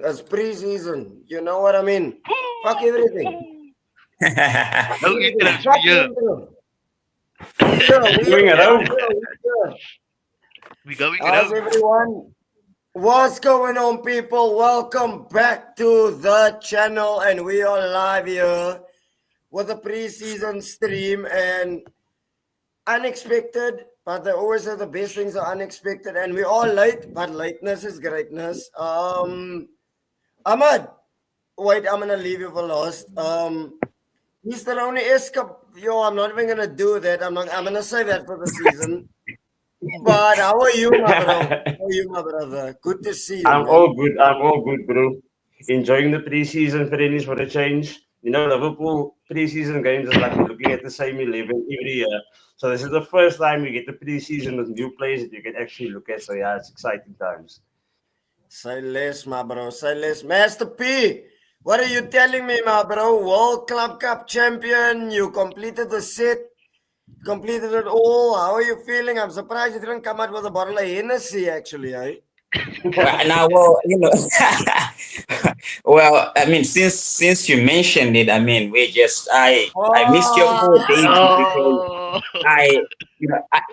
It's pre-season. You know what I mean? Fuck everything. No interest for Fuck you. them, bro. We here. We here. Going around. We here. We going How's around. everyone? What's going on, people? Welcome back to the channel, and we are live here with a pre-season stream and unexpected. But they always say the best things are unexpected, and we are late, but lateness is greatness. Ahmad, wait, I'm gonna leave you for last. Mr. Only Escape, yo, I'm not even gonna do that. I'm gonna say that for the season. But how are you, my bro? How are you, my brother? Good to see you, I'm man. all good. I'm all good, bro. Enjoying the preseason friendlies for a change. You know, Liverpool preseason games is like we're looking at the same 11 every year. So this is the first time we get the preseason with new players that you can actually look at. So yeah, it's exciting times. Say less, my bro. Say less. Master P, what are you telling me, my bro? World Club Cup champion. You completed the set. Completed it all. How are you feeling? I'm surprised you didn't come out with a bottle of Hennessy, actually, eh? Well, well, I mean, since you mentioned it, I mean, I missed your call, Davey, because Oh,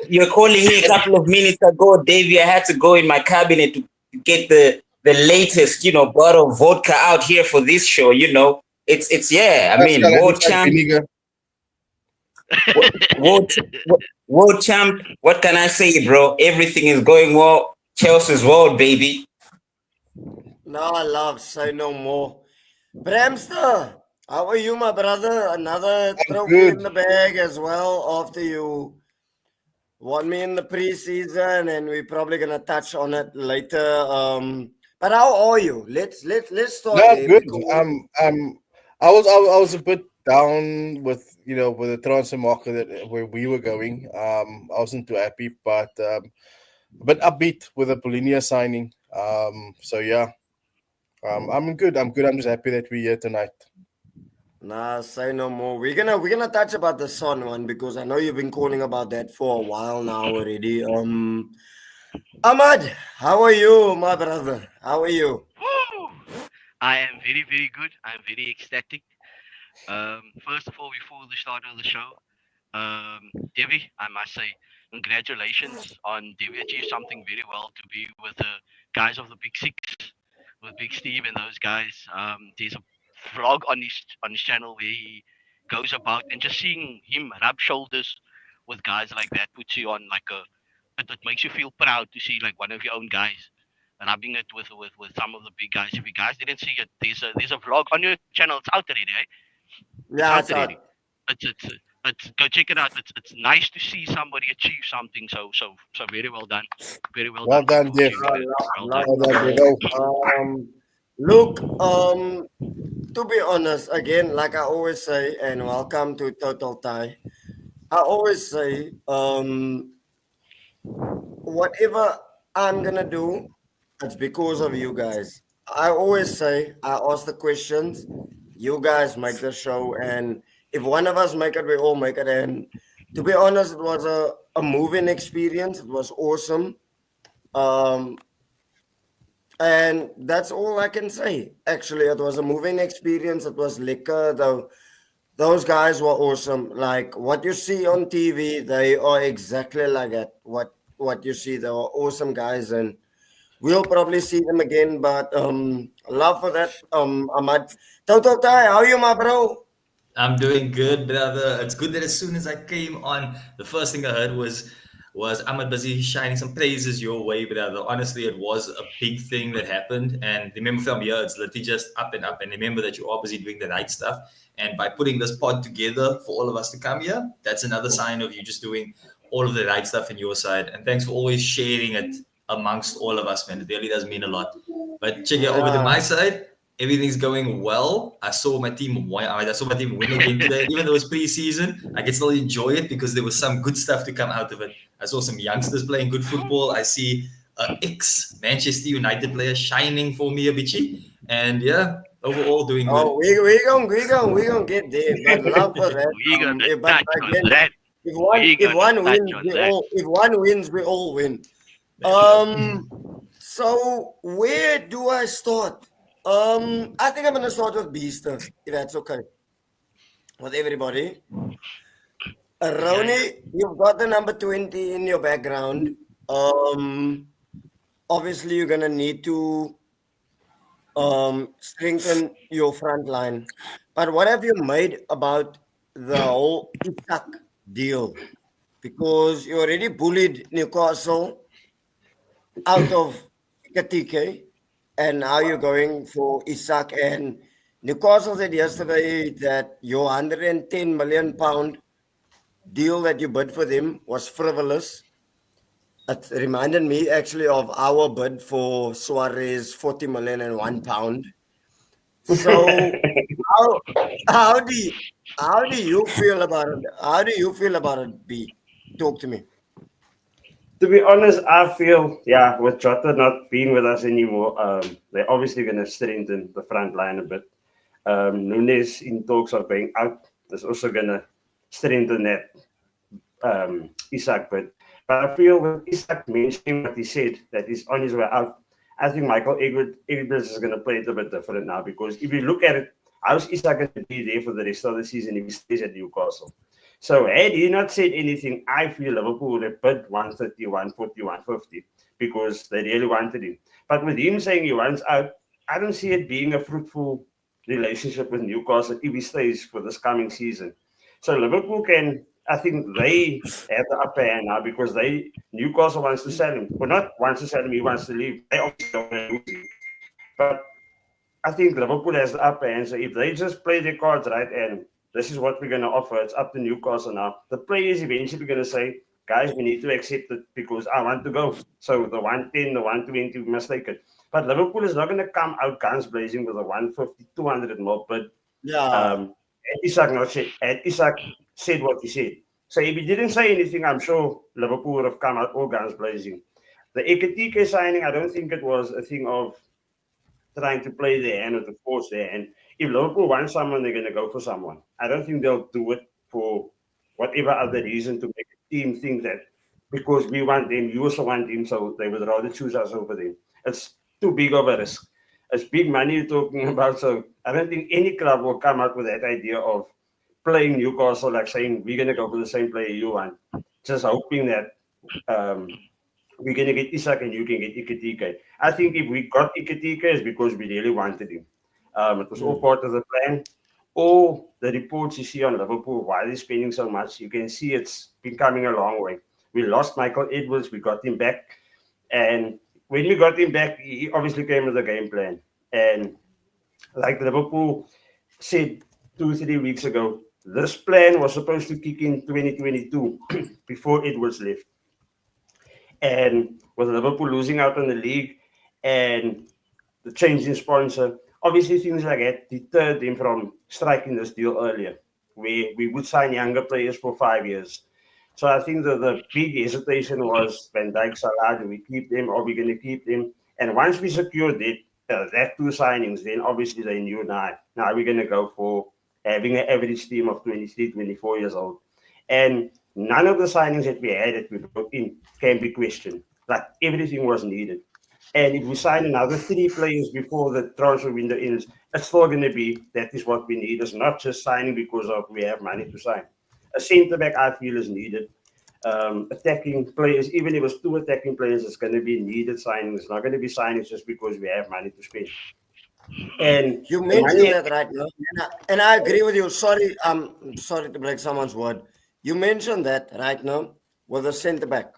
you're calling me a couple of minutes ago, Davey. I had to go in my cabinet to get the latest, bottle of vodka out here for this show. It's yeah. I mean, world champ, Vinegar. world, world champ. What can I say, bro? Everything is going well. Chelsea's world, baby. No, love. Say no more. Bramster, how are you, my brother? Another I'm trophy in good. the bag as well after you won me in the preseason, and we're probably gonna touch on it later. But how are you? Let's start No, there good. because I was a bit down with with the transfer market where we were going. I wasn't too happy, but a bit upbeat with the Polinia signing. So yeah, I'm good. I'm good. I'm just happy that we're here tonight. nah, say no more. We're gonna touch about the Son one because I know you've been calling about that for a while now already. Ahmad, how are you, my brother? How are you? I am very, very good. I'm very ecstatic. First of all, before the start of the show, Devi, I must say, congratulations on Devi achieved something very well to be with the guys of the Big Six, with Big Steve and those guys. There's a vlog on his channel where he goes about and just seeing him rub shoulders with guys like that puts you on like it makes you feel proud to see like one of your own guys rubbing it with some of the big guys. If you guys didn't see it, there's a vlog on your channel. It's out already, eh? It's Yeah, out it's already. out. It's go check it out. It's nice to see somebody achieve something so very well done. Very well Well done done, for Jeff. achieving that. Well done. Well done, Love, Devo. Look, to be honest, again, like I always say, and welcome to Total Tie. I always say, whatever I'm gonna do, it's because of you guys. I always say, I ask the questions, you guys make the show, and if one of us make it, we all make it. And to be honest, it was a moving experience. It was awesome. Um, And that's all I can say. Actually, it was a moving experience. It was liquor. Though those guys were awesome. Like what you see on TV, they are exactly like that. What you see, they were awesome guys, and we'll probably see them again. But love for that. Ahmad, Total Tie, how are you, my bro? I'm doing good, brother. It's good that as soon as I came on, the first thing I heard was Ahmed Bazi shining some praises your way, brother. Honestly, it was a big thing that happened. And remember from here, it's literally just up and up. And remember that you're obviously doing the right stuff. And by putting this pod together for all of us to come here, that's another sign of you just doing all of the right stuff in your side. And thanks for always sharing it amongst all of us, man. It really does mean a lot. But check it over to Yeah. my side. Everything's going well. I saw my team win. I saw my team win again today. Even though it's pre-season, I can still enjoy it because there was some good stuff to come out of it. I saw some youngsters playing good football. I see ex Manchester United player shining for me a bitchy, and yeah, overall doing Oh, good. we gonna get there. But love for that. We gonna But touch on again, that. if one We if gonna one touch wins, on we that. all. If one wins, we all win. There we go. So where do I start? I think I'm gonna start with Beaster, if that's okay with everybody. Yeah, yeah. Ronnie, you've got the number 20 in your background. Um, Obviously, you're gonna need to strengthen your front line. But what have you made about the whole Isak deal? Because you already bullied Newcastle out of Katike, and now you're going for Isak. And Newcastle said yesterday that your £110 million deal that you bid for them was frivolous. It reminded me actually of our bid for Suarez, 40 million and £1. So how how do you, how do you feel about it? How do you feel about it, B? Talk to me. To be honest, I feel, yeah, with Jota not being with us anymore, they're obviously going to strengthen the front line a bit. Nunes in talks of going out is also going to strengthen that Isak bit. But I feel with Isak mentioning what he said, that he's on his way out, I think Michael Edwards is going to play it a bit different now because if you look at it, how's Isak going to be there for the rest of the season if he stays at Newcastle? So had he not said anything, I feel Liverpool would have bid 130, 140, 150 because they really wanted him. But with him saying he wants out, I don't see it being a fruitful relationship with Newcastle if he stays for this coming season. So Liverpool can, I think they have the upper hand now because Newcastle wants to sell him. Well, not wants to sell him, he wants to leave. They obviously don't want to lose him. But I think Liverpool has the upper hand. So if they just play their cards right and this is what we're going to offer, it's up to Newcastle now. The players eventually going to say, guys, we need to accept it because I want to go. So the 110, the 120, we must take it. But Liverpool is not going to come out guns blazing with a 150, 200 more bid. Yeah. Isak said what he said. So if he didn't say anything, I'm sure Liverpool would have come out all guns blazing. The Ekatike signing, I don't think it was a thing of trying to play their hand or to force their hand. If Liverpool wants someone, they're going to go for someone. I don't think they'll do it for whatever other reason to make a team think that because we want them, you also want them, so they would rather choose us over them. It's too big of a risk. It's big money you're talking about, so I don't think any club will come up with that idea of playing Newcastle, like saying we're going to go for the same player you want, just hoping that we're going to get Isak and you can get Iketike. I think if we got Iketike, it's because we really wanted him. It was all part of the plan. All the reports you see on Liverpool, why they're spending so much, you can see it's been coming a long way. We lost Michael Edwards, we got him back. And when we got him back, he obviously came with a game plan. And like Liverpool said 2-3 weeks ago, this plan was supposed to kick in 2022 before Edwards left. And with Liverpool losing out on the league and the change in sponsor, obviously things like that deterred them from striking this deal earlier, where we would sign younger players for 5 years. So I think that the big hesitation was Van Dijk, Salah, do we keep them or are we going to keep them? And once we secured that two signings, then obviously they knew now we're going to go for having an average team of 23, 24 years old. And none of the signings that we had that we put in can be questioned. Like everything was needed. And if we sign another 3 players before the transfer window ends, it's still going to be that is what we need. It's not just signing because of we have money to sign. A centre back, I feel, is needed. Attacking players, even if it's 2 attacking players, it's going to be needed signings. It's not going to be signings just because we have money to spend. And You mentioned that right now, and I agree with you. Sorry, I'm sorry to break someone's word. You mentioned that right now with the centre back,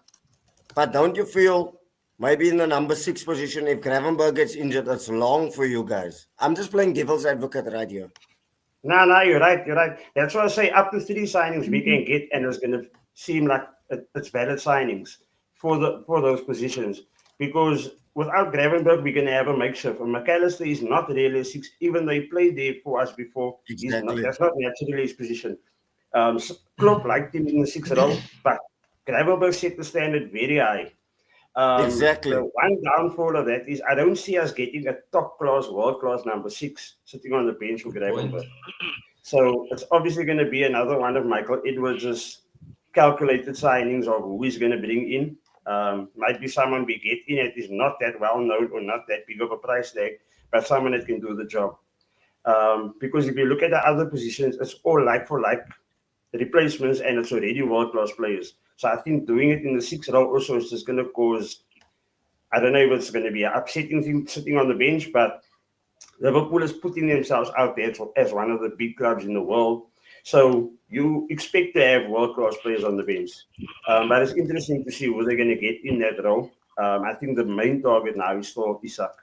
but don't you feel maybe in the number 6 position, if Gravenberg gets injured, it's long for you guys? I'm just playing devil's advocate right here. No, you're right. That's why I say up to 3 signings we can get, and it's going to seem like it's valid signings for those positions. Because without Gravenberg, we're going to have a makeshift. And McAllister is not really a 6, even though he played there for us before. Exactly. That's not naturally his position. Klopp liked him in the 6 role, but Gravenberg set the standard very high. Exactly. The one downfall of that is I don't see us getting a top class, world class number 6 sitting on the bench for Gravenberg. So it's obviously going to be another one of Michael Edwards' calculated signings of who he's going to bring in. Might be someone we get in that is not that well known or not that big of a price tag, but someone that can do the job. Because if you look at the other positions, it's all like for like replacements, and it's already world-class players. So I think doing it in the 6th row also is just going to cause, I don't know if it's going to be an upsetting thing sitting on the bench, but Liverpool is putting themselves out there as one of the big clubs in the world. So you expect to have world-class players on the bench. But it's interesting to see who they're going to get in that role. I think the main target now is for Isak.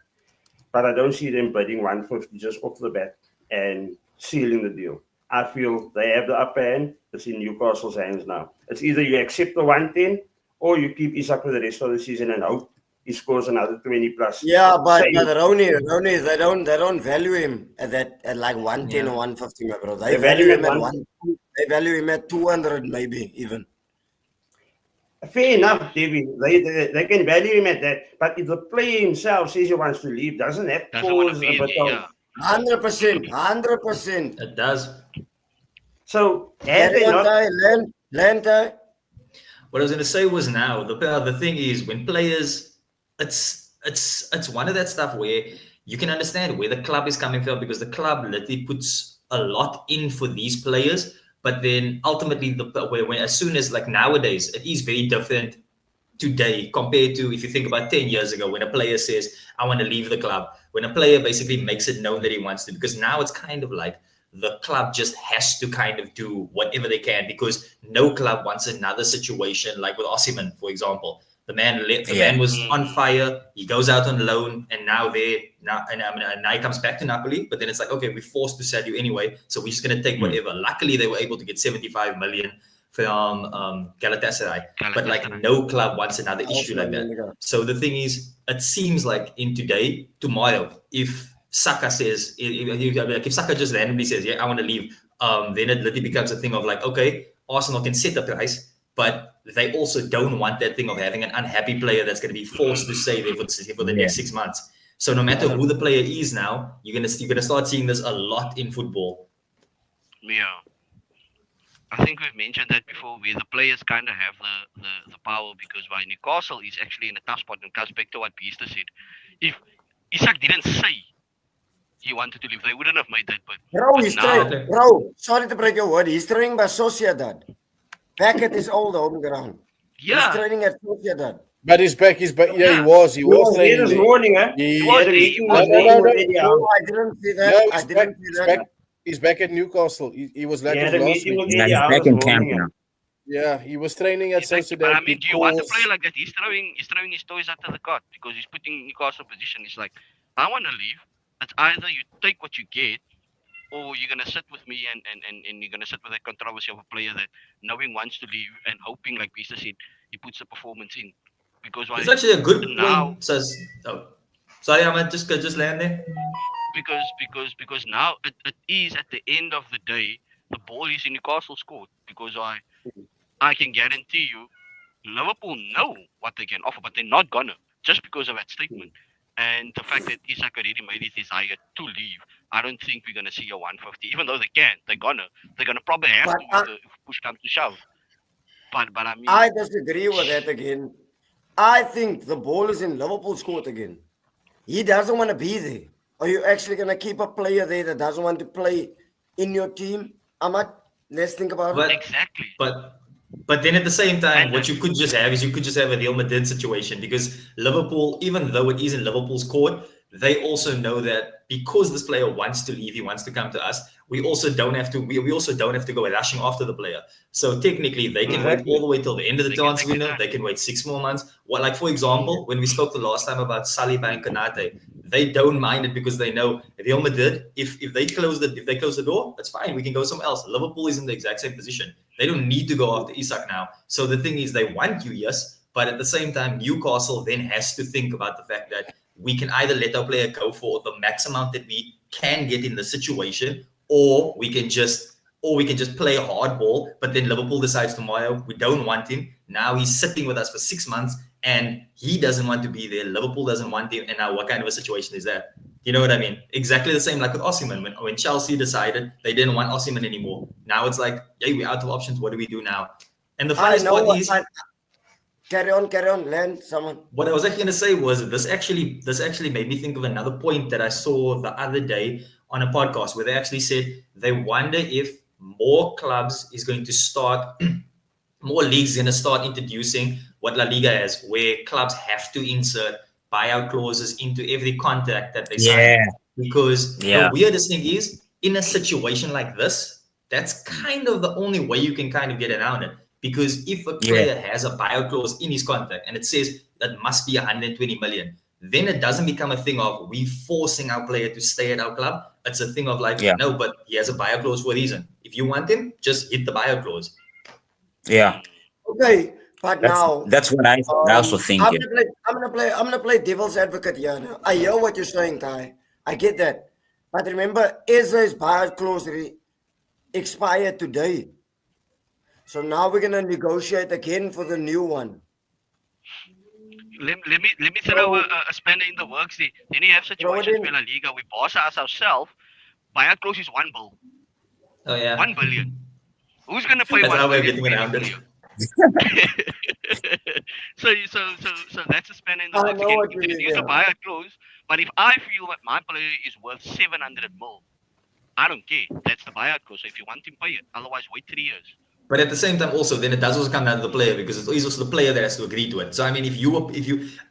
But I don't see them bidding 150 just off the bat and sealing the deal. I feel they have the upper hand. It's in Newcastle's hands now. It's either you accept the 110 or you keep Isak for the rest of the season and hope he scores another 20 plus. Yeah, but Ronnie, they don't value him at like 110 or 150, my bro. They value him at they value him at 200 maybe even. Fair enough, David. They can value him at that. But if the player himself says he wants to leave, doesn't that cause a bit of 100%. It does. So have they not? Lente. What I was going to say was now the thing is when players, it's one of that stuff where you can understand where the club is coming from because the club literally puts a lot in for these players, but then ultimately when as soon as like nowadays it is very different today compared to if you think about 10 years ago when a player says I want to leave the club, when a player basically makes it known that he wants to, because now it's kind of like the club just has to kind of do whatever they can because no club wants another situation like with Osimhen, for example. The man was on fire. He goes out on loan, and now now he comes back to Napoli. But then it's like, okay, we're forced to sell you anyway, so we're just gonna take whatever. Luckily, they were able to get 75 million from Galatasaray. But like, no club wants another issue like that. So the thing is, it seems like tomorrow, if Saka says, if Saka just randomly says, yeah, I want to leave, then it literally becomes a thing of like, okay, Arsenal can set the price, but they also don't want that thing of having an unhappy player that's going to be forced to stay there for the next 6 months. So no matter who the player is now, you're gonna start seeing this a lot in football. Yeah. I think we've mentioned that before, where the players kind of have the power because why Newcastle is actually in a tough spot and comes back to what Beaster said. If Isak didn't say he wanted to leave, they wouldn't have made that bid. Bro, sorry to break your word. He's training by Sociedad. Back at his old home ground. Yeah. He's training at Sociedad. But he's back. Yeah, he was training this there. morning, eh? No, I didn't see that. He's back at Newcastle. He was like last week. He's back in camp now. Yeah, he was training at Sociedad. But I mean, do you want to play like that? He's throwing his toys out of the cart because he's putting Newcastle position. He's like, I want to leave. It's either you take what you get, or you're gonna sit with me and you're gonna sit with that controversy of a player that knowing wants to leave and hoping, like Beaster said, he puts the performance in. Because it's actually a good now. Sorry, I might just land there. Because now it is at the end of the day, the ball is in Newcastle's court. Because I can guarantee you, Liverpool know what they can offer, but they're not gonna just because of that statement. And the fact that Isak already made his desire to leave, I don't think we're gonna see a 150. Even though they can, they're gonna probably have to if push comes to shove. But I mean, I disagree with that again. I think the ball is in Liverpool's court again. He doesn't want to be there. Are you actually gonna keep a player there that doesn't want to play in your team? Ahmad, let's think about it. Exactly. But then at the same time, what you could just have is a Real Madrid situation because Liverpool, even though it is in Liverpool's court, they also know that because this player wants to leave, he wants to come to us. We also don't have to. We also don't have to go rushing after the player. So technically, they can wait all the way till the end of the transfer window. They can wait 6 more months. Like for example, when we spoke the last time about Saliba and Konate, they don't mind it because they know Real Madrid. If they close the door, that's fine. We can go somewhere else. Liverpool is in the exact same position. They don't need to go after Isak now. So the thing is, they want you, yes, but at the same time, Newcastle then has to think about the fact that we can either let our player go for the max amount that we can get in the situation, or we can just play hardball. But then Liverpool decides tomorrow we don't want him. Now he's sitting with us for 6 months and he doesn't want to be there. Liverpool doesn't want him. And now what kind of a situation is that? You know what I mean? Exactly the same like with Osimhen. When Chelsea decided they didn't want Osimhen anymore. Now it's like, hey, we're out of options. What do we do now? And the funniest part is... Carry on, Len, someone. What I was actually going to say was this actually made me think of another point that I saw the other day on a podcast where they actually said they wonder if more clubs is going to start, more leagues going to start introducing what La Liga has, where clubs have to insert buyout clauses into every contract that they sign. Because the weirdest thing is, in a situation like this, that's kind of the only way you can kind of get around it. Because if a player has a buyout clause in his contract and it says that must be 120 million, then it doesn't become a thing of we forcing our player to stay at our club. It's a thing of like, no, but he has a buyout clause for a reason. If you want him, just hit the buyout clause. Yeah. Okay, but that's what I also think. I'm gonna play devil's advocate here now. I hear what you're saying, Kai. I get that. But remember, Ezra's buyout clause expired today. So now we're gonna negotiate again for the new one. Let me throw a spanner in the works there. Then you have situations where La Liga, we boss us ourselves. Buyout clause is 1 bill. Oh yeah. 1 billion. Who's gonna pay That's 1 how we're billion? getting around it. So that's a spanner in the works. Again, you can use a buyout clause, but if I feel that my player is worth 700 mil, I don't care. That's the buyout clause. So if you want him, pay it. Otherwise, wait 3 years. But at the same time, also, then it does also come down to the player because it's also the player that has to agree to it. So I mean,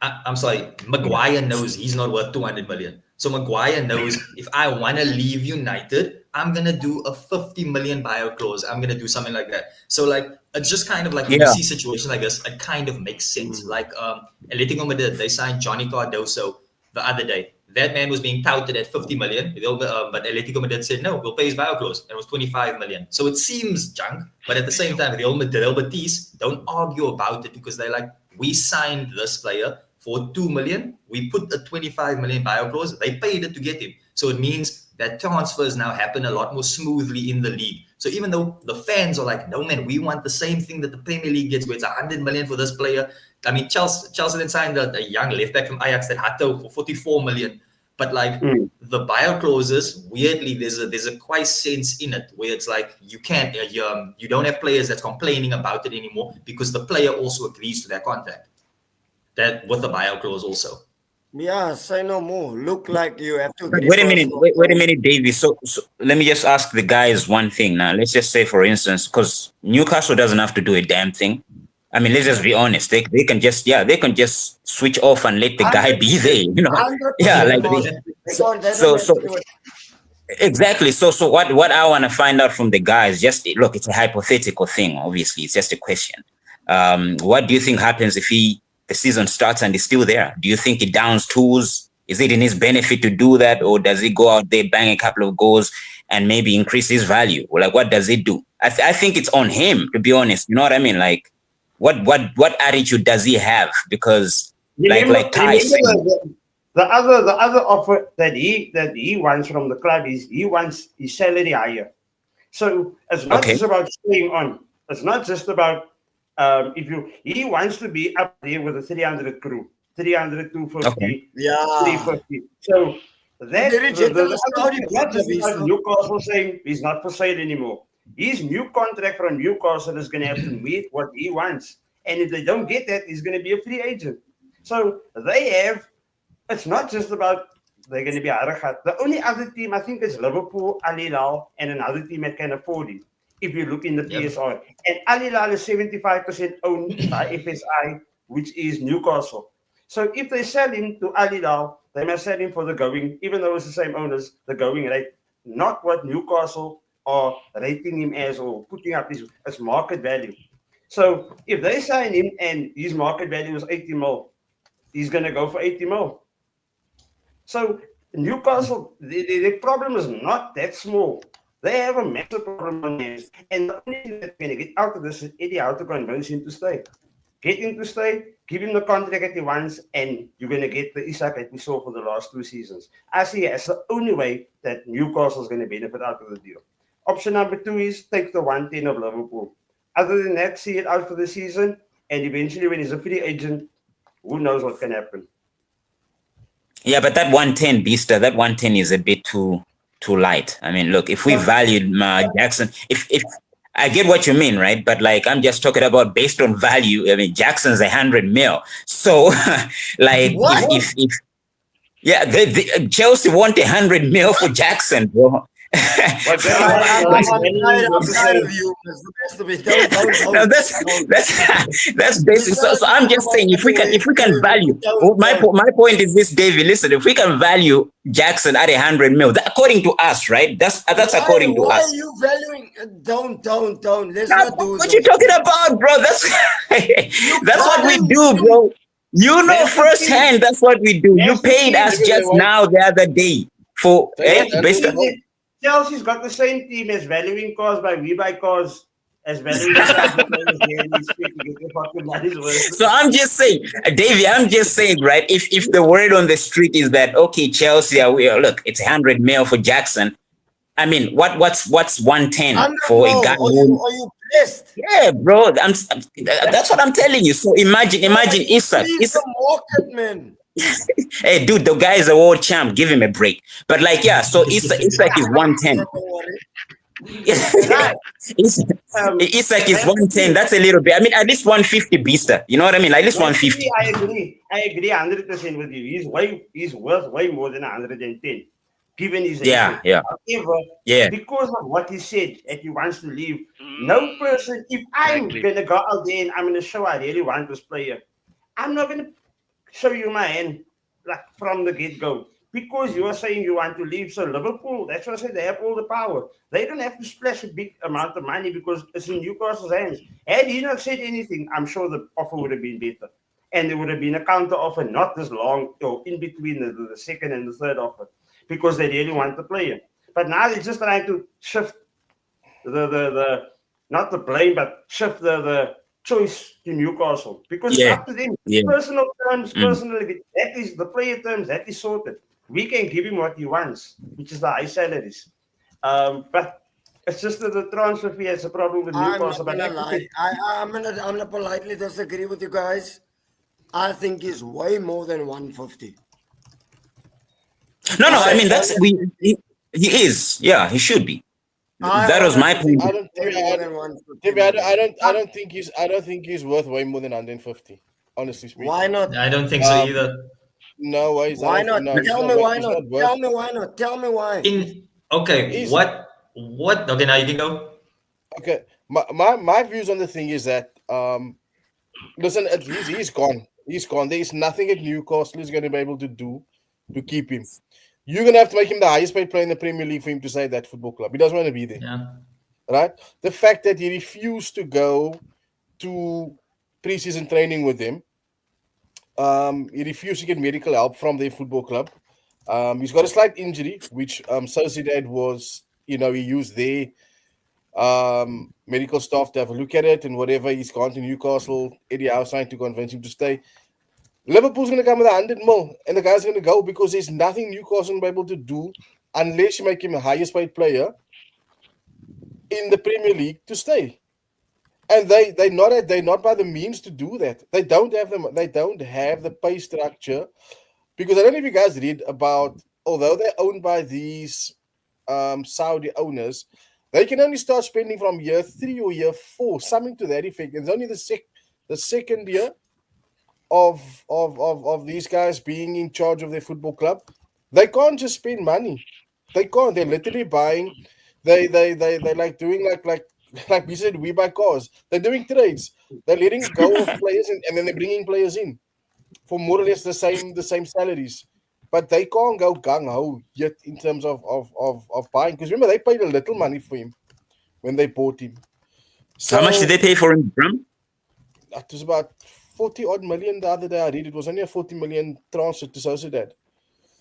I'm sorry, Maguire knows he's not worth 200 million. So Maguire knows if I want to leave United, I'm gonna do a 50 million buyout clause. I'm gonna do something like that. So like, it's just kind of like when you see situations like this, it kind of makes sense. Like Atletico Madrid, they signed Johnny Cardoso the other day. That man was being touted at 50 million, but Atletico Madrid said, no, we'll pay his buyout clause. And it was 25 million. So it seems junk, but at the same time, Real Betis don't argue about it because they're like, we signed this player for 2 million. We put a 25 million buyout clause. They paid it to get him. So it means that transfers now happen a lot more smoothly in the league. So even though the fans are like, no, man, we want the same thing that the Premier League gets, where it's 100 million for this player. I mean, Chelsea then signed a young left back from Ajax, that Hato, for 44 million. But like the buyout clauses, weirdly, there's a quite sense in it where it's like you can't, you don't have players that's complaining about it anymore because the player also agrees to that contract. That with the buyout clause also. Yeah, say no more. Look like you have to. Wait a minute, Davey. So let me just ask the guys one thing now. Let's just say, for instance, because Newcastle doesn't have to do a damn thing. I mean, let's just be honest. They can just switch off and let the guy be there. You know, yeah, like exactly. So what I want to find out from the guys, just look, it's a hypothetical thing. Obviously, it's just a question. What do you think happens if the season starts and he's still there? Do you think he downs tools? Is it in his benefit to do that, or does he go out there, bang a couple of goals, and maybe increase his value? Or like, what does it do? I think it's on him, to be honest. You know what I mean? Like, what attitude does he have? Because like Ty said, the other offer that he wants from the club is he wants his salary higher. So it's not just about staying on. It's not just about he wants to be up there with a 300 crew, 300, 250, 350. So that's Newcastle saying he's not for sale anymore. His new contract from Newcastle is going to have to meet what he wants. And if they don't get that, he's going to be a free agent. So it's not just about they're going to be Aragat. The only other team, I think, is Liverpool, Al Hilal, and another team that can afford it, if you look in the PSR. And Al Hilal is 75% owned by FSI, which is Newcastle. So if they sell him to Al Hilal, they must sell him for the going, even though it's the same owners, the going rate, not what Newcastle are rating him as or putting up as market value. So if they sign him and his market value is 80 mil, he's going to go for 80 mil. So Newcastle, the problem is not that small. They have a massive problem on hands. And the only thing that's going to get out of this is Eddie Howe to convince him to stay. Get him to stay, give him the contract that he wants, and you're going to get the Isak that we saw for the last 2 seasons. I see it as the only way that Newcastle is going to benefit out of the deal. Option number 2 is take the 110 of Liverpool. Other than that, see it out for the season, and eventually when he's a free agent, who knows what can happen. Yeah, but that 110, Beaster, that 110 is a bit too light. I mean, look, if we valued Jackson, if I get what you mean, right? But like, I'm just talking about based on value. I mean, Jackson's 100 mil. So, like, What? if yeah, Chelsea want 100 mil for Jackson, bro. But then I'm what- tired of you. It's the best of it. Don't. No, that's basic. So I'm just saying, if we can value, my point is this, David. Listen, if we can value Jackson at 100 mil, according to us, right? That's according to why us. are you valuing? Don't. Let's Now, not do what this. you talking about, bro? That's what we do, bro. You know That's the firsthand. That's what we do. You That's the paid thing, us because just they now the other day for based on. Chelsea's got the same team as valuing cars by We Buy Cars as valuing cars. So I'm just saying, Davey, I'm just saying, right? If the word on the street is that okay, Chelsea, look, it's 100 mil for Jackson. I mean, what's 110 for a guy? Are you blessed? Yeah, bro. That's what I'm telling you. So imagine Isak. He's the market, man. Hey, dude, the guy is a world champ. Give him a break. But like, yeah. So Isak is 110. Isak is 110. That's a little bit. I mean, at least 150 Beaster. You know what I mean? At least 150. I agree 100% with you. He's worth way more than 110. Given his age. However, because of what he said that he wants to leave, no person, if I'm gonna go out there and I'm gonna show I really want this player, I'm not gonna show you my hand like from the get-go. Because you are saying you want to leave. So Liverpool, that's what I said, they have all the power. They don't have to splash a big amount of money because it's in Newcastle's hands. Had he not said anything, I'm sure the offer would have been better. And there would have been a counter offer, not this long, or in between the second and the third offer, because they really want the player. But now they're just trying to shift the not the blame, but shift the choice to Newcastle. Because it's up to them. Personal terms, personally, that is the player terms, that is sorted. We can give him what he wants, which is the high salaries. But it's just that the transfer fee has a problem with Newcastle. I'm gonna politely disagree with you guys. I think he's way more than 150. No. I mean, he is. Yeah, he should be. That was my point. I don't think he's worth way more than 150. Honestly speaking. Why not? I don't think so either. No way. Why not? Tell me why not. Tell me why not. Tell me why. What? Okay, now you can go. Okay, my views on the thing is that listen, he's gone. He's gone. There is nothing at Newcastle is going to be able to do to keep him. You're going to have to make him the highest paid player in the Premier League for him to say that football club. He doesn't want to be there. Yeah. Right? The fact that he refused to go to preseason training with them, he refused to get medical help from their football club. He's got a slight injury, which Sociedad was, he used their medical staff to have a look at it and whatever. He's gone to Newcastle, Eddie Howe trying to convince him to stay. Liverpool's going to come with 100 mil and the guy's going to go because there's nothing Newcastle will be able to do unless you make him a highest paid player in the Premier League to stay. And they're not by the means to do that. They don't have the pay structure, because I don't know if you guys read about, although they're owned by these Saudi owners, they can only start spending from year 3 or year 4, something to that effect. It's only the second year of these guys being in charge of their football club. They can't just spend money. They can't. They're literally buying. They like doing like we said, We Buy Cars. They're doing trades. They're letting go of players and then they're bringing players in for more or less the same salaries. But they can't go gung ho yet in terms of buying. Because remember, they paid a little money for him when they bought him. So, how much did they pay for him, Bram? It was about 40 odd million the other day. I read it was only a 40 million transfer to Sociedad.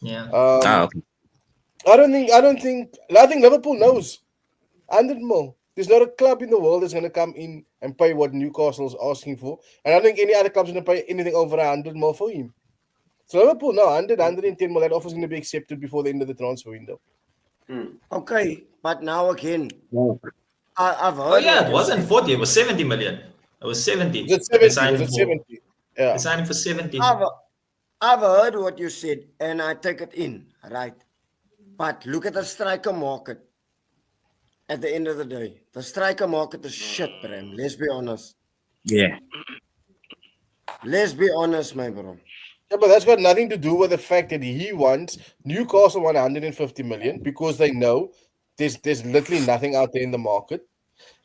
Yeah. Okay. I think Liverpool knows 100 mil. There's not a club in the world that's going to come in and pay what Newcastle's asking for. And I don't think any other club's going to pay anything over 100 mil for him. So Liverpool, no, 110 mil, that offer is going to be accepted before the end of the transfer window. Okay, but now again, Yeah. I've heard. It wasn't 40, it was 70 million. It was 70. Was it 70? Yeah. They signed him for 70. I've heard what you said, and I take it in, right? But look at the striker market. at the end of the day. The striker market is shit, Bram. Let's be honest. Yeah. Let's be honest, my bro. Yeah, but that's got nothing to do with the fact that he wants Newcastle want 150 million because they know there's literally nothing out there in the market.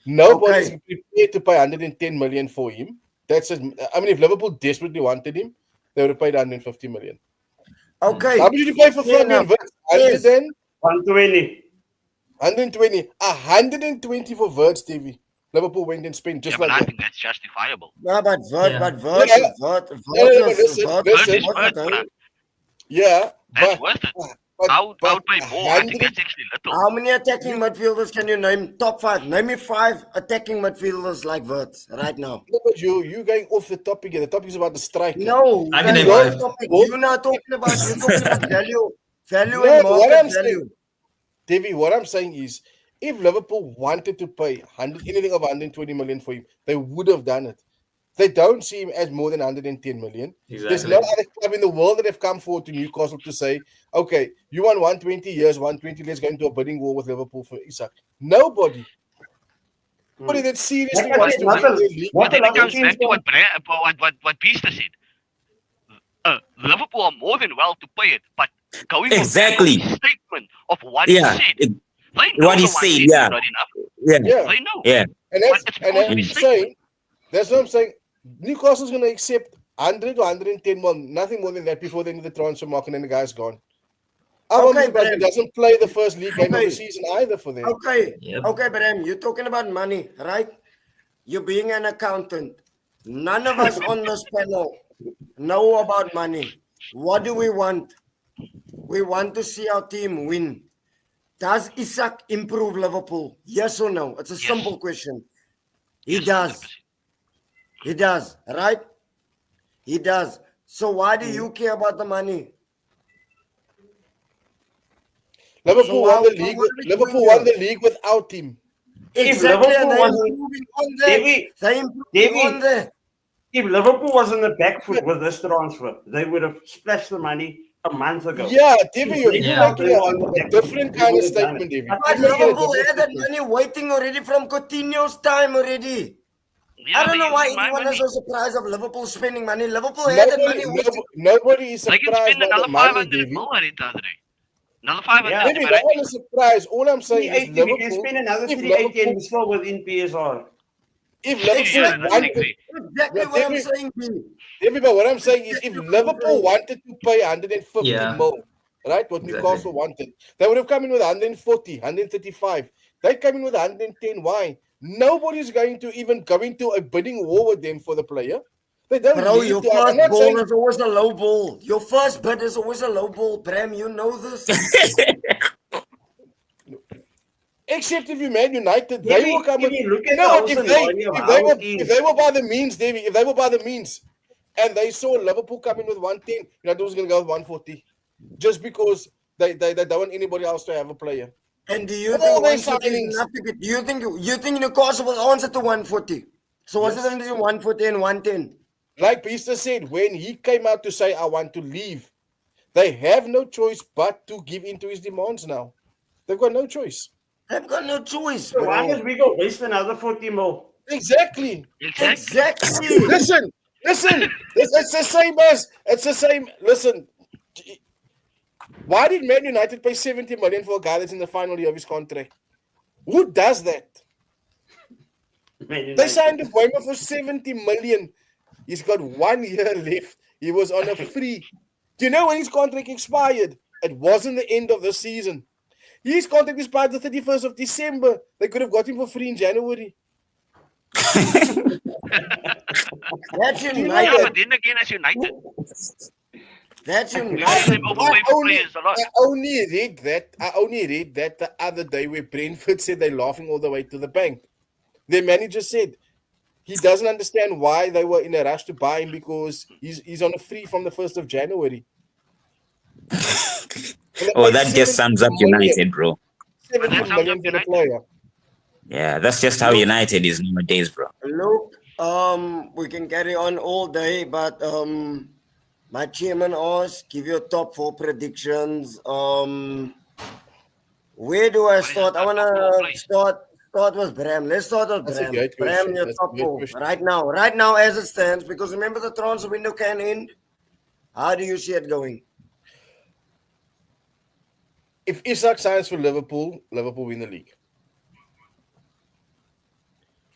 Nobody's prepared to pay 110 million for him. That's just, I mean, if Liverpool desperately wanted him, they would have paid 150 million. Okay. How much did you pay for Fabian Wirtz? 120. 120. 120 for Wirtz, TV. Liverpool went and spent just Yeah, but like I that. think that's justifiable. No, but Vert, Yeah. but Vert, Yeah. Vert, No, no, no, Vert, listen, Vert, listen. It's worth, bro. Yeah, That's but, worth it. but, I would but pay more. I think 100 that's actually little. How many attacking midfielders can you name? Top 5. Name me 5 attacking midfielders like Vert right now. Look at you going off the topic here. The topic is about the striker. No, I can that's name not 5. the topic. You're not talking about. You're talking about value No, and what I'm market saying, value. Davey, what I'm saying is, if Liverpool wanted to pay anything of 120 million for him, they would have done it. They don't see him as more than 110 million. There's Exactly. no other club in the world that have come forward to Newcastle to say, okay, you want 120 years, 120, let's go into a bidding war with Liverpool for Isak. Nobody. Nobody that seriously But wants to win the league. But then a it lot of comes teams back to don't- what Beaster said. Liverpool are more than well to pay it, but going Exactly. on the statement of what Yeah. he said, it- they know what he the 110 said, is yeah. not enough. yeah. Yeah. They know. Yeah. And But it's that's supposed to be saying, that's what I'm saying. Newcastle's going to accept 100 or 110, well, nothing more than that before the end of the transfer market and the guy's gone. Okay, But he Bram. doesn't play the first league game of Okay. the season either for them. Okay, Yep. okay, Bram, you're talking about money, right? You being an accountant. None of us on this panel know about money. What do we want? We want to see our team win. Does Isak improve Liverpool? Yes or no? It's a Yes. simple question. He Yes, does. 100%. He does, right? He does. So why do you care about the money? Liverpool So won how- the league. what are we Liverpool doing won here? the league without him. Exactly, and Liverpool they're wasn't- improving on that. Davey, They're improving Davey. on that. If Liverpool was on the back foot with this transfer, they would have splashed the money a month ago. Yeah, David, you're Yeah. making a different kind of statement, David. But You're making a Liverpool different had that statement. money waiting already from Coutinho's time already. Yeah, I don't they're know why using my anyone money. is so surprised of Liverpool spending money. Liverpool had that money waiting. Nobody is They can surprised spend by the another money, 500 David. mil at it, Andre. Another 500 Yeah. David, no one is surprised. All I'm saying is 380, we can Liverpool. spend another if 380 and Liverpool- we're still within PSR. If Yeah, Liverpool that's wanted, exactly. Exactly Yeah, what I'm David- saying, B. David, but what I'm saying is if Liverpool wanted to pay 150 Yeah. mil, right, what Exactly. Newcastle wanted, they would have come in with 140, 135. They come in with 110. Why? Nobody's going to even go into a bidding war with them for the player. They don't Bro, need your to. I'm first not ball saying is always a low ball. Your first bid is always a low ball, Bram. You know this. except if you Man United, they David, will come if with. you look You at know the what? whole If scenario of they how were it is- if they were by the means, David, if they were by the means, and they saw Liverpool coming with 110, United was going to go with 140, just because they don't want anybody else to have a player. And do you All think their 140 signings. is enough to get? Do you think Newcastle will answer to 140? So what's the difference between 140 and 110? Like Beaster said, when he came out to say, I want to leave, they have no choice but to give in to his demands now. They've got no choice. They've got no choice, So why bro. must we go waste another 40 mil? Exactly. Exactly. Exactly. Listen. It's the same. Listen. Why did Man United pay 70 million for a guy that's in the final year of his contract? Who does that? Man United. They signed Mbeumo for 70 million. He's got 1 year left. He was on a free. Do you know when his contract expired? It wasn't the end of the season. His contract expired the 31st of December. They could have got him for free in January. That's Yeah, United. but then again, as United, That's they United. overpay for players a lot. I only read that the other day where Brentford said they're laughing all the way to the bank. Their manager said he doesn't understand why they were in a rush to buy him because he's on a free from the 1st of January. Oh, that just sums up 70 million. United, bro. 70 That sums million up for the United. player. Yeah, that's just how United is nowadays, bro. Look, we can carry on all day, but my chairman asked, give your top 4 predictions. Where do I What is start? the I top four wanna place? start with Bram. Let's start with That's a Bram. great Bram, question. your That's a top great four question. right now as it stands. Because remember the transfer window can end. How do you see it going? If Isak signs for Liverpool, Liverpool win the league.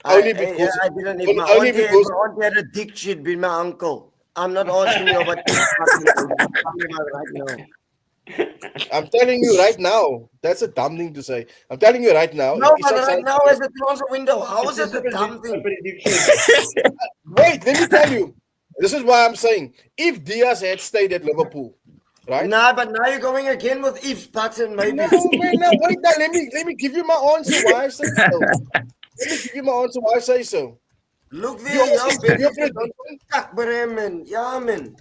Only because I didn't. If my only auntie, because had a dick, she'd be my uncle. I'm not asking you about this. I'm talking about right now. I'm telling you right now, that's a dumb thing to say. I'm telling you right now. No, If but Isak right signs, now is the transfer window. How is it a dumb thing? wait, let me tell you. This is why I'm saying if Diaz had stayed at Liverpool, right? Nah, but now you're going again with ifs, buts, and maybe. No, man, no, wait. Now, let me give you my answer. Why I say so. Let me give you my answer. Why I say so. Look You there, also young said baby. your friend- Bram, man. Yeah, man.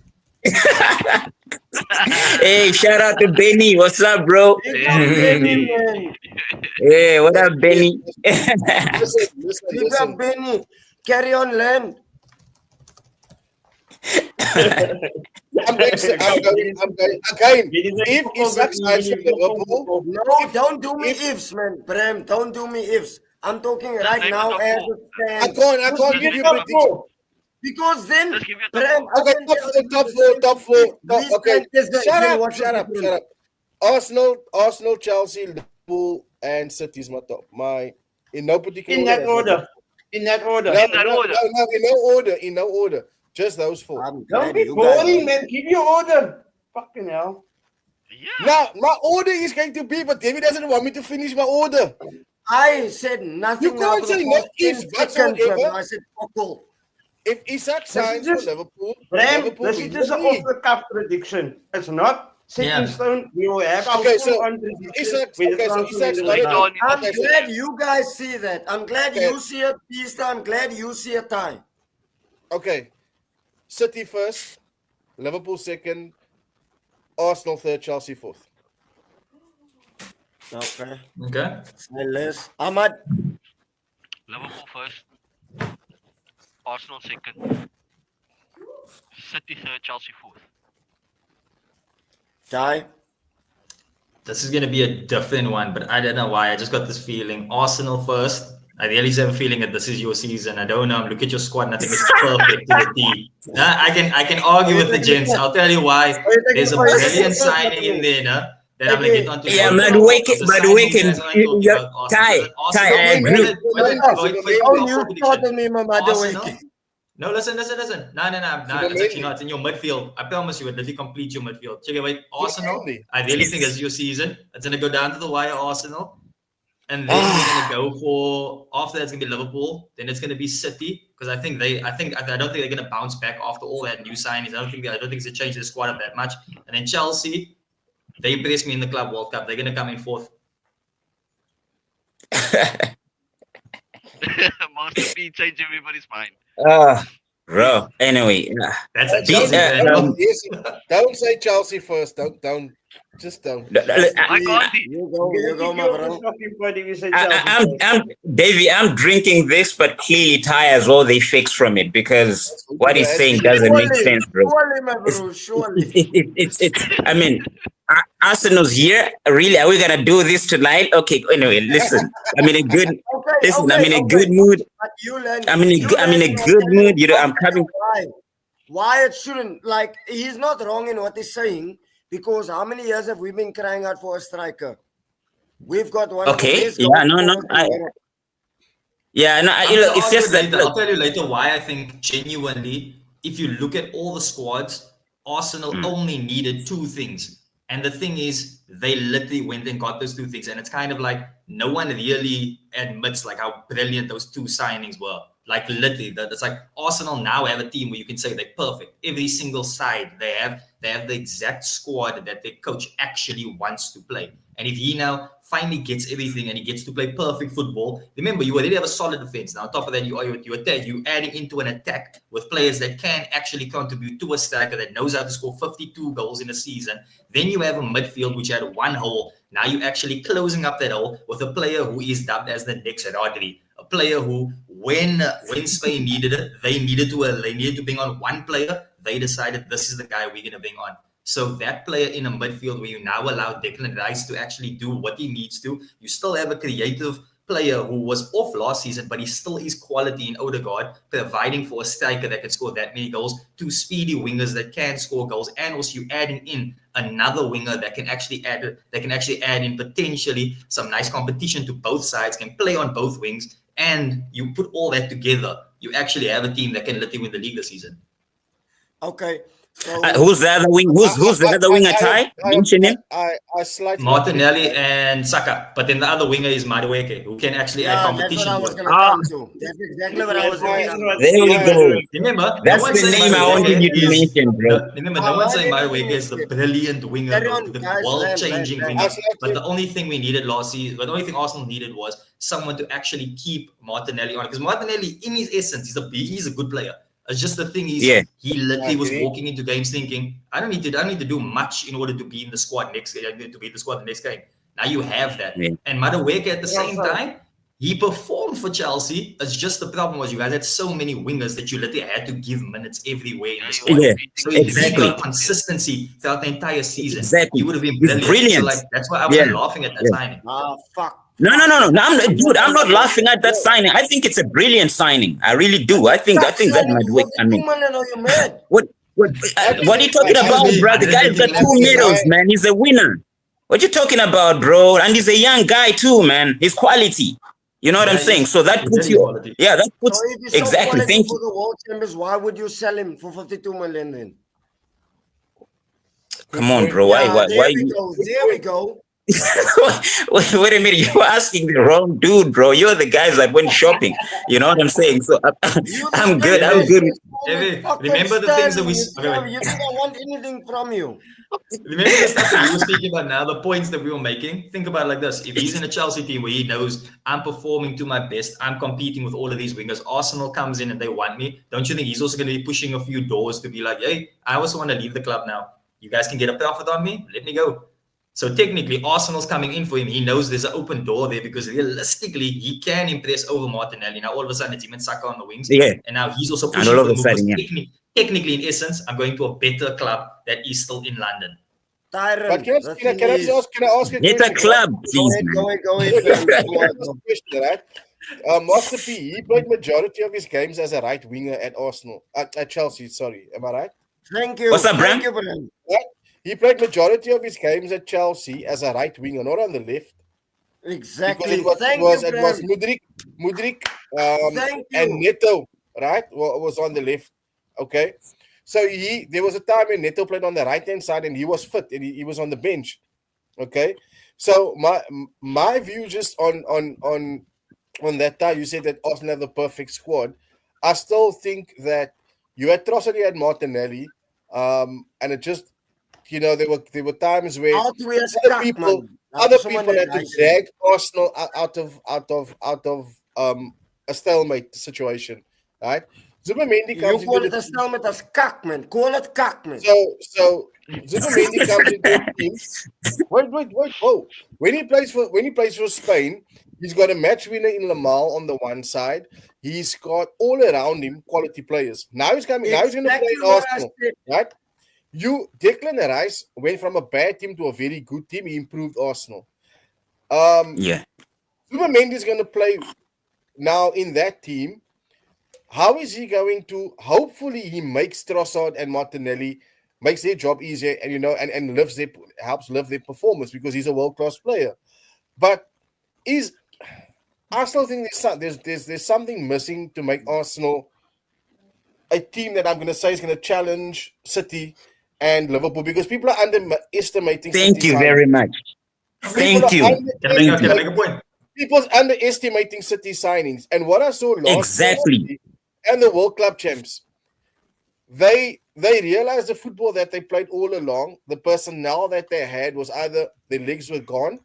Hey, shout out to Benny. What's up, bro? Big up Benny, man. Hey, what up, Benny? Listen. Big up Benny. Carry on, land. I'm going again. If Isak signs for Liverpool, No, don't do me ifs, man. Bram, don't do me ifs. I'm talking right name now the top as four. it I stands. can't give you prediction. Because then, Let's give you a top Bram, four. Okay, top four. Okay, shut up. Arsenal, Chelsea, Liverpool, and City is my top. In no particular In that order. In that order. No, In that order. No, in no order. Just those four. I'm Don't glad be you guys boring, man. Give your order. Fucking hell. Yeah. Now, my order is going to be, but David doesn't want me to finish my order. I said nothing. You can't now for the say no past 10 ifs, buts, seconds, whatever. man. I said fuckle. If Isak signs for just- Liverpool, Bram, Liverpool this win is just the an league. off-the-cuff prediction. It's not set Yeah. in stone. We will have Okay, our so full-on prediction Isak- when the okay, so transfer Isak's window not is a- out. I'm Okay, so- glad you guys see that. I'm glad Okay. you see it, Pista. I'm glad you see a tie. Okay. City first, Liverpool second, Arsenal third, Chelsea fourth. Okay. Okay. Silas. Ahmad. Liverpool first. Arsenal second. City third. Chelsea fourth. Tie. This is going to be a different one, but I don't know why. I just got this feeling. Arsenal first. I really have a feeling that this is your season. I don't know. Look at your squad, and I think it's perfect to the T. I can argue with the gents. I'll tell you why. There's a brilliant signing in there, no? That I'm gonna get onto. Yeah, shortly. but Wicked, The but signing Wicked, guys aren't talking you're about Arsenal. Ty, Listen, Ty, I Arsenal- agree. wait, Oh, you started me, my mother. Arsenal? No, listen. No, it's actually not. It's in your midfield. I promise you, it literally completes your midfield. Check it, wait. Arsenal, Only. I really think this is your season. It's going to go down to the wire, Arsenal. And then we're going to go for, after that's going to be Liverpool. Then it's going to be City. Because I don't think they're going to bounce back after all that new signings. I don't think it's a change the squad up that much. And then Chelsea, they impressed me in the Club World Cup. They're going to come in fourth. Master P changed everybody's mind. Bro. Anyway, That's a These, Chelsea fan. um, Don't say Chelsea first. Don't. Just don't. I can't be. You go, my bro. I'm Davey, I'm drinking this, but clearly Ty as well, they fix from it because what he's saying doesn't make sense, bro. Surely, my bro. Surely. It's I mean, Arsenal's here. Really, are we gonna do this tonight? Okay, anyway, listen. I'm in a good I'm in a good mood. But you learn. I'm in a good mood. You know, I'm coming. Why it shouldn't, like, he's not wrong in what he's saying, because how many years have we been crying out for a striker? We've got one. Okay, of the best yeah, no, goalkeepers. look, it's just that. I'll tell you later why I think genuinely, if you look at all the squads, Arsenal only needed two things. And the thing is, they literally went and got those two things. And it's kind of like no one really admits like how brilliant those two signings were. Like literally, that's like Arsenal now have a team where you can say they're perfect. Every single side they have the exact squad that their coach actually wants to play. And if he now finally gets everything and he gets to play perfect football, remember you already have a solid defense. Now on top of that, you adding into an attack with players that can actually contribute to a striker that knows how to score 52 goals in a season. Then you have a midfield which had one hole. Now you're actually closing up that hole with a player who is dubbed as the next Rodri. A player who, when Spain needed it, they needed to bring on one player. They decided this is the guy we're going to bring on. So that player in a midfield where you now allow Declan Rice to actually do what he needs to, you still have a creative player who was off last season, but he still is quality in Odegaard, providing for a striker that can score that many goals, two speedy wingers that can score goals, and also you adding in another winger that can actually add in potentially some nice competition to both sides, can play on both wings, and you put all that together, you actually have a team that can literally win the league this season. Okay. So Who's the other wing? Who's the other winger? Ty, mention him. I slightly Martinelli and Saka, but then the other winger is Madueke, who can actually add yeah, that's what competition. I was to it. gonna come to. That's exactly what I was gonna come to. There we go. Remember, That's no one the said name I Madueke wanted you to is- mention, bro. Remember, no one saying Madueke is the brilliant winger, Carry the on, guys. world-changing Let- winger. let- But the only thing we needed last season, the only thing Arsenal needed was someone to actually keep Martinelli on. Because Martinelli, in his essence, he's a good player. It's just the thing is, Yeah. he literally was agree. walking into games thinking, I don't need to do much in order to be in the squad next game. To be in the squad the next game. Now you have that. Yeah. And Madueke at the Yeah, same sir. time, he performed for Chelsea. It's just the problem was you guys had so many wingers that you literally had to give minutes everywhere in the squad. Yeah, So if exactly. he got consistency throughout the entire season, Exactly. he would have been He's brilliant. brilliant. So like that's why I wasn't Yeah. laughing at that Yeah. signing. Fuck. No, I'm not laughing at that signing. I think it's a brilliant signing. I really do. I think that might work. I mean, you mad? what are you talking about, bro? The guy's got 2 medals, man. He's a winner. What you talking about, bro? And he's a young guy too, man. He's quality. You know what I'm Yeah, saying? So that he's puts very you. quality. Yeah, that puts So if he's so exactly. quality Thank for you. the world champions, why would you sell him for 52 million then? Come on, bro. Yeah, Why? there we go. There we go. Wait a minute, you're asking the wrong dude, bro. You're the guys that went shopping. You know what I'm saying? So I'm good. I'm good. David, Fucking remember the things that we- Sterling, you think I want anything from you? Remember the stuff that we were speaking about now, the points that we were making? Think about it like this. If he's in a Chelsea team where he knows I'm performing to my best, I'm competing with all of these wingers, Arsenal comes in and they want me, don't you think he's also going to be pushing a few doors to be like, hey, I also want to leave the club now. You guys can get a profit on me. Let me go. So technically, Arsenal's coming in for him. He knows there's an open door there because realistically, he can impress over Martinelli. Now, all of a sudden, it's him and Saka on the wings. Yeah. And now he's also And pushing all for of the a move sudden, because technically, in essence, I'm going to a better club that is still in London. Tyron, But can the I thing just is- ask a It's a question? club, Go please, ahead, man. go ahead, man. Go ahead. Just a question, right? Master P, he played majority of his games as a right winger at Arsenal, at Chelsea. Sorry, am I right? Thank you. What's up, Thank Bram? you, Bram. Right? He played majority of his games at Chelsea as a right winger, not on the left. Exactly. Because Thank it you, was Bram. Mudrik, Thank and you. Neto, right? Was on the left. Okay. So there was a time when Neto played on the right hand side and he was fit and he was on the bench. Okay. So my view just on that time, you said that Arsenal have the perfect squad. I still think that you had Trossard, had Martinelli, and it just, there were times where Out we are other stuck, people, man. other Someone people that had to likes drag Arsenal out of a stalemate situation, right? Zubimendi You comes call into it the a stalemate as kak, man. Call it kak, man. so Zubimendi comes into the team. Wait! Whoa! When he plays for Spain, he's got a match winner in Lamal on the one side. He's got all around him quality players. Now he's coming. Now he's going to play in what I Arsenal, said. right? Declan Rice went from a bad team to a very good team. He improved Arsenal. Yeah. Zubimendi is going to play now in that team. How is he going to? Hopefully, he makes Trossard and Martinelli, makes their job easier, and and helps lift their performance because he's a world-class player. But I still think there's something missing to make Arsenal a team that I'm going to say is going to challenge City and Liverpool because people are underestimating. Thank City you signings. very much. Thank you. Can I make a point? People's underestimating City signings, and what I saw last Exactly. year and the World Club champs, they realized the football that they played all along, the personnel that they had was either their legs were gone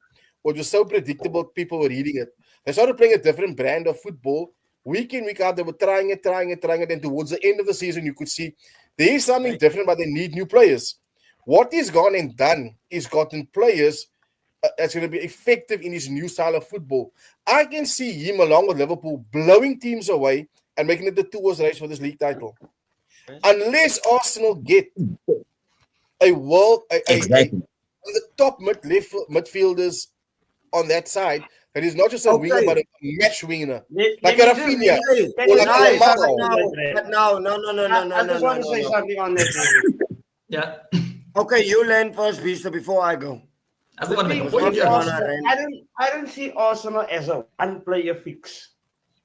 or it was so predictable people were reading it. They started playing a different brand of football. Week in, week out, they were trying it, and towards the end of the season, you could see there is something different, but they need new players. What he's gone and done is gotten players that's going to be effective in his new style of football. I can see him along with Liverpool blowing teams away and making it the 2 horse race for this league title. Unless Arsenal get Exactly. the top midfielders on that side. That is not just a winger, Okay. but a match winner. Let Like me a just- Rafinha. Hey, Or like guys, a but Lamar. I just want to say something on that. David. Yeah. Okay, you land first, Vista, before I go. I don't want to make a was point not here. gonna Arsenal, rent. I don't see Arsenal as a one-player fix.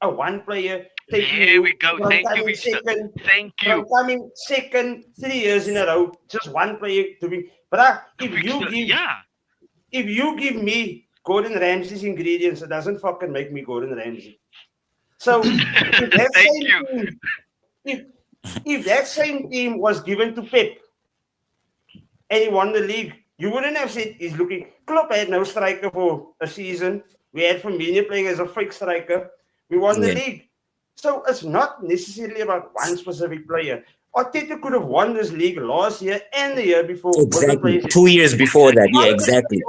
A one-player. There we go. Thank you, Vista. second, Thank from you. coming second 3 years in a row. Just one player to be. But if Yeah. you give me Gordon Ramsay's ingredients, it doesn't fucking make me Gordon Ramsay. So if that Thank same you. team, if that same team was given to Pep and he won the league, you wouldn't have said he's looking. Klopp had no striker for a season. We had Firmino playing as a fake striker. We won the Yeah. league. So it's not necessarily about one specific player. Arteta could have won this league last year and the year before. with the Exactly. players. 2 years before that. Yeah, exactly.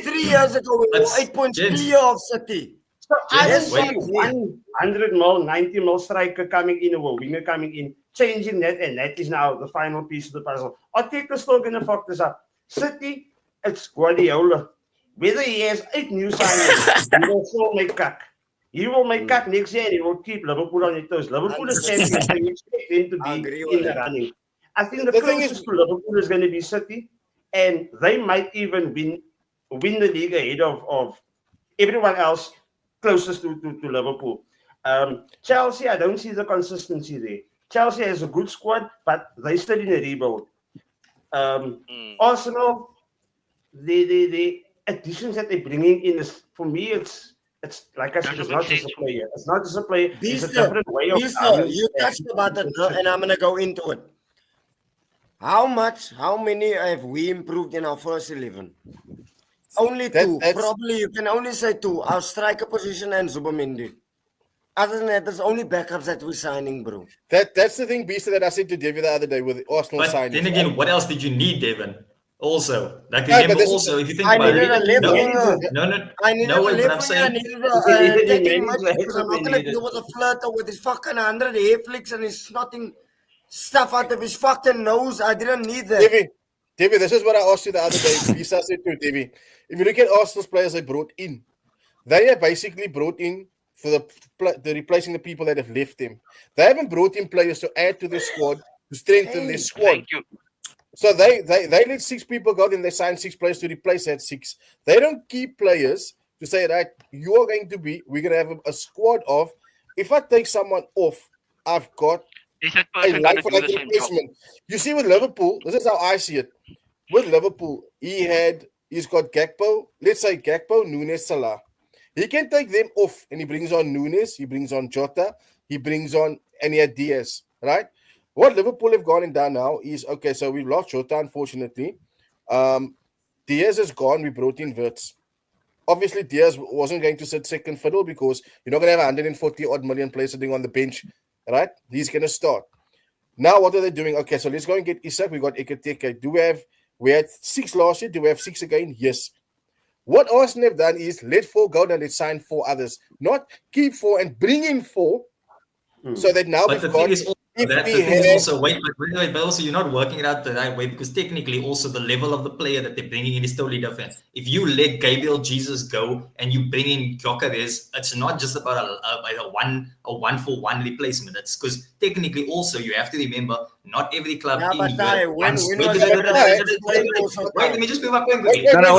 3 years ago, we were That's- 8 points James. clear of City. So I don't Yes, see wait. 100 mil, 90 mil striker coming in or winger coming in, changing that, and that is now the final piece of the puzzle. Arteta's still going to fuck this up. City, it's Guardiola. Whether he has 8 new signings, he will still make cut. He will make cut next year and he will keep Liverpool on their toes. Liverpool is champions, so you expect them to I be agree in with the that. running. I think the The thing closest is- to Liverpool is going to be City, and they might even win the league ahead of everyone else closest to Liverpool. Chelsea, I don't see the consistency there. Chelsea has a good squad, but they're still in a rebuild. Arsenal, the additions that they're bringing in is, for me, it's like I said, it's Doesn't not make just a sense. player. It's not just a player. It's a Vista, different way of. Vista, you touched about it, and I'm gonna go into it. How many have we improved in our first 11? Only two. That's- Probably you can only say two. Our striker position and Zubomendi. Other than that, there's only backups that we're signing, bro. That's the thing, Beast, that I said to David the other day with the Arsenal But signing. then again, what else did you need, Devin? Also, like Yeah, but remember, this is- also if you think I about needed a it, left no, winger. no, I needed no a way. But I'm left winger. I saying, needed You a needed attacking many midfielder. players I'm not that we gonna needed. deal with a flirter with his fucking 100 hair flicks and his snotting stuff out of his fucking nose. I didn't need that. David, this is what I asked you the other day. Lisa said to David, if you look at Arsenal's players they brought in, they are basically brought in for the replacing the people that have left them. They haven't brought in players to add to their squad, to strengthen their squad. Thank you. So they let 6 people go, then they sign 6 players to replace that 6. They don't keep players to say, right, we're going to have a squad of, if I take someone off, I've got Is that a person gonna life do for the like same job? replacement. You see with Liverpool, this is how I see it. With Liverpool, he's got Gakpo, let's say Gakpo, Nunes, Salah. He can take them off and he brings on Nunes, he brings on Jota, he brings on, and he had Diaz, right? What Liverpool have gone and done now is, okay, so we've lost Jota, unfortunately. Diaz is gone, we brought in Wirtz. Obviously, Diaz wasn't going to sit second fiddle because you're not going to have 140 odd million players sitting on the bench, right? He's going to start. Now, what are they doing? Okay, so let's go and get Isak. We got Ekateke. We had 6 last year. Do we have 6 again? Yes. What Arsenal have done is let 4 go and let's sign 4 others. Not keep 4 and bring in 4 so that now but the we've thing got. is also If that the we thing is had- also wait, but also you're not working it out the right way because technically also the level of the player that they're bringing in is totally different. If you let Gabriel Jesus go and you bring in Gyökeres, it's not just about a 1-for-1 replacement. It's because technically also you have to remember not every club Yeah, in but Europe Ty, when wants. was Wait, that- let me just move my point quickly. Wait, No,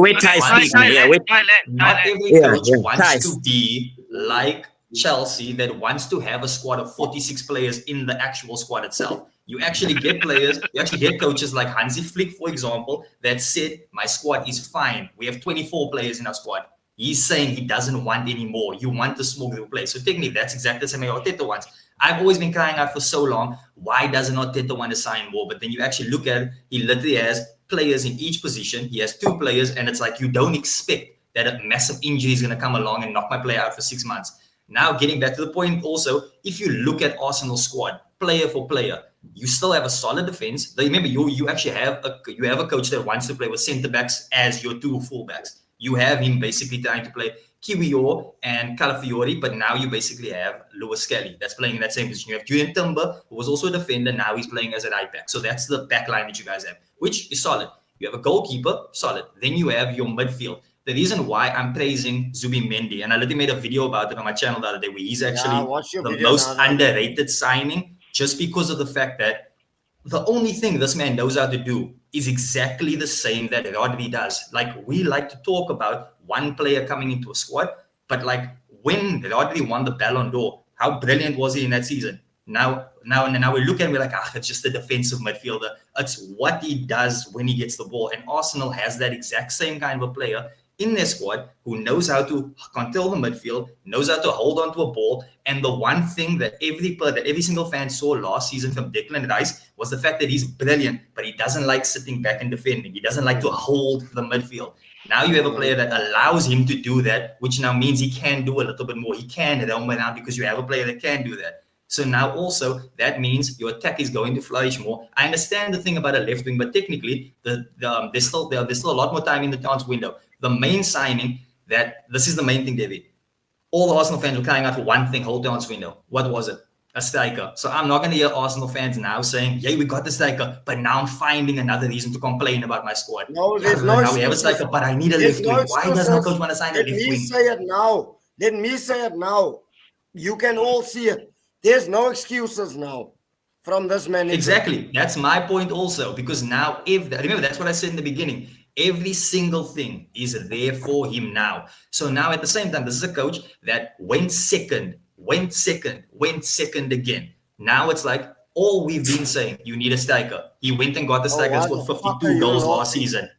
wait, Ty speaking. Yeah, wait. Not every Yeah, coach yeah. wants Guys. to be like Chelsea that wants to have a squad of 46 players in the actual squad itself. You actually get players, you actually get coaches like Hansi Flick, for example, that said, my squad is fine. We have 24 players in our squad. He's saying he doesn't want any more. You want the small group play. So technically, that's exactly the same way Arteta wants. I've always been crying out for so long, why doesn't Arteta want to sign more? But then you actually look at it, he literally has players in each position. He has 2 players, and it's like you don't expect that a massive injury is going to come along and knock my player out for 6 months. Now, getting back to the point also, if you look at Arsenal's squad, player for player, you still have a solid defense. Remember, you actually have a coach that wants to play with centre backs as your 2 fullbacks. you have him basically trying to play Kiwior and Calafiori, but now you basically have Lewis Skelly that's playing in that same position. You have Julian Timber, who was also a defender, now he's playing as a right back. So that's the back line that you guys have, which is solid. You have a goalkeeper, solid. Then you have your midfield. The reason why I'm praising Zubimendi, and I literally made a video about it on my channel the other day, where he's actually watch your the video most now. underrated signing, just because of the fact that the only thing this man knows how to do is exactly the same that Rodri does. Like, we like to talk about one player coming into a squad, but like when Rodri won the Ballon d'Or, how brilliant was he in that season? Now we look and we're like, it's just a defensive midfielder. It's what he does when he gets the ball. And Arsenal has that exact same kind of a player in their squad who knows how to control the midfield, knows how to hold on to a ball. And the one thing that every single fan saw last season from Declan Rice was the fact that he's brilliant, but he doesn't like sitting back and defending. He doesn't like to hold the midfield. Now you have a player that allows him to do that, which now means he can do a little bit more. He can roam around because you have a player that can do that. So now also that means your attack is going to flourish more. I understand the thing about a left wing, but technically there's still a lot more time in the transfer window. The main signing, this is the main thing, David. All the Arsenal fans were crying out for one thing, whole transfer window. What was it? A striker. So I'm not going to hear Arsenal fans now saying, yeah, we got the striker, but now I'm finding another reason to complain about my squad. No, there's no now we have a striker, but I need a left wing. Why doesn't the coach want to sign a left wing? Let me say it now. You can all see it. There's no excuses now from this manager. Exactly. That's my point also, because now, remember, that's what I said in the beginning. Every single thing is there for him now. So now at the same time, this is a coach that went second again. Now it's like, all we've been saying, you need a striker. He went and got the striker who scored 52 goals last season.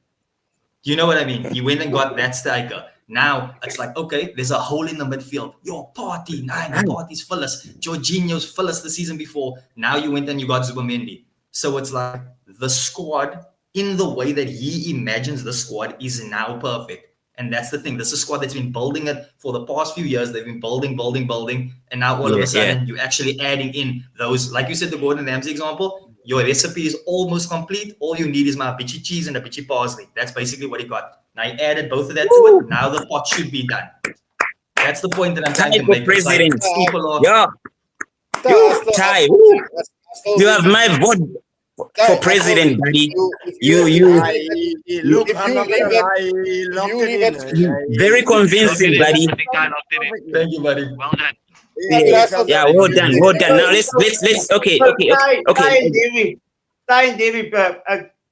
You know what I mean? He went and got that striker. Now it's like, okay, there's a hole in the midfield. Your Partey, the Partey's full us. Jorginho's full us the season before. Now you went and you got Zubimendi. So it's like the squad, in the way that he imagines the squad, is now perfect. And that's the thing. This is a squad that's been building it for the past few years. They've been building. And now all of a sudden, you're actually adding in those, like you said, the Gordon Ramsay example, your recipe is almost complete. All you need is my bitchy cheese and a bitchy parsley. That's basically what he got. Now he added both of that to it. Now the pot should be done. That's the point that I'm trying to make. President. Like, Ty, you have my vote for president, buddy. Very convincing, buddy. Thank you, buddy. Well done. Yeah, well done. Now let's okay. Ty and Davy,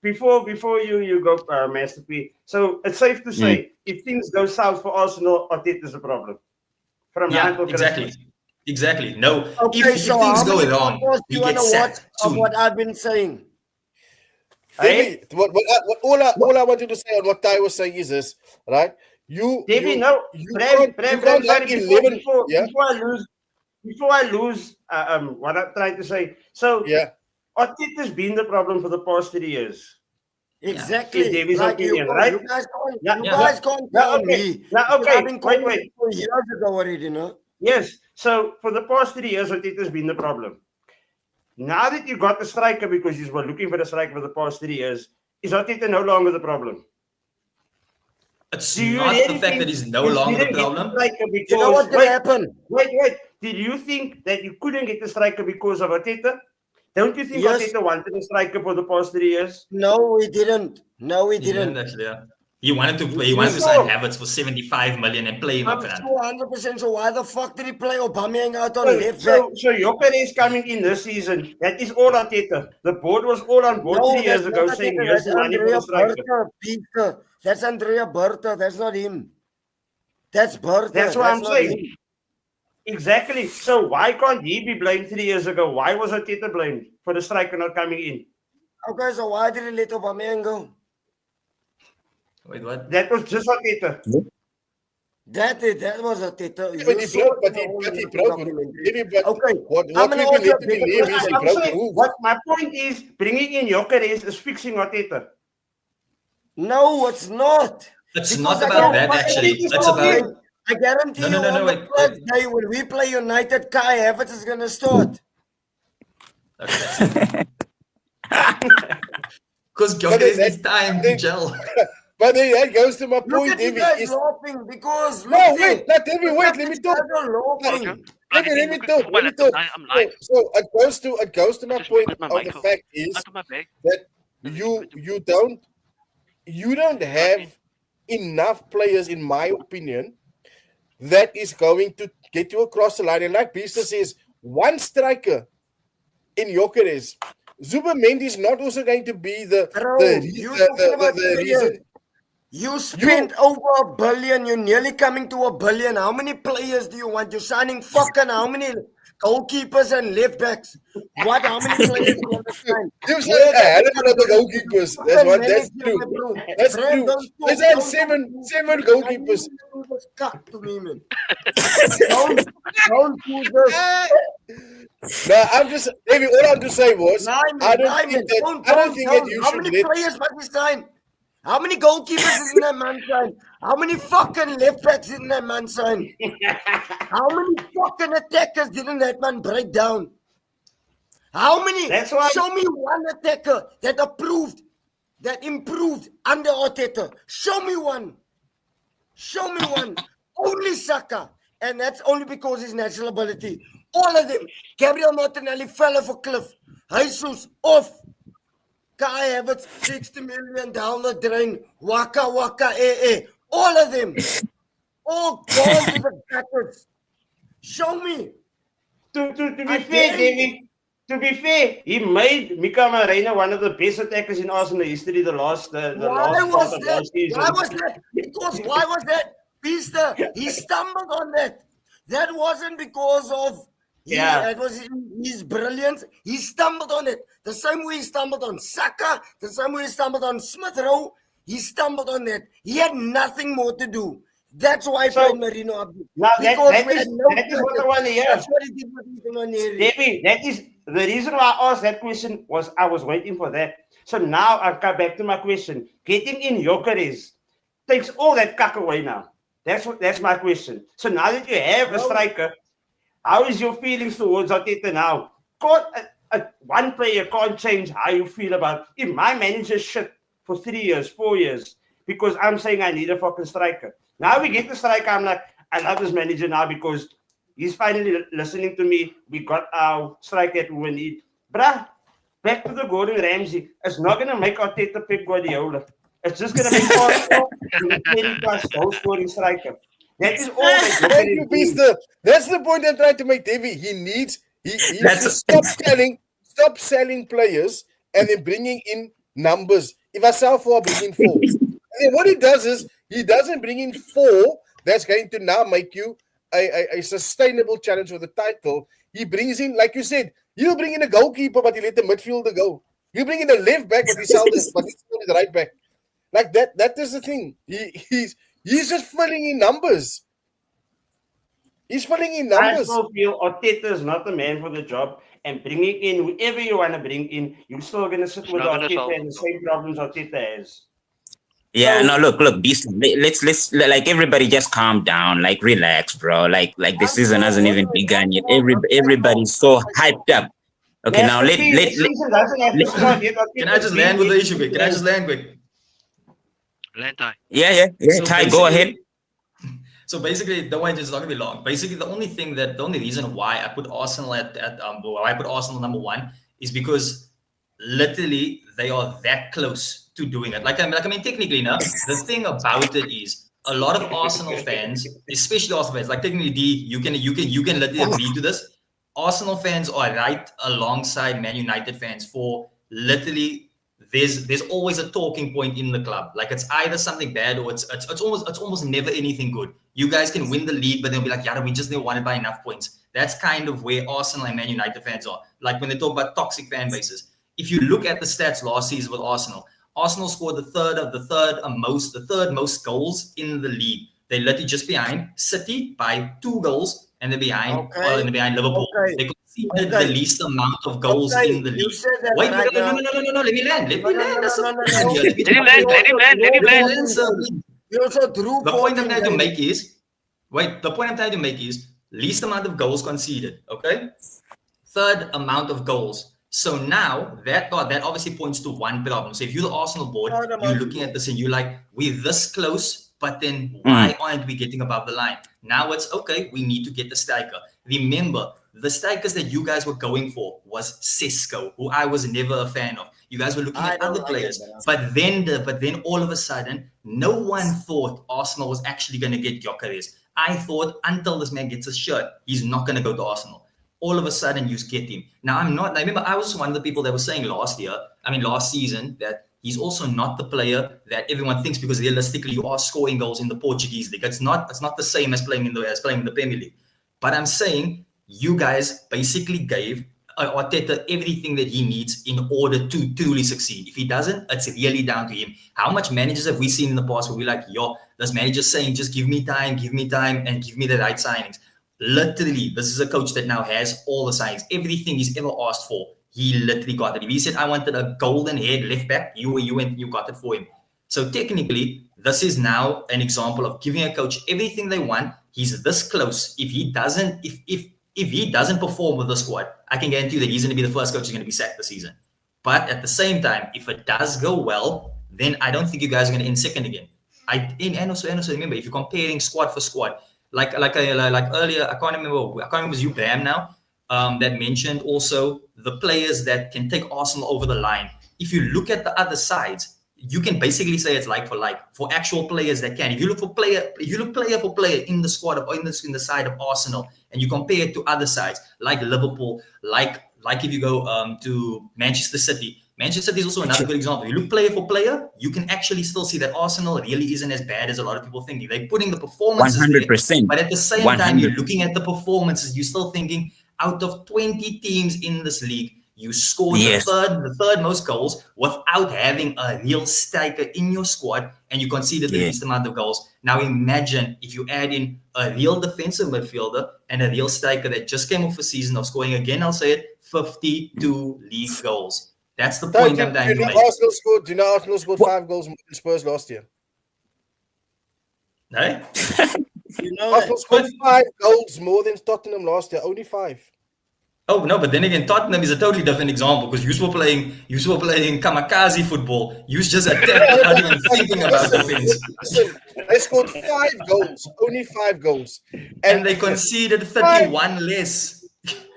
before you go, Master P. So it's safe to say, if things go south for Arsenal, Arteta is a problem. Exactly. No, okay, if things go wrong, he gets sacked soon. What I've been saying. Davey, all I wanted to say on what Ty was saying is this, right? Davey, before I lose, what I'm trying to say. So, Arteta's been the problem for the past 3 years. Exactly. In Davy's opinion, right? You guys can't tell me. Okay, wait. 2 years ago already, no? Yes. So, for the past 3 years, Arteta's been the problem. Now that you got the striker, because you were looking for the striker for the past 3 years, is Arteta no longer the problem? It's not the fact that he's no longer the problem. You know what will happen? Wait. Did you think that you couldn't get the striker because of Arteta? Don't you think Arteta wanted a striker for the past 3 years? No, we didn't. Actually, yeah. He wanted to sign Havertz for 75 million and play him up front. 200%. So why the fuck did he play Aubameyang out on left back? So Gyökeres coming in this season. That is all Arteta. The board was all on board 3 years ago saying here's the money for the striker. That's Andrea Berta. That's not him. That's Berta. That's what I'm saying. Exactly. So why can't he be blamed 3 years ago? Why was Arteta blamed for the striker not coming in? Okay, so why did he let Aubameyang go? Wait, what? That was just Arteta. That was Arteta. But he broke. Okay. What my point is, bringing in Gyökeres is fixing Arteta. No, it's not. It's not about that, actually. It's about... I guarantee you on the first day when we play United, Kai Havertz is going to start. Because Gyökeres needs time to gel. But then that goes to my Look point, at you David. guys Is, laughing because no, look wait, let me wait. Let me talk. laughing. Okay. Let me talk. For my Let me laptop, talk. I'm live. So it goes to my Just point. with my Of the micro. fact is Back of my bag. that Let me you just- you don't have enough players, in my opinion, that is going to get you across the line. And like Beaster says, one striker in Jokeres, Zubamendi is not also going to be Bro, you talking about the players. reason. You spent over $1 billion. You're nearly coming to $1 billion. How many players do you want? You're signing fucking how many goalkeepers and left backs? What? How many players do you want to sign? You said a hell of a lot of goalkeepers. That's what. That's true. That's true. They said seven goalkeepers. To me, man. Don't do this. No, I'm just maybe all I'm to say was Lyman, I don't Lyman, think that you How should many let. players must he sign? How many goalkeepers didn't that man sign? How many fucking left backs didn't that man sign? How many fucking attackers didn't that man break down? How many? That's why- Show me one attacker that improved under Arteta. Show me one. Show me one. Only Saka. And that's only because his natural ability. All of them. Gabriel Martinelli fell off a cliff. Jesus off. Kai Havertz, 60 million down the drain. Waka waka eh. All of them. All gone to the gutters. Show me. To be I fair, dare David, to be fair, he made Mika Marina one of the best attackers in Arsenal history the last Why last was part of that? last season. Why was that? Because why was that? Beaster, he stumbled on that. That wasn't because of it was his brilliance. He stumbled on it. The same way he stumbled on Saka, the same way he stumbled on Smith Rowe, he stumbled on that. He had nothing more to do. That's why he played Marino up. Now that we had is what I want to hear. That's what he did with Ethan Nwaneri. David, that is the reason why I asked that question was I was waiting for that. So now I come back to my question. Getting in Jokeres takes all that cuck away now. That's my question. So now that you have a striker, how is your feelings towards Arteta now? One player can't change how you feel about if my manager shit for 3 years, 4 years, because I'm saying I need a fucking striker. Now we get the striker, I'm like, I love this manager now because he's finally listening to me. We got our striker that we need. Bruh, back to the Gordon Ramsay. It's not going to make Arteta Pep Guardiola. It's just going to make Arsenal the 20+ goal scoring striker. That is all that Thank you, Beaster. That's the point I'm trying to make, David. He needs to stop selling players and then bringing in numbers. If I sell 4, bring in 4. And then what he does is he doesn't bring in 4 that's going to now make you a sustainable challenge for the title. He brings in, like you said, he'll bring in a goalkeeper, but he let the midfielder go. You bring in a left back, but he sold his right back. Like that. That is the thing. He's just filling in numbers. He's filling in I numbers. still feel Arteta is not the man for the job, and bringing in whoever you want to bring in, you're still going to sit with Arteta and the same problems Arteta has. Yeah, no, look, Beast. Let's like everybody just calm down, like relax, bro. Like the season hasn't even begun yet. Everybody's so hyped up. Okay, now let Can I just land with the issue quick? Can I just land quick? Lentai. Yeah. So Ty, go ahead. So basically, don't worry, it's not gonna be long. Basically, the only reason why I put Arsenal why I put Arsenal number 1 is because literally they are that close to doing it. Like I mean, technically, now the thing about it is a lot of Arsenal fans, especially Arsenal fans, like technically, D, you can literally agree to this. Arsenal fans are right alongside Man United fans for literally. There's always a talking point in the club. Like it's either something bad or it's almost never anything good. You guys can win the league, but they'll be like, yeah, we just didn't want it by enough points. That's kind of where Arsenal and Man United fans are. Like when they talk about toxic fan bases. If you look at the stats last season with Arsenal scored the third most goals in the league. They're literally just behind City by 2 goals, and they're behind Liverpool. They conceded the least amount of goals in the league. Wait, no, let me land. Let me land. You also drew. The point I'm trying to make is least amount of goals conceded. Okay, third amount of goals. So now that obviously points to one problem. So if you're the Arsenal board, you're looking at this and you're like, we're this close, but then why aren't we getting above the line? Now it's okay, we need to get the striker. Remember, the strikers that you guys were going for was Sesko, who I was never a fan of. You guys were looking at other players, but then all of a sudden, no one thought Arsenal was actually going to get Gyökeres. I thought until this man gets a shirt, he's not going to go to Arsenal. All of a sudden, you get him. Now, I remember I was one of the people that was saying last season, that he's also not the player that everyone thinks, because realistically, you are scoring goals in the Portuguese league. It's not the same as playing in the Premier League. But I'm saying you guys basically gave Arteta everything that he needs in order to truly succeed. If he doesn't, it's really down to him. How much managers have we seen in the past where we're like, this manager's saying, just give me time, and give me the right signings. Literally, this is a coach that now has all the signings. Everything he's ever asked for, he literally got it. If he said, I wanted a golden-haired left back, you got it for him. So technically, this is now an example of giving a coach everything they want. He's this close. If he doesn't perform with the squad, I can guarantee you that he's going to be the first coach who's going to be sacked this season. But at the same time, if it does go well, then I don't think you guys are going to end second again. And also remember, if you're comparing squad for squad, like earlier, I can't remember it was you, Bam, now, that mentioned also the players that can take Arsenal over the line. If you look at the other sides, you can basically say it's like for actual players that can. If you look player for player in the squad or in the side of Arsenal, and you compare it to other sides like Liverpool, like if you go to Manchester City. Manchester City is also another good example. You look player for player, you can actually still see that Arsenal really isn't as bad as a lot of people think. They're putting the performances 100%. there, but at the same 100%. time, you're looking at the performances, you're still thinking, out of 20 teams in this league, you scored the third most goals without having a real striker in your squad, and you conceded the least amount of goals. Now imagine if you add in a real defensive midfielder and a real striker that just came off a season of scoring, again, I'll say it, 52 league goals. That's the point I'm trying to make. Do you know Arsenal scored 5 goals more than Spurs last year? No? Arsenal scored 5 goals more than Tottenham last year. Only 5. Oh no, but then again, Tottenham is a totally different example, because you were playing kamikaze football. You was just attacking without even thinking about defense. Listen, they scored 5 goals, only 5 goals, and they conceded 31 less.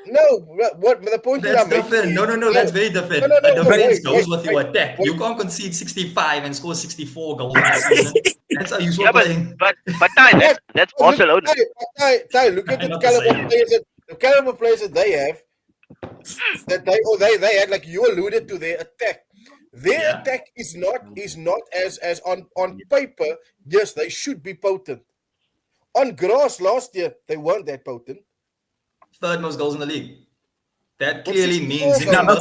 No, what the point that's different. No, that's very different. A defense goes with your attack. You can't concede 65 and score 64 goals in the season. That's how you were playing. But Ty, that's Barcelona. Ty, look at the caliber of players that they have. That they had, like you alluded to, their attack. Their attack is not as on paper. Yes, they should be potent. On grass last year, they weren't that potent. Third most goals in the league. That clearly means, remember,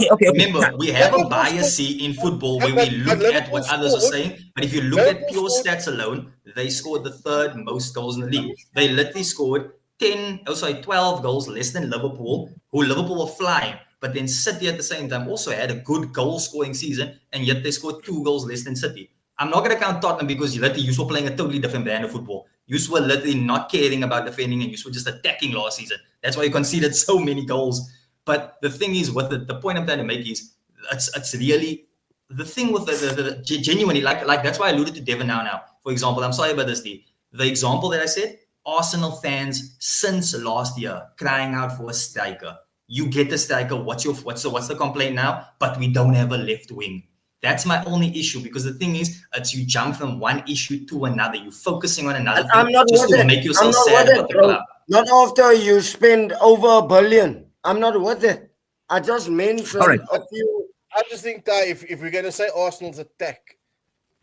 we have a bias in football where we look at what others are saying. But if you look at pure stats alone, they scored the third most goals in the league. They literally scored 12 goals less than Liverpool, who Liverpool were flying. But then City at the same time also had a good goal-scoring season, and yet they scored 2 goals less than City. I'm not going to count Tottenham, because you were playing a totally different brand of football. You were literally not caring about defending, and you were just attacking last season. That's why you conceded so many goals. But the thing is, with the point I'm trying to make is, it's really the thing with the genuinely, like that's why I alluded to Devon now. For example, I'm sorry about this, the example that I said, Arsenal fans since last year crying out for a striker. You get a striker. What's the complaint now? But we don't have a left wing. That's my only issue, because the thing is, it's you jump from one issue to another. You're focusing on another thing just to make yourself sad about the club. Not after you spend over $1 billion. I'm not with it. I just mentioned a few. I just think that if we're going to say Arsenal's attack,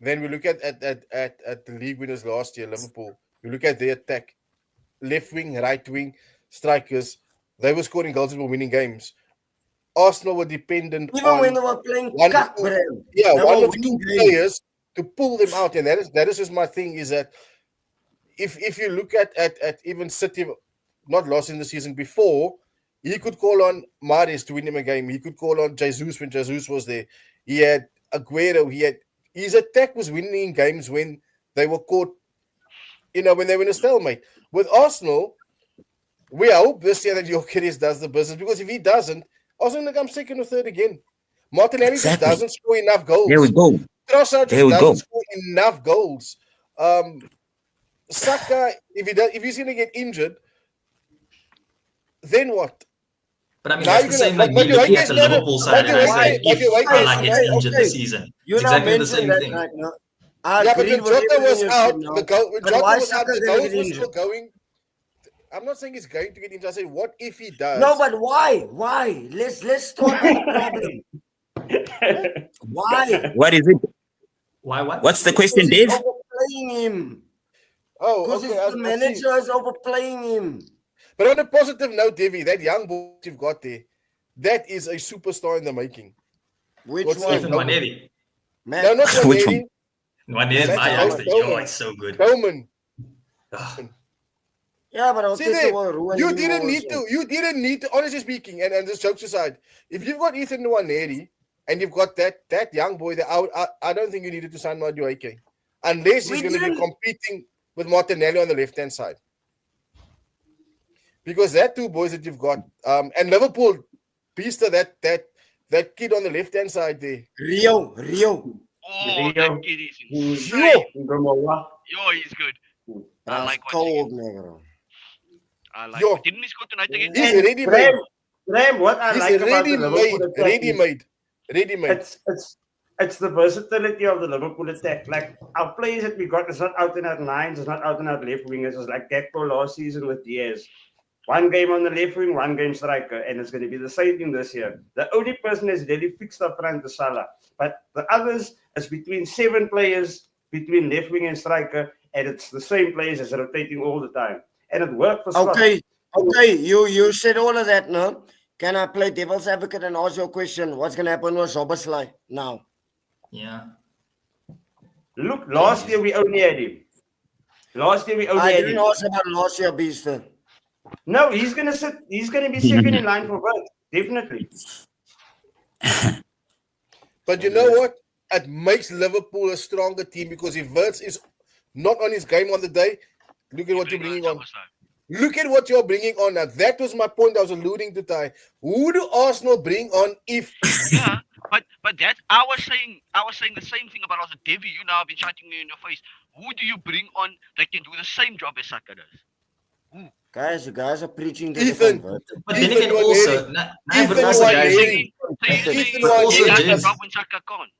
then we look at the league winners last year, Liverpool. We look at their attack, left wing, right wing, strikers. They were scoring goals and were winning games. Arsenal were dependent even when they were playing one or two players to pull them out, and that is just my thing. Is that if you look at even City, not lost in the season before, he could call on Mahrez to win him a game. He could call on Jesus when Jesus was there. He had Aguero. His attack was winning games when they were caught. When they were in a stalemate. With Arsenal, we hope this year that Gyökeres does the business, because if he doesn't, Arsenal gonna come second or third again. Martinelli Exactly. just doesn't score enough goals. There we go. Trossard There just we go. doesn't score enough goals. Saka, if he's gonna get injured, then what? But I mean, Now that's you're the gonna- same like but me you looking guys at the know that- Liverpool but side you and I guys- say, but if you guys- Salah gets okay, injured okay. this season, You it's now exactly the mentioned same that thing. right now. I Yeah, but agree when with Jota everything was you out, said now. when But Jota why was out, Saka's the gonna goals get were injured? still going. I'm not saying he's going to get injured. I said, what if he does? No, but why? Why? Let's start with the problem. Why? What is it? Why? What? What's the question, Because Dave? he's overplaying him. Oh, Because okay. the manager is overplaying him. But on a positive note, Davey, that young boy you've got there, that is a superstar in the making. Which What's one? Ethan Nwaneri. Man, No, not Which Nwaneri. Nwaneri, That's my a youngster. Bowman. Yo, it's so good. Bowman. Ugh. yeah, but I'll See take there, the word. Ruin you didn't need also. to. You didn't need to. Honestly speaking, and just jokes aside, if you've got Ethan Nwaneri and you've got that young boy, there, I don't think you needed to sign Madueke, unless he's We going to be didn't. competing with Martinelli on the left hand side. Because that two boys that you've got, and Liverpool, Beaster, that kid on the left hand side there. Rio. Oh, that kid is insane. Yo, Yo, he's good. I That's like watching cold, him. nigga. I like Yo. it. Didn't he score tonight again? he's And ready Graham, made. Graham, what I He's like about the ready Liverpool made. attack Ready is made. Ready made. it's the versatility of the Liverpool attack. Like our players that we got is not out and out nines, it's not out and out left wingers. It's like Gakpo last season with Diaz. One game on the left wing, one game striker, and it's going to be the same thing this year. The only person that's really fixed up front is Salah, but the others is between 7 players between left wing and striker, and it's the same players that's rotating all the time, and it worked for Scott. Okay. You said all of that, no? Can I play devil's advocate and ask you a question? What's gonna happen with Szoboszlai now? Yeah. Look, last year we only had him. I didn't ask about last year, Beaster. No, he's gonna sit. He's gonna be second in line for vote, definitely. But you know what? It makes Liverpool a stronger team because if Wirtz is not on his game on the day, look at what you're bringing on. Look at what you're bringing on. Now, that was my point I was alluding to, Ty. Who do Arsenal bring on if... Yeah, but that I was saying the same thing about also Devi. You now have been shouting me in your face. Who do you bring on that can do the same job as Saka does? Guys, you guys are preaching to Ethan. the converted. But then Ethan again, also, Nwaneri. but Ethan also, guys, Nwaneri. Ethan But also, He does the James, job when Saka can't.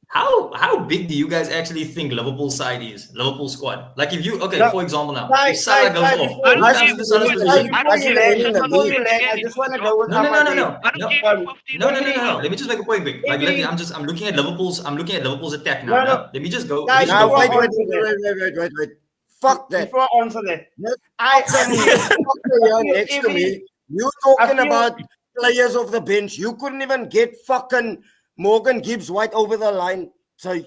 how big do you guys actually think Liverpool side is? Liverpool squad. Like if you Yeah. for example now, Right, if Salah right, goes right. off, Before- who comes to Salah's I position? I don't That's care. the if ending Saka of goes the in league. again, I he just does want to the go job. with No. I don't care if you're 15 No. or 20. Let me just make a point quick. Like I'm looking at Liverpool's attack now. No, no. Let me just go. Guys, let me just Now, go wait, for it. wait. Fuck that. Before I answer that, Let's I Fucker, next to me. You talking I feel- about players off the bench. You couldn't even get fucking Morgan Gibbs White over the line. So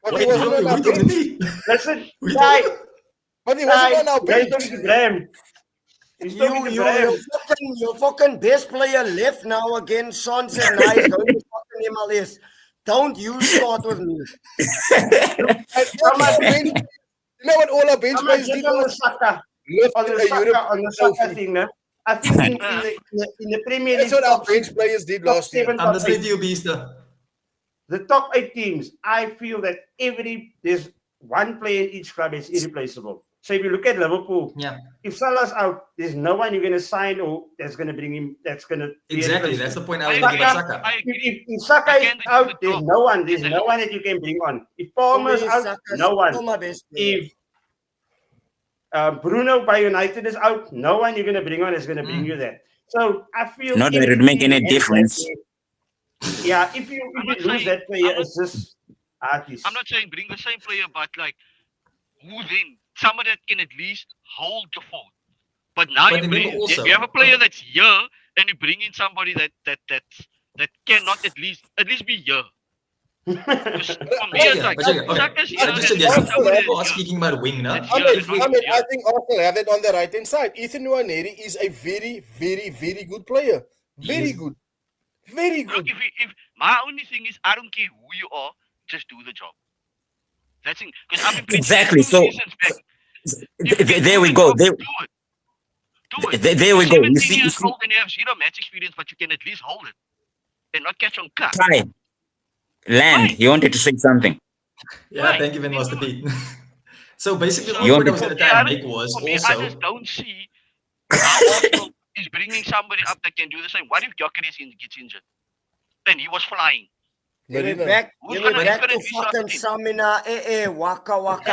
But Wait, he wasn't on who our talking to bench. me? listen, We guys, But he wasn't on our guys, bench. talking to Graham. He's talking to Graham. your fucking best player left now against Son said now he's going to fucking MLS. Don't you start with me. And all our bench, you know what all our bench I'm not players did getting on the was Saka. lift On the a Saka, Europe on the Saka trophy. thing, no? I think in the Premier League, That's what our top bench six, players did top last year. 7, I'm top listening 8. to you, Beaster. The top 8 teams, I feel that there's one player in each club is irreplaceable. So if you look at Liverpool, Yeah, if Salah's out, there's no one you're going to sign or that's going to bring him. That's going to exactly. That's the point I was I making about agree. Saka. I agree. If Saka I is can do out, the there's job. no one. There's no one that you can bring on. If Palmer's out, Saka's no one. still my best player. If Bruno by United is out, no one you're going to bring on is going to bring you there. So I feel Not that it would make any difference. Yeah, if you not lose saying- that player, I'm it's just artist. I'm not saying bring the same player, but like who then? Somebody that can at least hold the fort. But now But you remember bring also- you have a player that's here and you bring in somebody that cannot at least be here. Because for me, it's like Saka's here. I just and suggest somebody people are that's here. speaking about wing now. That's I here, mean, it's I not mean, here. I think Arsenal have it on the right hand side. Ethan Nwaneri is a very, very, very good player. Very Yes. good. Very Look, good. if my only thing is I don't care who you are, just do the job. That's it. Because I've been preaching Exactly, 2 so- seasons back. If you can There do we the go. job, There, do it. there we You're go. You 17 see, years old and you have zero match experience, but you can at least hold it. and not catch on cut. Kai, Land, Right. you wanted to say something. Yeah, Right. thank you, Ben Master Pete. So basically, the So only point I wanted was to- going to try and make was for me, I just also don't see how Arsenal is bringing somebody up that can do the same. What if Gyökeres gets injured? And he was flying. Give me Marina. back, Who's give me gonna back to different resource fucking team? Samina, waka waka,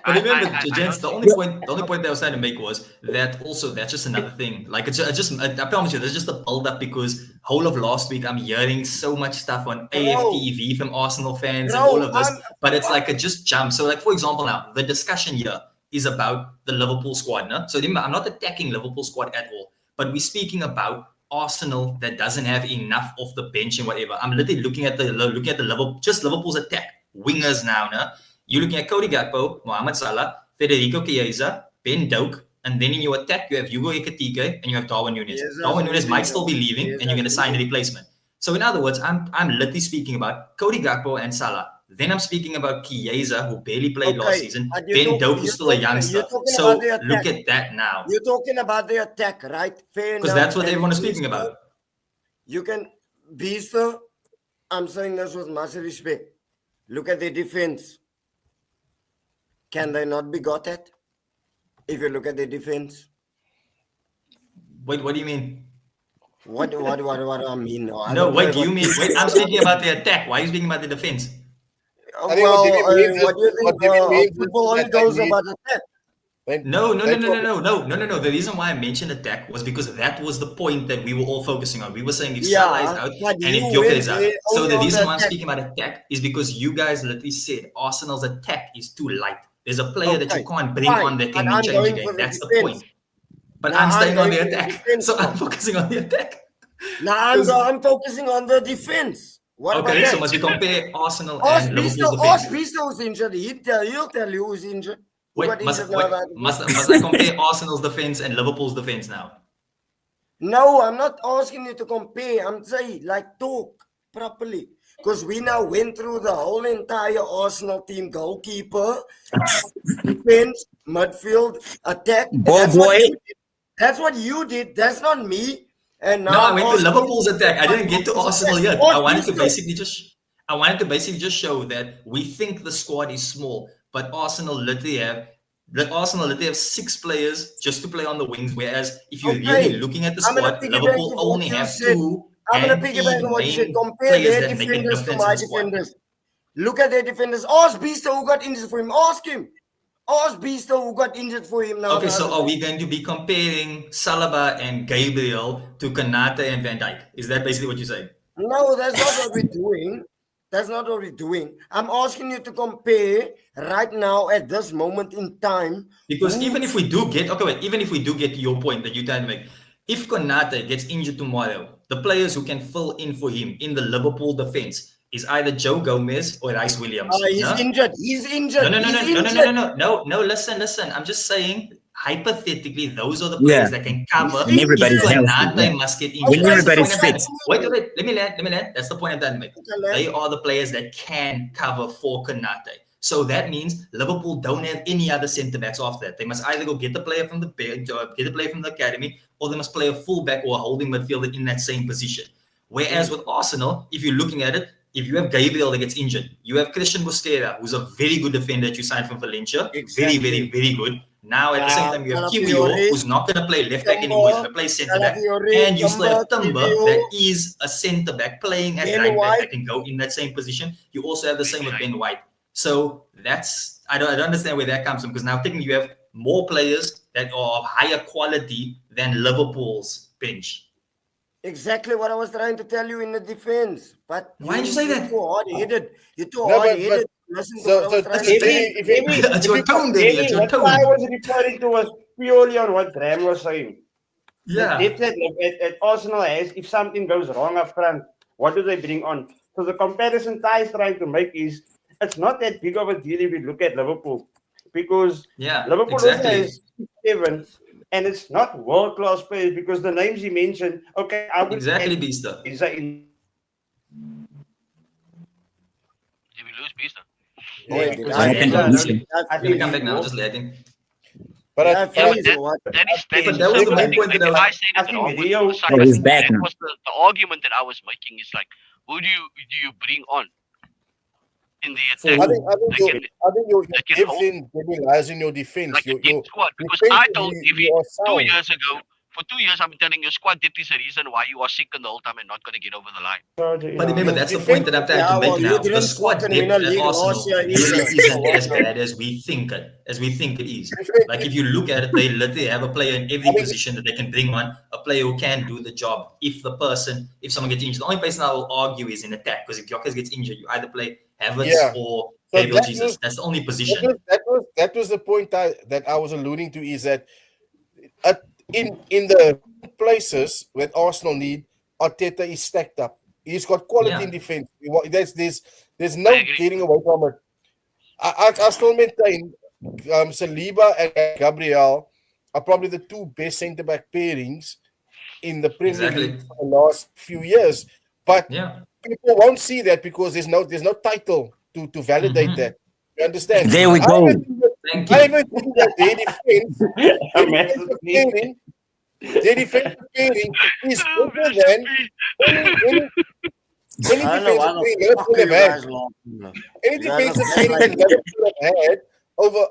But remember, I gents, don't the see- only point that I was trying to make was that also that's just another thing. Like I promise you, there's just a build up because whole of last week I'm hearing so much stuff on AFTV from Arsenal fans and all of this, but it's like it just jumps. So like for example, now the discussion here is about the Liverpool squad. No? So remember, I'm not attacking Liverpool squad at all, but we're speaking about Arsenal that doesn't have enough off the bench and whatever. I'm literally looking at the Liverpool's attack wingers now. No? You're looking at Cody Gakpo, Mohamed Salah, Federico Chiesa, Ben Doak, and then in your attack you have Hugo Ekitike and you have Darwin Núñez. Yes, Darwin that's Núñez might still be leaving, yes, and you're going to that's sign a replacement. So in other words, I'm literally speaking about Cody Gakpo and Salah. Then I'm speaking about Chiesa, who barely played last season. Ben Doak, who's still a youngster. So look at that now, You're talking about the attack, right? Fair because enough. that's what And everyone is Beaster, speaking about. You can, Beaster, I'm saying this with much respect. Look at the defense. Can they not be got at? If you look at the defense, Wait, what do you mean? what do I mean? I No, don't wait, know do you what- mean? Wait, I'm speaking about the attack. Why are you speaking about the defense? I think what David means is- what do you what think? David means is Football only that they goes need- about attack. No. The reason why I mentioned attack was because that was the point that we were all focusing on. We were saying if Salah is out but and if you Gyökeres went is out. there So only the on reason the why I'm attack. speaking about attack is because you guys literally said Arsenal's attack is too light. There's a player that you Okay, can't bring fine, on that can but I'm change the going game. for the That's the defense. point. But Now I'm I'm staying on the going for the attack. defense So I'm now. focusing on the attack. Now I'm focusing on the defense. What Okay, about so that? must we compare Arsenal Ask and Beaster, Liverpool's ask defense? Beaster who's injured. He'll tell you who's injured. Who Wait, got injured now, right? must I compare Arsenal's defense and Liverpool's defense now? No, I'm not asking you to compare. I'm saying like talk properly. Because we now went through the whole entire Arsenal team: goalkeeper, defense, midfield, attack. And Ball boy. That's what you did. That's not me. And now No, I I'm went to asking Liverpool's you attack. I didn't get to Liverpool's Arsenal attack. yet. Ask I wanted to Beaster. basically just show that we think the squad is small, but Arsenal literally have 6 players just to play on the wings. Whereas if you're Okay, really looking at the I'm gonna squad, piggyback Liverpool to what only you have said. 2 I'm going and to 3 piggyback on what you said. main Compare players their that make a defenders to difference my in the squad. defenders. Look at their defenders. Ask Beaster who got injured for him. Ask him. Ask Beaster who got injured for him now. Okay, so are we going to be comparing Saliba and Gabriel to Kanate and Van Dijk? Is that basically what you're saying? No, that's not what we're doing. That's not what we're doing. I'm asking you to compare right now at this moment in time. Because who- even if we do get to your point that you're trying to make, if Konate gets injured tomorrow, the players who can fill in for him in the Liverpool defense is either Joe Gomez or Rice Williams. he's no? injured. He's injured. Listen. I'm just saying, hypothetically, those are the players that can cover. And everybody's if healthy, Konate yeah. must get When injured. That's the everybody's point I'm fit. trying to- Wait, let me land. That's the point I'm trying to make. Okay, They are the players that can cover for Konate. So that means Liverpool don't have any other centre backs after that. They must either go get the player from the bench or get a player from the academy, or they must play a fullback or a holding midfielder in that same position. Whereas with Arsenal, if you're looking at it, if you have Gabriel that gets injured, you have Christian Busquets, who's a very good defender that you signed from Valencia. Exactly. Very, very good. Now at the same time, you have Calafiori, Kiwior, who's not going to play left back anymore, he's going to play centre back. Calafiori, And you still have Timber, Timber, Kiwior. that is a centre back playing at Ben right back White. that can go in that same position. You also have the same with Ben White. So that's I don't understand where that comes from, because now technically you have more players that are of higher quality than Liverpool's bench. Exactly what I was trying to tell you in the defense. But Why did you say that? You're too hard-headed. You're too No, but- hard-headed. Listen to So- what I was so trying to David, say. It's your tone, David. It's your What tone. I was referring to was purely on what Graham was saying. Yeah. They said, look, at Arsenal has, if something goes wrong up front, what do they bring on? So the comparison Ty is trying to make is, it's not that big of a deal if you look at Liverpool, because Yeah. Liverpool Exactly. also has 7, and it's not world-class players, because the names he mentioned, okay, I would Exactly, add Beaster. Isa in. Did we lose Beaster? Wait, because I think Isa- we should- I Let me think come back he now. walked. Just lagging. But Yeah, I Yeah, think but that is But that was the main something. point that I If was. I said I it's think wrong with Rio- the Oh, he's Suckers, back that now. was the argument that I was making. Is like, who do you bring on in the attack? I think That can your that can depth hold in Debbie lies in your defense. like a Your deep squad. Because I told defensively, Ivy you are 2 sound. years ago. For 2 years, I've been telling you, squad depth is the reason why you are second the whole time and not going to get over the line. But remember, Your that's the point that I'm trying Yeah, to make well, you now. The didn't squad fucking win a depth at league last Arsenal year really either. So isn't what as now? bad as we think it is. Like if you look at it, they literally have a player in every position that they can bring on, a player who can do the job. If someone gets injured, the only person I will argue is in attack, because if Gyökeres gets injured, you either play Havertz Yeah. or So Gabriel that Jesus. was- That's the only position. That was the point that I was alluding to, is that in the places that Arsenal need, Arteta is stacked up. He's got quality in defense. There's no I agree. getting away from it. I still maintain Saliba and Gabriel are probably the two best centre back pairings in the Premier Exactly. League for the last few years. But Yeah. people won't see that because there's no title to validate Mhm. that. You understand? There we go. Thank I you. even think that their defensive pairing is better than any I don't know why defensive the pairing fuck are Liverpool you have had. guys laughing, man? Any You guys defensive are pairing like- that Liverpool have had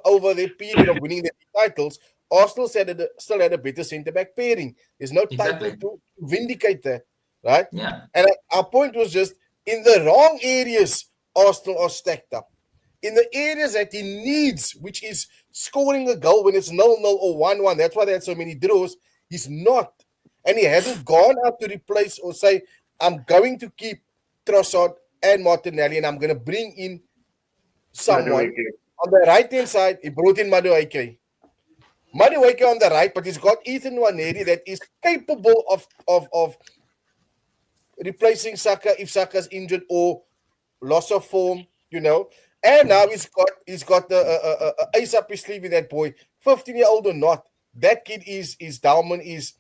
over the period of winning the titles, Arsenal still had a better centre back pairing. There's no Exactly. title to vindicate that, right? Yeah. And our point was just in the wrong areas, Arsenal are stacked up. In the areas that he needs, which is scoring a goal when it's 0-0 or 1-1, that's why they had so many draws, he's not. And he hasn't gone out to replace or say, I'm going to keep Trossard and Martinelli and I'm going to bring in someone. On the right-hand side, he brought in Madueke. Madueke on the right, but he's got Ethan Nwaneri that is capable of replacing Saka if Saka's injured or loss of form, you know. And now he's got the ace up his sleeve in that boy, 15-year-old or not. That kid is Dalman is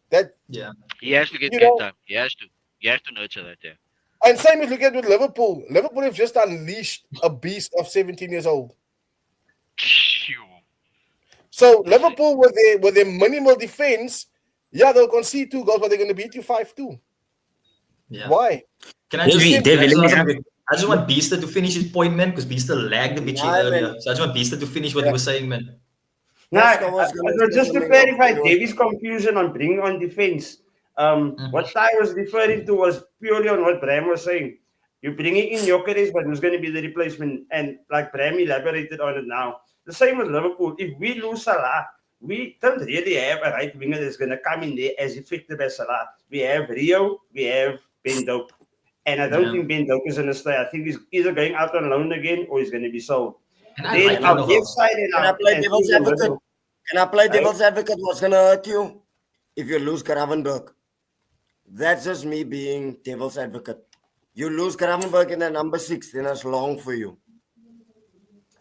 that. Yeah. He has to get You game know- time. He has to nurture that there. And same as look at with Liverpool. Liverpool have just unleashed a beast of 17 years old. Phew. So Liverpool with their minimal defense, yeah, they'll concede 2 goals, but they're going to beat you 5-2. Yeah. Why? Can I just, David, can I just let me ask ask- something? I just want Beaster to finish his point, man, because Beaster lagged a bit Yeah, earlier. man. So I just want Beaster to finish what he was saying, man. No, Pascal was gonna say just to something clarify else. Davies' confusion on bringing on defense. What I was referring to was purely on what Bram was saying. You're bringing in Gyökeres, but who's going to be the replacement? And like Bram elaborated on it now. The same with Liverpool. If we lose Salah, we don't really have a right winger that's going to come in there as effective as Salah. We have Rio, we have Ben Doak. And I don't Yeah. think Ben Doak is going to stay. I think he's either going out on loan again or he's going to be sold. And I like Then our Lindelof. left side and Can I our play and devil's in the advocate? middle. Can I play devil's advocate? What's going to hurt you if you lose Gravenberg? That's just me being devil's advocate. You lose Gravenberg in the number 6, then that's long for you.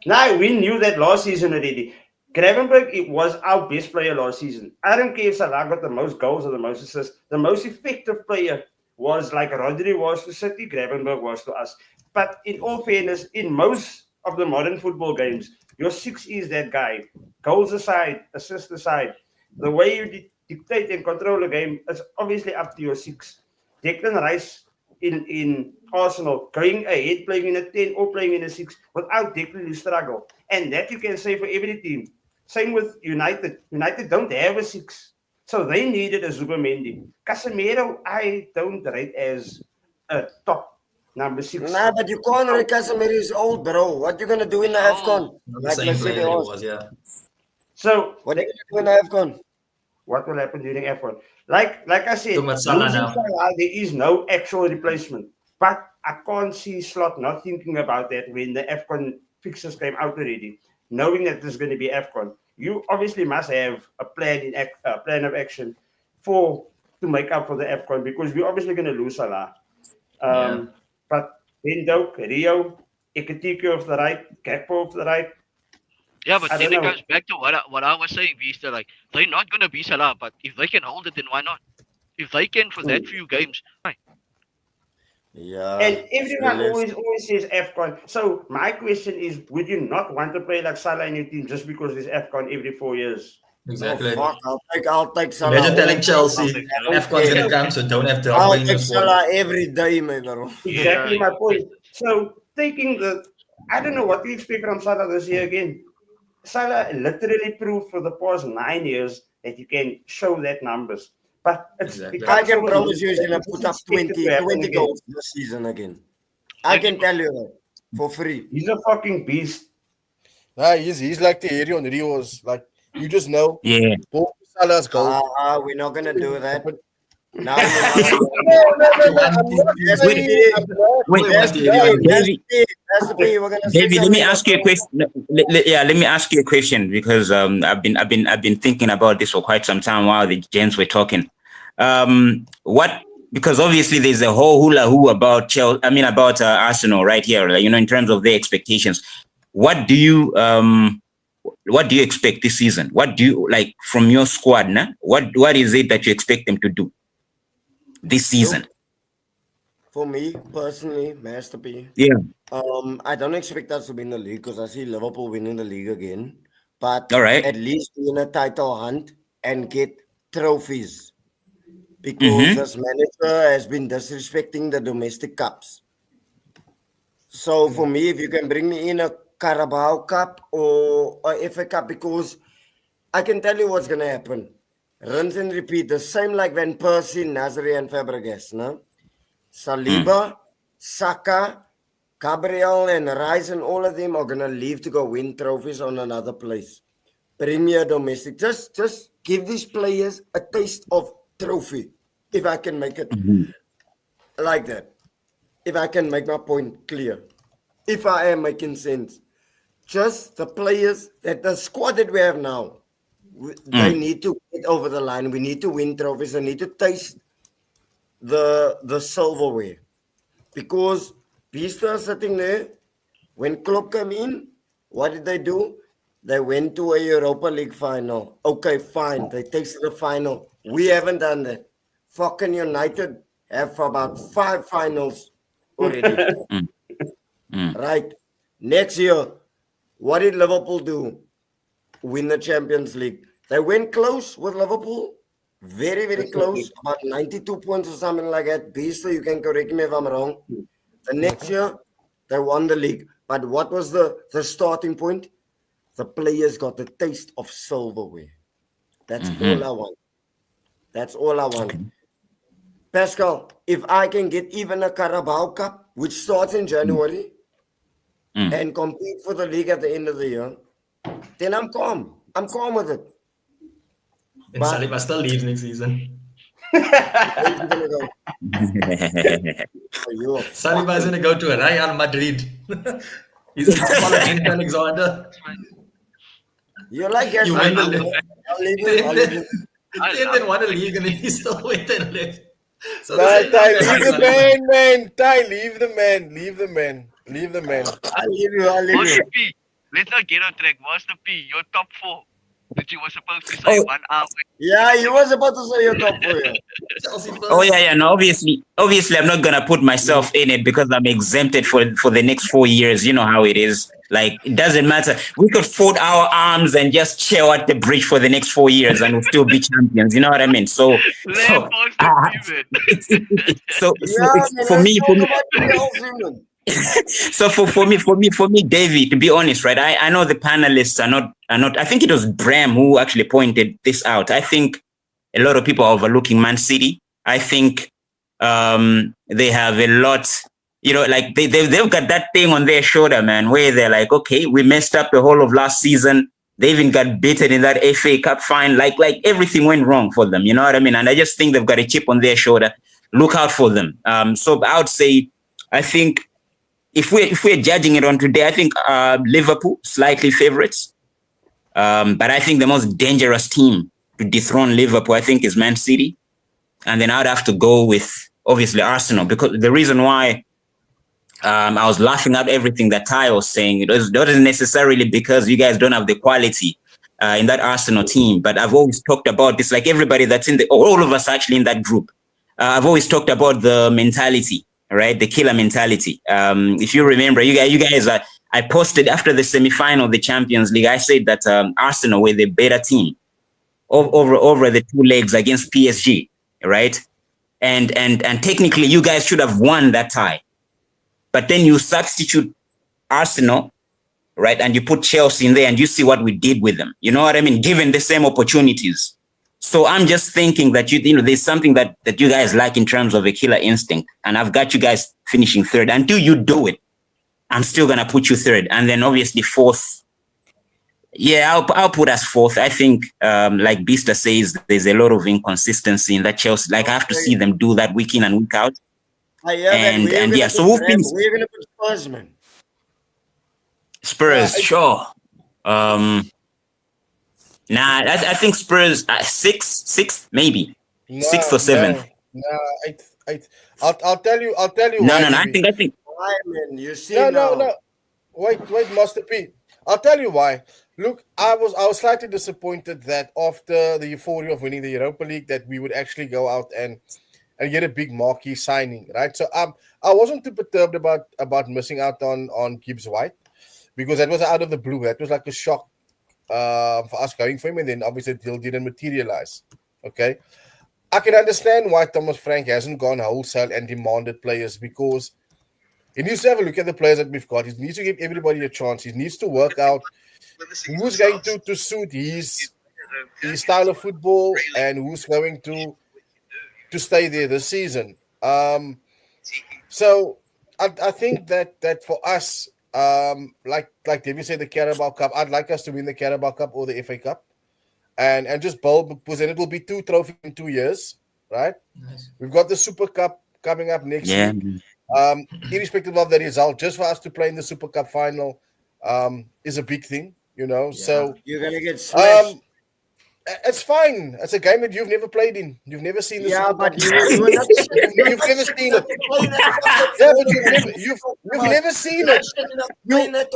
No, we knew that last season already. Gravenberg, it was our best player last season. I don't care if Salah got the most goals or the most assists. The most effective player was like Rodri was to City, Gravenberg was to us. But in all fairness, in most of the modern football games, your 6 is that guy. Goals aside, assists aside, the way you dictate and control a game is obviously up to your 6. Declan Rice in Arsenal, going ahead, playing in a 10 or playing in a 6, without Declan, you struggle. And that you can say for every team. Same with United. United don't have a 6. So they needed a Zubimendi. Casemiro, I don't rate as a top number 6. Nah, but you can't rate Casemiro is old, bro. What you going to do in the AFCON? Not the Like same let's say player they that he asked. was, yeah. So What are you going to do in the AFCON? what will happen during F1? Like I said, Talking about Salah losing now. Salah, there is no actual replacement. But I can't see Slot not thinking about that when the AFCON fixtures came out already, knowing that there's going to be AFCON. You obviously must have a plan of action to make up for the AFCON, because we're obviously going to lose Salah. But Ben Doak, Rio, Ekitike off the right, Gakpo off the right. Yeah, but I then don't it know. comes back to what I was saying, Beaster. Like, they're not going to be Salah, but if they can hold it, then why not? If they can for that few games, fine. Yeah. And everyone Brilliant. always says AFCON. So my question is, would you not want to play like Salah in your team just because there's AFCON every 4 years? Oh Exactly. fuck! I'll take Salah. Imagine all telling day. Chelsea, don't AFCON's care. gonna come, so don't have Drogba I'll in your take squad. Salah every day, my bro. Exactly Yeah. my point. So taking I don't know what we expect from Salah this year again. Salah literally proved for the past 9 years that you can show that numbers. But it's Exactly. become I can so promise you he's easy gonna to put up expect it 20, to happen 20 again. goals this season again. I can tell you that for free. He's a fucking beast. Nah, he's like the Thierry Henry was. Like, you just know. Yeah. Paul Salah's goal. We're not gonna do that. But- Now you know. I'm not Yes, saying- we did. I'm not- Wait, That's Thierry the Henry. That's the P. We're gonna say David, let me something ask you a about- question. Let me ask you a question because I've been thinking about this for quite some time while the gents were talking. Because obviously there's a whole hula hoo about Chelsea. I mean about Arsenal right here. Like, in terms of their expectations. What do you expect this season? What do you like from your squad? Nah? What is it that you expect them to do this season? For me personally, Master P. Yeah. I don't expect us to win the league because I see Liverpool winning the league again. But All right. at least be in a title hunt and get trophies. Because this manager has been disrespecting the domestic cups. So for me, if you can bring me in a Carabao Cup or a FA Cup, because I can tell you what's gonna happen. Rinse and repeat, the same like when Percy, Nasri, and Fabregas, no? Saliba, Saka, Gabriel, and Rice, and all of them are gonna leave to go win trophies on another place. Premier domestic. Just give these players a taste of trophy. If I can make it like that. If I can make my point clear. If I am making sense. Just the players that the squad that we have now, they need to get over the line. We need to win trophies. They need to taste the silverware. Because Beast are sitting there. When Klopp came in, what did they do? They went to a Europa League final. Okay, fine. They tasted the final. We haven't done that. Fucking United have about 5 finals already. Right. Next year, what did Liverpool do? Win the Champions League. They went close with Liverpool. Very, very close. About 92 points or something like that. Beast, you can correct me if I'm wrong. The next year, they won the league. But what was the starting point? The players got the taste of silverware. That's all I want. That's all I want. Pascal, if I can get even a Carabao Cup, which starts in January, and compete for the league at the end of the year, then I'm calm. I'm calm with it. And Saliba still leaves next season. Where you gonna go? Oh, you are Saliba is gonna go to Real Madrid. He's gonna follow Trent Alexander. You're like, yes, You I'll win the leave league. it. I'll leave it. I'll leave it. Trent then won a league and then he still went and left. So Ty, the Ty, same leave the thing. man. Ty, leave the man. Leave the man. Leave the man. I'll leave you. I'll leave What's you. the P? Let's not get on track. What's the P? Your top 4 that you were supposed to say Oh. 1 hour. Yeah, you was about to say your top 4. Yeah. Chelsea first. Oh yeah. No, obviously, I'm not gonna put myself in it because I'm exempted for the next 4 years. You know how it is. Like, it doesn't matter. We could fold our arms and just chill at the bridge for the next 4 years, and we'll still be champions. You know what I mean? So, Let's so, pause the P, man. so Yeah, it's, man, for let's me, talk about Chelsea, man. so for me, David, to be honest, right? I know the panelists are not. I think it was Bram who actually pointed this out. I think a lot of people are overlooking Man City. I think they have a lot. Like they've got that thing on their shoulder, man, where they're like, okay, we messed up the whole of last season. They even got beaten in that FA Cup final. Like everything went wrong for them. You know what I mean? And I just think they've got a chip on their shoulder. Look out for them. So I would say, I think if we're judging it on today, I think Liverpool slightly favorites. But I think the most dangerous team to dethrone Liverpool, I think, is Man City. And then I'd have to go with, obviously, Arsenal, because the reason why I was laughing at everything that Ty was saying, it wasn't necessarily because you guys don't have the quality in that Arsenal team, but I've always talked about this, like everybody that's all of us actually in that group. I've always talked about the mentality. right? The killer mentality. If you remember, you guys, I posted after the semi-final of the Champions League. I said that Arsenal were the better team over the two legs against PSG, right? And technically, you guys should have won that tie, but then you substitute Arsenal, right? And you put Chelsea in there, and you see what we did with them. You know what I mean? Given the same opportunities. So I'm just thinking that you know there's something that you guys like in terms of a killer instinct, and I've got you guys finishing third. Until you do it, I'm still gonna put you third, and then obviously fourth. Yeah, I'll put us fourth. I think, like Bista says, there's a lot of inconsistency in that Chelsea. Like I have to see them do that week in and week out. And yeah, so who finished? We're gonna put Spurs, man. Spurs, sure. Nah, I think Spurs sixth, maybe sixth or seventh. I'll tell you. No, why, I David. think. Why, man? You see No. now. Wait, Master P. I'll tell you why. Look, I was slightly disappointed that after the euphoria of winning the Europa League, that we would actually go out and get a big marquee signing, right? So I wasn't too perturbed about missing out on Gibbs White, because that was out of the blue. That was like a shock for us going for him, and then obviously the deal didn't materialize. Okay, I can understand why Thomas Frank hasn't gone wholesale and demanded players, because he needs to have a look at the players that we've got. He needs to give everybody a chance. He needs to work out who's going to suit his style of football and who's going to stay there this season. So I think that for us, like David said, the Carabao Cup, I'd like us to win the Carabao Cup or the FA Cup, and just bowl, because then it will be 2 trophies in 2 years, right? Nice. We've got the Super Cup coming up next week. Irrespective of the result, just for us to play in the Super Cup final is a big thing, you know. Yeah. So You're gonna get smashed. it's fine. It's a game that you've never played in. You've never seen the Yeah, Super but Cup. you were not. You've never seen it. Yeah, but you've never seen it.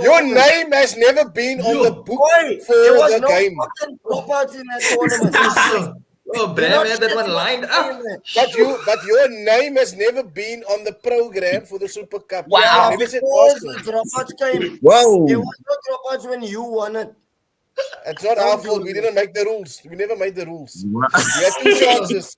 Your name has never been on the book for There was the no game. fucking dropouts in that tournament. Oh, Bram had that one lined up. But your name has never been on the program for the Super Cup. Wow, Never said because Arsenal. the dropouts came. Whoa. There was no dropouts when you won it. It's not our fault. We didn't make the rules. We never made the rules. You had 2 chances.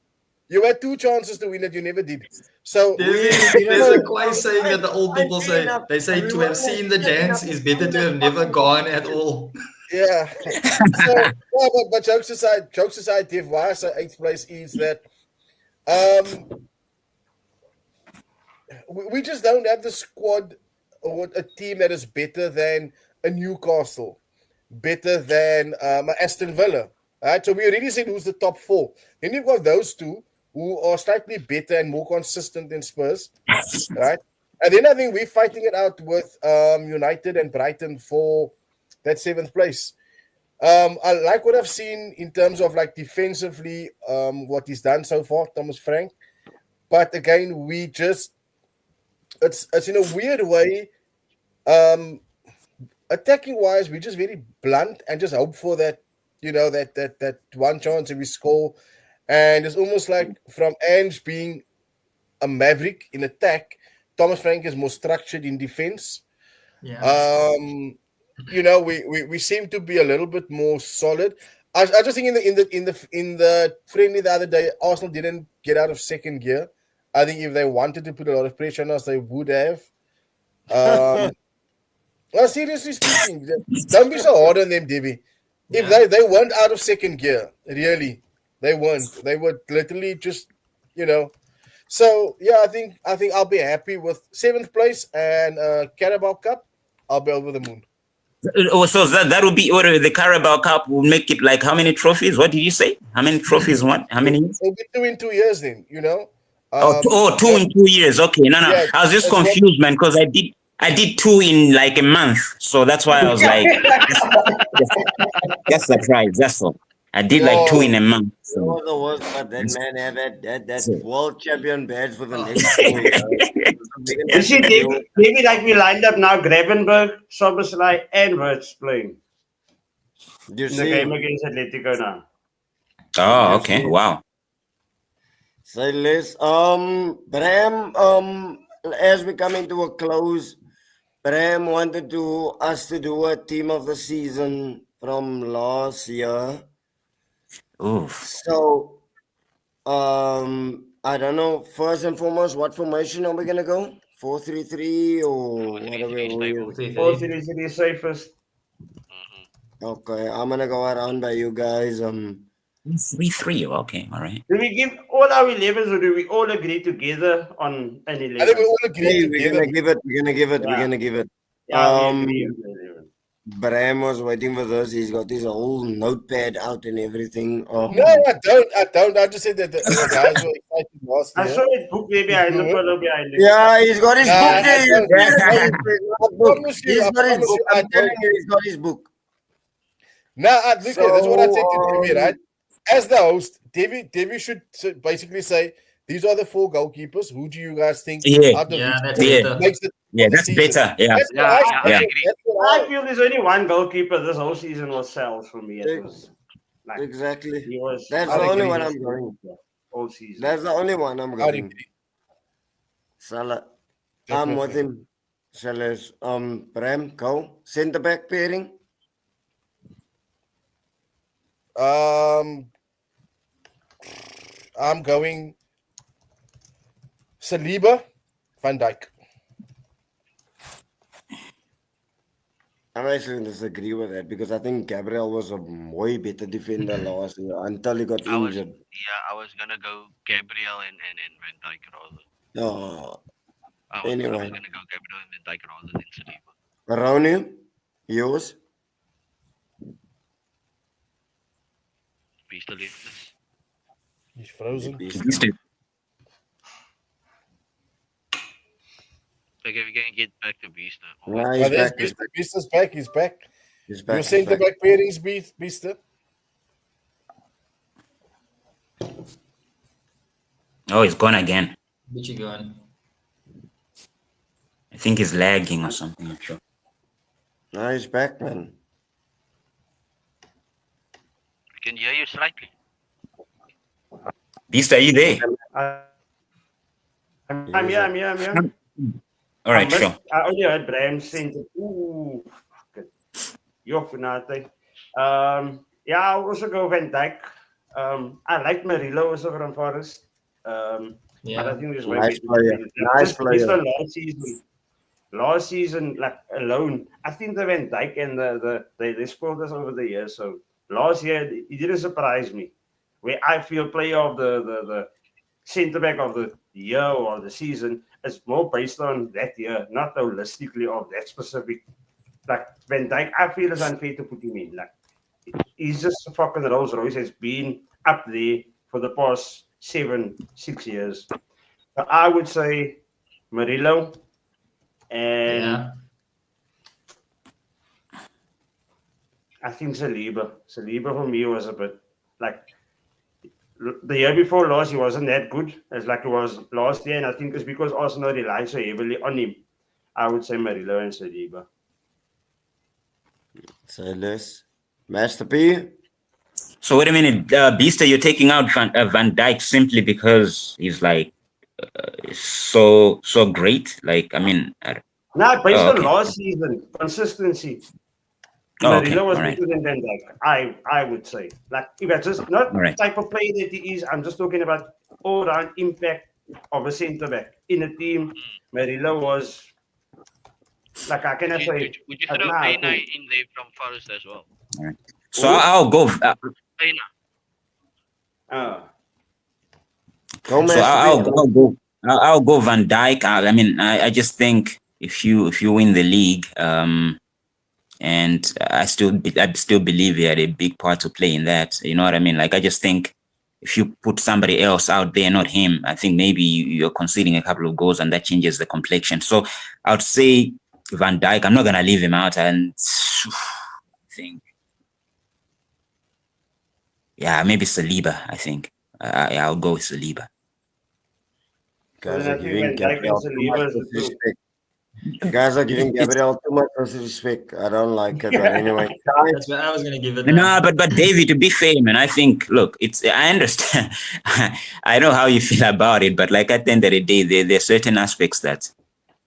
You had 2 chances to win it. You never did. So There's a quiet saying that the old people say. They say to have seen the dance is better to have never gone at all. yeah. So, but jokes aside, Dev, why I say 8th place is that we just don't have the squad or a team that is better than a Newcastle, better than Aston Villa. Right? So we already said who's the top 4. Then you've got those 2 who are slightly better and more consistent than Spurs, right? And then I think we're fighting it out with United and Brighton for that 7th place. I like what I've seen in terms of like defensively, what he's done so far, Thomas Frank. But again, we just it's in a weird way. Attacking wise, we're just very blunt and just hope for that, you know, that one chance and we score. And it's almost like from Ange being a maverick in attack, Thomas Frank is more structured in defense. Yeah. You know, we seem to be a little bit more solid. I just think in the friendly the other day, Arsenal didn't get out of second gear. I think if they wanted to put a lot of pressure on us, they would have. Well, seriously speaking, don't be so hard on them, Debbie. If they weren't out of second gear, really, they weren't. They were literally just, you know. So yeah, I think I'll be happy with 7th place and Carabao Cup. I'll be over the moon. So that would be, or the Carabao Cup will make it like how many trophies? What did you say? How many trophies? What? How many years? It'll be 2 in 2 years then, you know. 2 in 2 years. Okay, no. Yeah, I was just confused, man, because I did 2 in like a month, so that's why I was like, just surprised. That's all. I did like 2 in a month. It So. was the worst, but that man had that world champion badge for the next 4 years. You see, maybe like we lined up now, Gravenberg, Soboslai, and Wirtz playing You in the game against Atletico now. Oh, okay. Wow. Say less. Bram, as we coming to a close, Bram wanted us to do a team of the season from last year. Oof. So, I don't know. First and foremost, what formation are we gonna go? 4-3-3 or what are 4-3-3 we? stable. 4-3-3 safest. Okay, I'm gonna go around by you guys. 3-3. Okay, all right. Do we give all our 11s or do we all agree together on an 11? I think we all agree Hey, we're together. gonna give it. We're gonna give it. We're Yeah. gonna give it. Yeah, we agree on the 11. Bram was waiting for this. He's got his whole notepad out and everything. Oh, No, I don't. I just said that the guys were excited last I year. saw it book there behind the pillow behind it. yeah, he's got his Nah, book I there. don't- promise you, He's I got his promise book. you, I I'm telling don't. you, he's got his book. Nah, look, that's what I said to So, Devi, right? As the host, Devi should basically say, these are the 4 goalkeepers. Who do you guys think Yeah. out of Yeah, these that's four better. makes it Yeah, for the that's season? better. Yeah. That's Yeah, what yeah, I agree. that's what I feel there's only one goalkeeper this whole season was Sales for me. It was like exactly. he was. That's I the only agree. one I'm going. all season. That's the only one I'm I going. agree. Salah. I'm with Definitely. him. Sellers. Bram, go. Centre back pairing. I'm going Saliba, Van Dijk. I actually disagree with that because I think Gabriel was a way better defender last year until he got I was injured. gonna go Gabriel and Van Dijk rather. Oh, I was Anyway. gonna go Gabriel and Van Dijk rather than Saliba. Ronnie, yours? Beast of Leftness. He's frozen. Okay, we're gonna get back to Beast. Yeah, Oh, he's there's back. Beast is back. He's back. He's back. Your he's centre back. back pairings, Beast. Oh, he's gone again. Which you going? I think he's lagging or something. I'm sure. No, he's back, man. We can hear you slightly. Beast, are you there? I'm here. All right, sure. I only heard Bram saying, ooh, Joh, Funate. Yeah, I'll also go Van Dijk. I like Marillo also from Forest. But I Yeah. think there's Nice player. Nice player. Last season, like alone, I think the Van Dijk and they scored us over the years. So last year, he didn't surprise me. Where I feel player of the centre back of the year or the season is more based on that year, not holistically of that specific. Like Van Dijk, I feel it's unfair to put him in. Like he's just a fucking Rolls Royce has been up there for the past 7-6 years. So I would say Murillo and Yeah. I think Saliba. Saliba for me was a bit like the year before last, he wasn't that good as like it was last year, and I think it's because Arsenal relied so heavily on him. I would say Murillo and Saliba. So let's Master P. So wait a minute, Beaster, you're taking out Van Dijk simply because he's like so great. Like, I mean, Now, based Oh, on okay. last season, consistency, oh, okay, Murillo all was right. better than Van Dijk. I would say. Like, if that's just not the Right. type of player that he is, I'm just talking about all-round impact of a centre back in a team. Murillo was like I cannot say. Would you I throw don't know how Pena to- in there from Forest as well? So I'll go. Pena. Go, Master So P. I'll go Van Dijk. I mean, I just think if you win the league, and I still believe he had a big part to play in that. You know what I mean? Like, I just think if you put somebody else out there, not him, I think maybe you're conceding a couple of goals and that changes the complexion. So I'd say Van Dijk. I'm not gonna leave him out, and I think, yeah, maybe Saliba. I think I'll go with Saliba. Guys Then I are think giving Van Dijk and Gabriel too much Saliba is the two. disrespect. Guys are giving Gabriel too much disrespect. I don't like it, but anyway. Guys, That's what I was gonna give it. No, but David, to be fair, man, I think, look, I understand. I know how you feel about it, but like at the end of the day, there are certain aspects that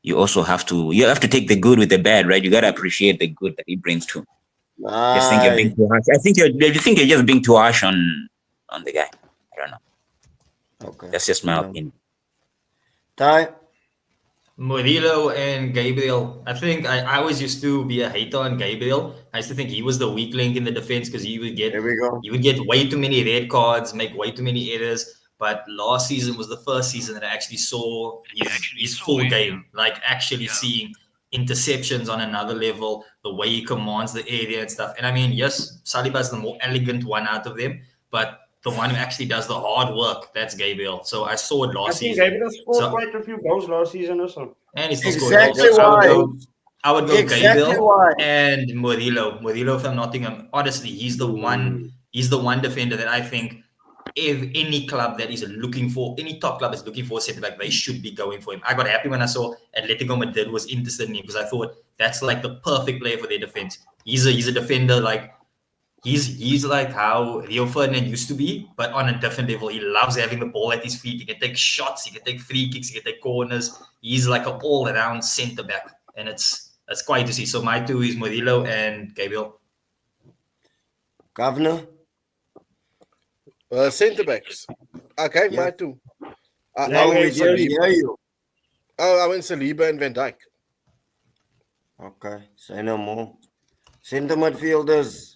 you also have to take the good with the bad, right? You gotta appreciate the good that he brings too. Just think you're being Nice. too harsh. I think you're just being too harsh on the guy. I don't know. Okay. That's just my Yeah. opinion. Ty? Murillo and Gabriel. I think I always used to be a hater on Gabriel. I used to think he was the weak link in the defense because Here we go. he would get way too many red cards, make way too many errors. But last season was the first season that I actually saw his full game, like actually seeing interceptions on another level, the way he commands the area and stuff. And I mean, yes, Saliba's the more elegant one out of them, but the one who actually does the hard work, that's Gabriel. So I saw it I last think season. Gabriel scored quite a few goals last season also. And he still Exactly scored goals. why. I would go Exactly Gabriel why. and Murillo. Murillo from Nottingham. Honestly, he's the one defender that I think if any club that is looking for, any top club is looking for a centre back, they should be going for him. I got happy when I saw Atletico Madrid was interested in him because I thought that's like the perfect player for their defense. He's a defender like he's like how Rio Ferdinand used to be, but on a different level. He loves having the ball at his feet. He can take shots, he can take free kicks, he can take corners. He's like an all-around centre back, and it's quite to see. So my two is Murillo and Gabriel. Governor? Centre backs. Okay, Yeah. my two. Now Yeah, we yeah, can yeah. hear you. I went Saliba and Van Dijk. Okay, say no more. Center midfielders.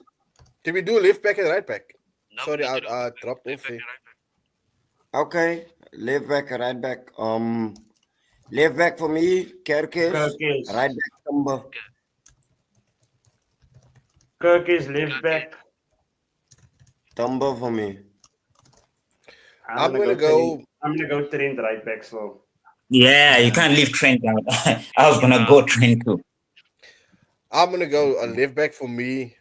Did we do left back and right back? No, Sorry, we did I it. dropped Left off back, there. right back. Okay, left back, right back. Left back for me, Kerkes. Kerkes. Right back, Tumba. Kirk is left back. Tumba for me. I'm gonna go. Trent. I'm gonna go Trent right back. So Yeah, you can't leave Trent out. I was gonna go Trent too. I'm gonna go a left back for me.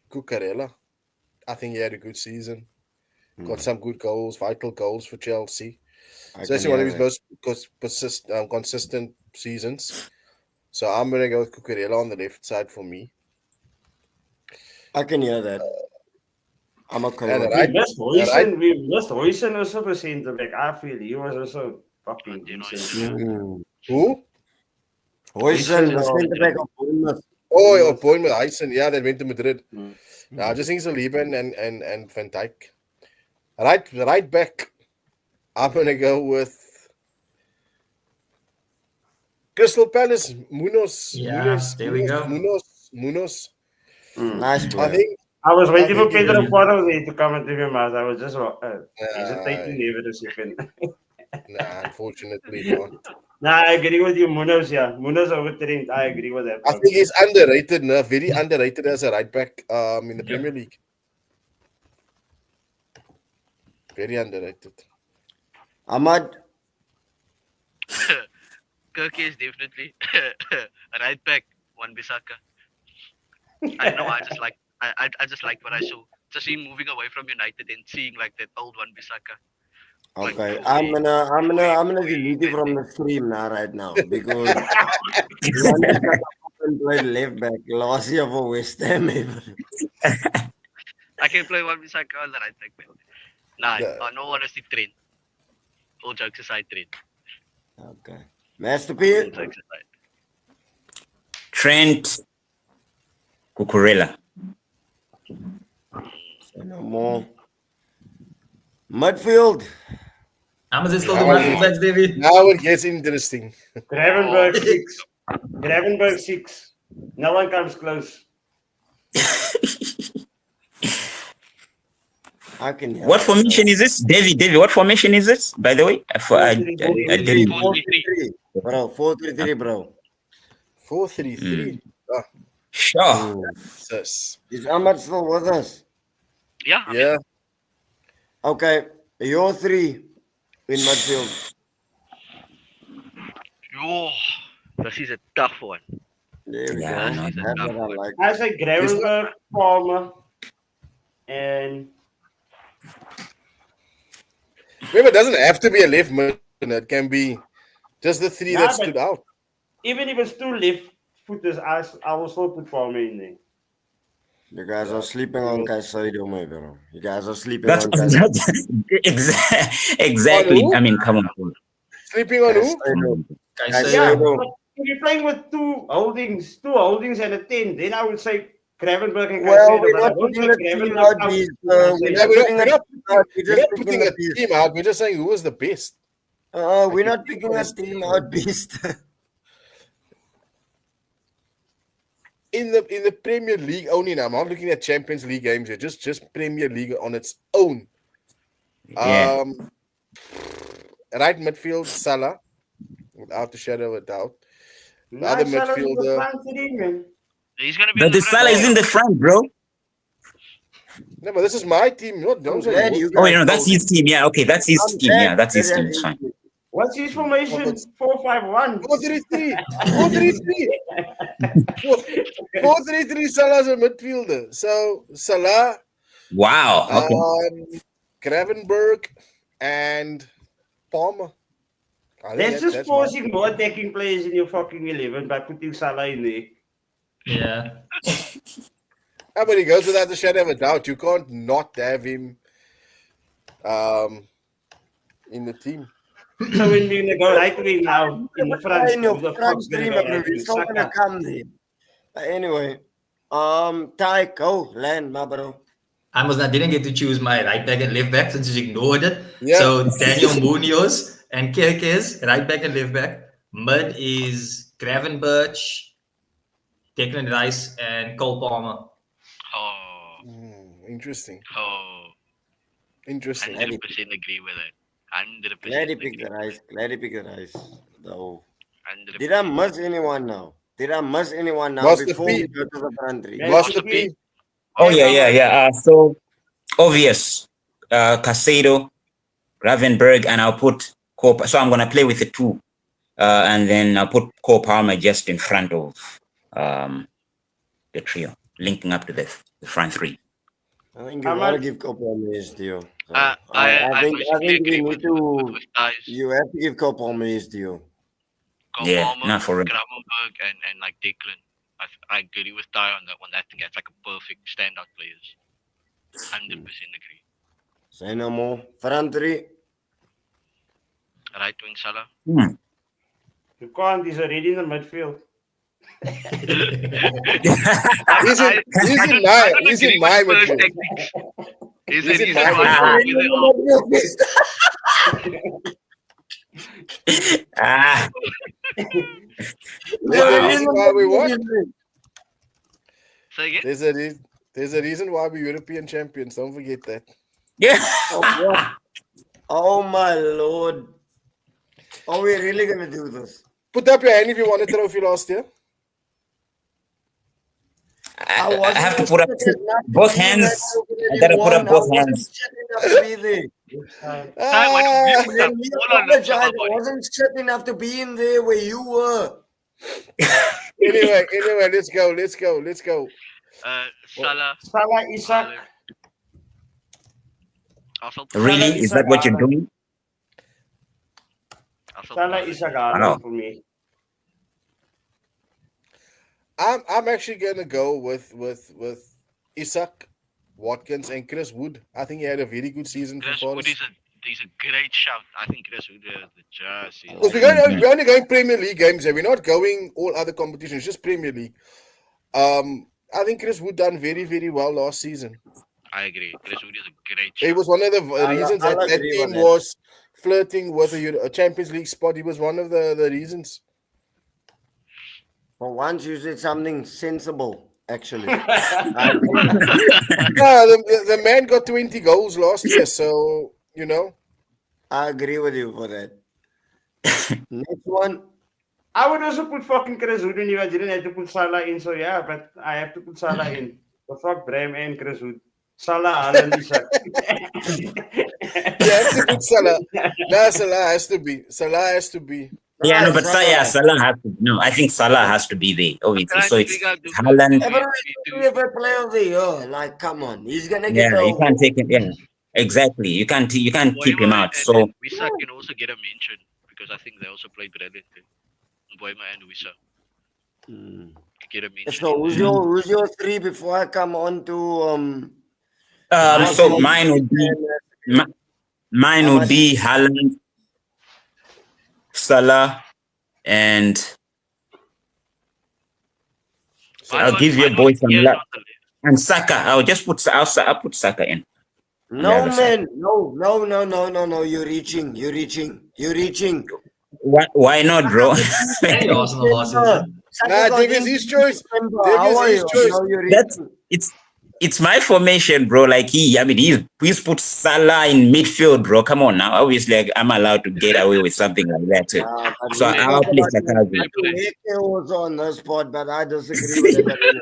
Cucurella. I think he had a good season. Got some good goals, vital goals for Chelsea. It's actually one of his most consistent seasons. So I'm gonna go with Cucurella on the left side for me. I can hear that. I'm okay And with right- it. we missed Hoyson also for centre back. I feel he was also fucking You know, decent. Who? Hoyson, the Hoyson, centre back of Bournemouth. Oh, your point with Heisen. Yeah, that went to Madrid. Mm. No, I just think Saliba and Van Dijk. Right back. I'm gonna go with Crystal Palace. Munoz. Yeah, Munoz, there we go. Munoz. Nice I player. think. I was waiting I for think Pedro he- Porro there to come into your mouth. I was just hesitating there for a second. Nah, unfortunately not. Nah, I agree with you, Munoz. Yeah, Munoz over Trent. I agree with that. I think he's underrated, very underrated as a right back in the Premier League. Very underrated. Ahmad, Kirk is definitely right back. Wan-Bissaka. I don't know. I just like what I saw. Just him moving away from United and seeing like that old Wan-Bissaka. okay. I'm gonna delete it from the stream right now because Wan-Bissaka played left back last year for West Ham. I can play Wan-Bissaka on the right back. Man. Nah, Yeah. no honesty, Trent. All jokes aside, Trent. Okay. All Masterpiece. jokes aside. Trent, Cucurella. Say no more. Midfield. Amazon still the one backs, David. Now it gets interesting. Gravenberg 6. Gravenberg 6. No one comes close. I can hear What that. formation is this, David? What formation is this? By the way, I didn't. 4-3-3. Bro, 4-3-3, bro. 4-3-3. Sure. Jesus. Is Ahmad still with us? Yeah. Yeah. Okay. Your three in midfield. Yo, this is a tough one. There we Yeah, go. no, That's what I like. I say Gravenberg, Palmer, and Remember, it doesn't have to be a left mid. It can be just the three Nah, that but- stood out. even if it's 2 left footers, I will still put Palmer in there. You guys are sleeping on Caicedo, my bro. You guys are sleeping That's on Caicedo. exactly. who? I mean, come on. Sleeping on who? Caicedo. Kaiser. Yeah, Caicedo. but if you're playing with two holdings and a 10, then I would say Gravenberg and Well, Caicedo, we're but I not don't putting think a team Gravenberg out, out Beast. to We're Caicedo. not putting a team out. We're we're just not picking putting a a Beast. team out. We're just saying who was the best. We're not picking a team out, Beast. In the Premier League only now. I'm not looking at Champions League games here. Just Premier League on its own. Yeah. Right midfield, Salah, without a shadow of a doubt. The other Nice fellows in the midfielder. front three, man. He's gonna be. But on the the front. Salah is in the front, bro. No, but this is my team. Not I'm those glad are you Oh, guys you know, that's know. his team. Yeah, okay, that's his I'm team. glad Yeah, that's his that team. is It's fine. What's his formation? 4-5-1. 4-3-3. 4-3-3. 4-3-3. Salah's a midfielder. So Salah, Wow. Okay. Gravenberg, and Palmer. I think That's just that's my- forcing more attacking players in your fucking 11 by putting Salah in there. Yeah. But he goes without a shadow of a doubt. You can't not have him in the team. So when we're gonna go right wing now in the front, In your who the front fuck's gonna three, go my bro. right wing? He's still gonna Saka. come there. But anyway, Ty, go land, my bro. I didn't get to choose my right back and left back since you ignored it. Yeah. So Daniel Munoz and Kirkes, right back and left back. Mid is Gravenberch, Declan Rice, and Cole Palmer. Oh, Interesting. oh, Interesting. 100% agree with it. 100% Glad he agree. picked the rice. Glad he picked the rice. Though. 100%. Did I miss anyone now? Did I miss anyone now Master before P. we go to the front three? Yeah. Master P. Oh, yeah. So obvious. Casado, Gravenberg, and I'll put Cole. So I'm gonna play with the two. And then I'll put Cole Palmer just in front of the trio, linking up to the front three. I think you I'm gotta not- give Copom his deal. So, I I think mostly agree we with, need to. with Ty's. You have to give Copom his deal. Cole Yeah, Palmer, not for real. Gravenberg, and like Declan. I agree with Ty on that one. I think that's like a perfect standout players. 100% agree. Say no more. Front three. Right wing Salah. You can't, he's already in the midfield. He's in my midfield. He's He's in in my my Ah, There's a reason why we won. Say again? There's a reason why we're European champions. Don't forget that. yeah. Oh my lord. Are we really gonna do this? Put up your hand if you won a trophy last year. I have to put up both hands. I gotta put up both hands. Ty, why don't we put up We all on the apologize. I body? wasn't shit enough to be in there where you were. Anyway, let's go. Salah. Salah, Isak. Also, Really? Is that what you're doing? Salah, Isak, Wow. Haaland for me. I'm actually gonna go with Isak, Watkins, and Chris Wood. I think he had a very good season for Chris Wood Forest. is a great shout. I think Chris Wood is the jersey. Because we're only going Premier League games here. We're not going all other competitions, just Premier League. I think Chris Wood done very, very well last season. I agree. Chris Wood is a great He shout. was one of the I'll reasons that agree team with that. was flirting with a Champions League spot. He was one of the reasons. For once, you said something sensible, actually. Yeah, the man got 20 goals last year, so you know. I agree with you for that. Next one. I would also put fucking Chris Wood in if I didn't have to put Salah in. So yeah, but I have to put Salah in. The fuck Bram and Chris Wood. Salah, Haaland, Isak. You have to put Salah. No, Salah has to be. Yeah, no, but Salah. Salah has to. No, I think Salah has to be there. Oh, Can I so it's figure out the- Haaland. Ever play of the year? Like, come on, he's gonna get Yeah, you the can't take it. Yeah, exactly. You can't keep him Boyma out. and So Wissa can also get a mention because I think they also played brilliantly. Boyma and Wissa get a mention. So who's your three before I come on to so mine would be Haaland, Salah, and Why I'll not- give why your not boy some Diaz luck. on the list? And Saka, I'll put Saka in. No, other side. man. No. You're reaching. Why not, bro? Any Arsenal last season. Nah, Davies, his choice. Davies, his choice. No, you're That's reaching. it's my formation, bro. Like he's put Salah in midfield, bro. Come on now. Obviously, like, I'm allowed to get away with something like that too. But So we I'll talk play about Saka. the was on the spot, but I disagree with him.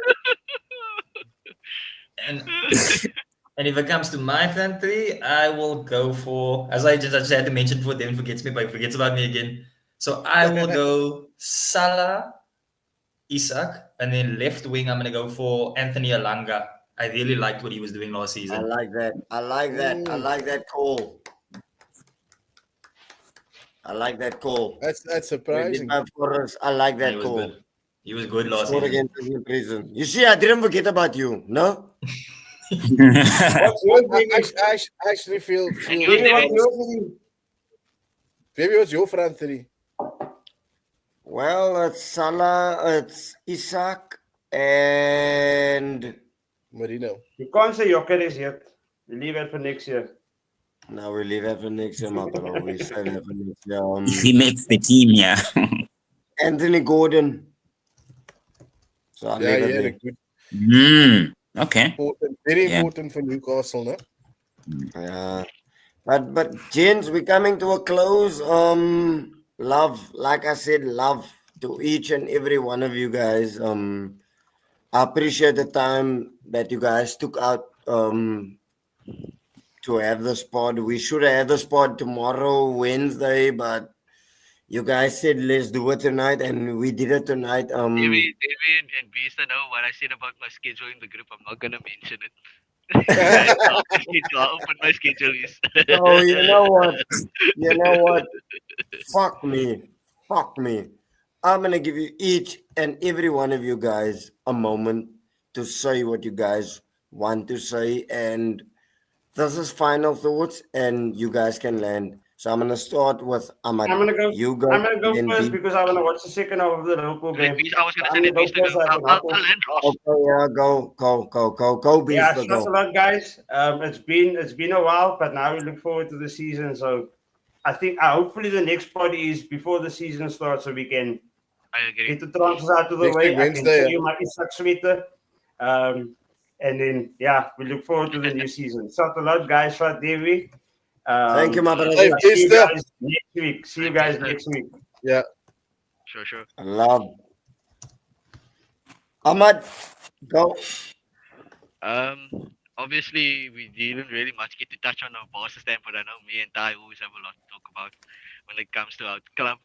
And and if it comes to my front three, I will go for, as I just had to mention before, Devin forgets me, but he forgets about me again. So I will go Salah, Isak, and then left wing, I'm going to go for Anthony Alanga. I really liked what he was doing last I season. like that. I like that call. That's surprising. I like He that was call. good. He was good last Scored season. against the prison. You see, I didn't forget about you. No. What's your I actually feel. And you, Maybe what's your front three? Well, it's Salah, it's Isak, and Marino. You can't say Jokeres yet. You leave it for next year. now we leave that for next year, Maparo. We say that for next year. If he makes the team, yeah. Anthony Gordon. So I'll Yeah, leave yeah, it good. Okay. Important, very Yeah. important for Newcastle, no? there. Yeah. But gents, we're coming to a close. Love, like I said, love to each and every one of you guys. I appreciate the time that you guys took out to have the spot. We should have the spot tomorrow, Wednesday, but you guys said let's do it tonight, and we did it tonight. David and Beast, know what I said about my schedule in the group. I'm not gonna mention it. I'll open my schedule is. So you know what? Fuck me. I'm gonna give you each and every one of you guys a moment to say what you guys want to say, and this is final thoughts, and you guys can land. So I'm gonna start with Ahmad. I'm gonna go. You go. I'm gonna go then first B. because I wanna watch the second half of the Liverpool game. Beast, I was gonna I'm say that gonna Beast. go first, I can help us. I'll end last. Okay, yeah, go, Beast, Yeah, go. thanks a lot, guys. It's been a while, but now we look forward to the season. So I think hopefully the next pod is before the season starts, so we can I agree. get the transfers out of the Next way. week, I can Wednesday, show you my Isak sweater. And then yeah, we look forward to the new season. Shot a lot, guys. Shot Davey. Thank you, my brother. Hey, See you Easter. guys next week. See you guys next week. Yeah. Sure. Love. Ahmad, go. Obviously, we didn't really much get to touch on our boss Stanford. I know me and Ty always have a lot to talk about when it comes to our club.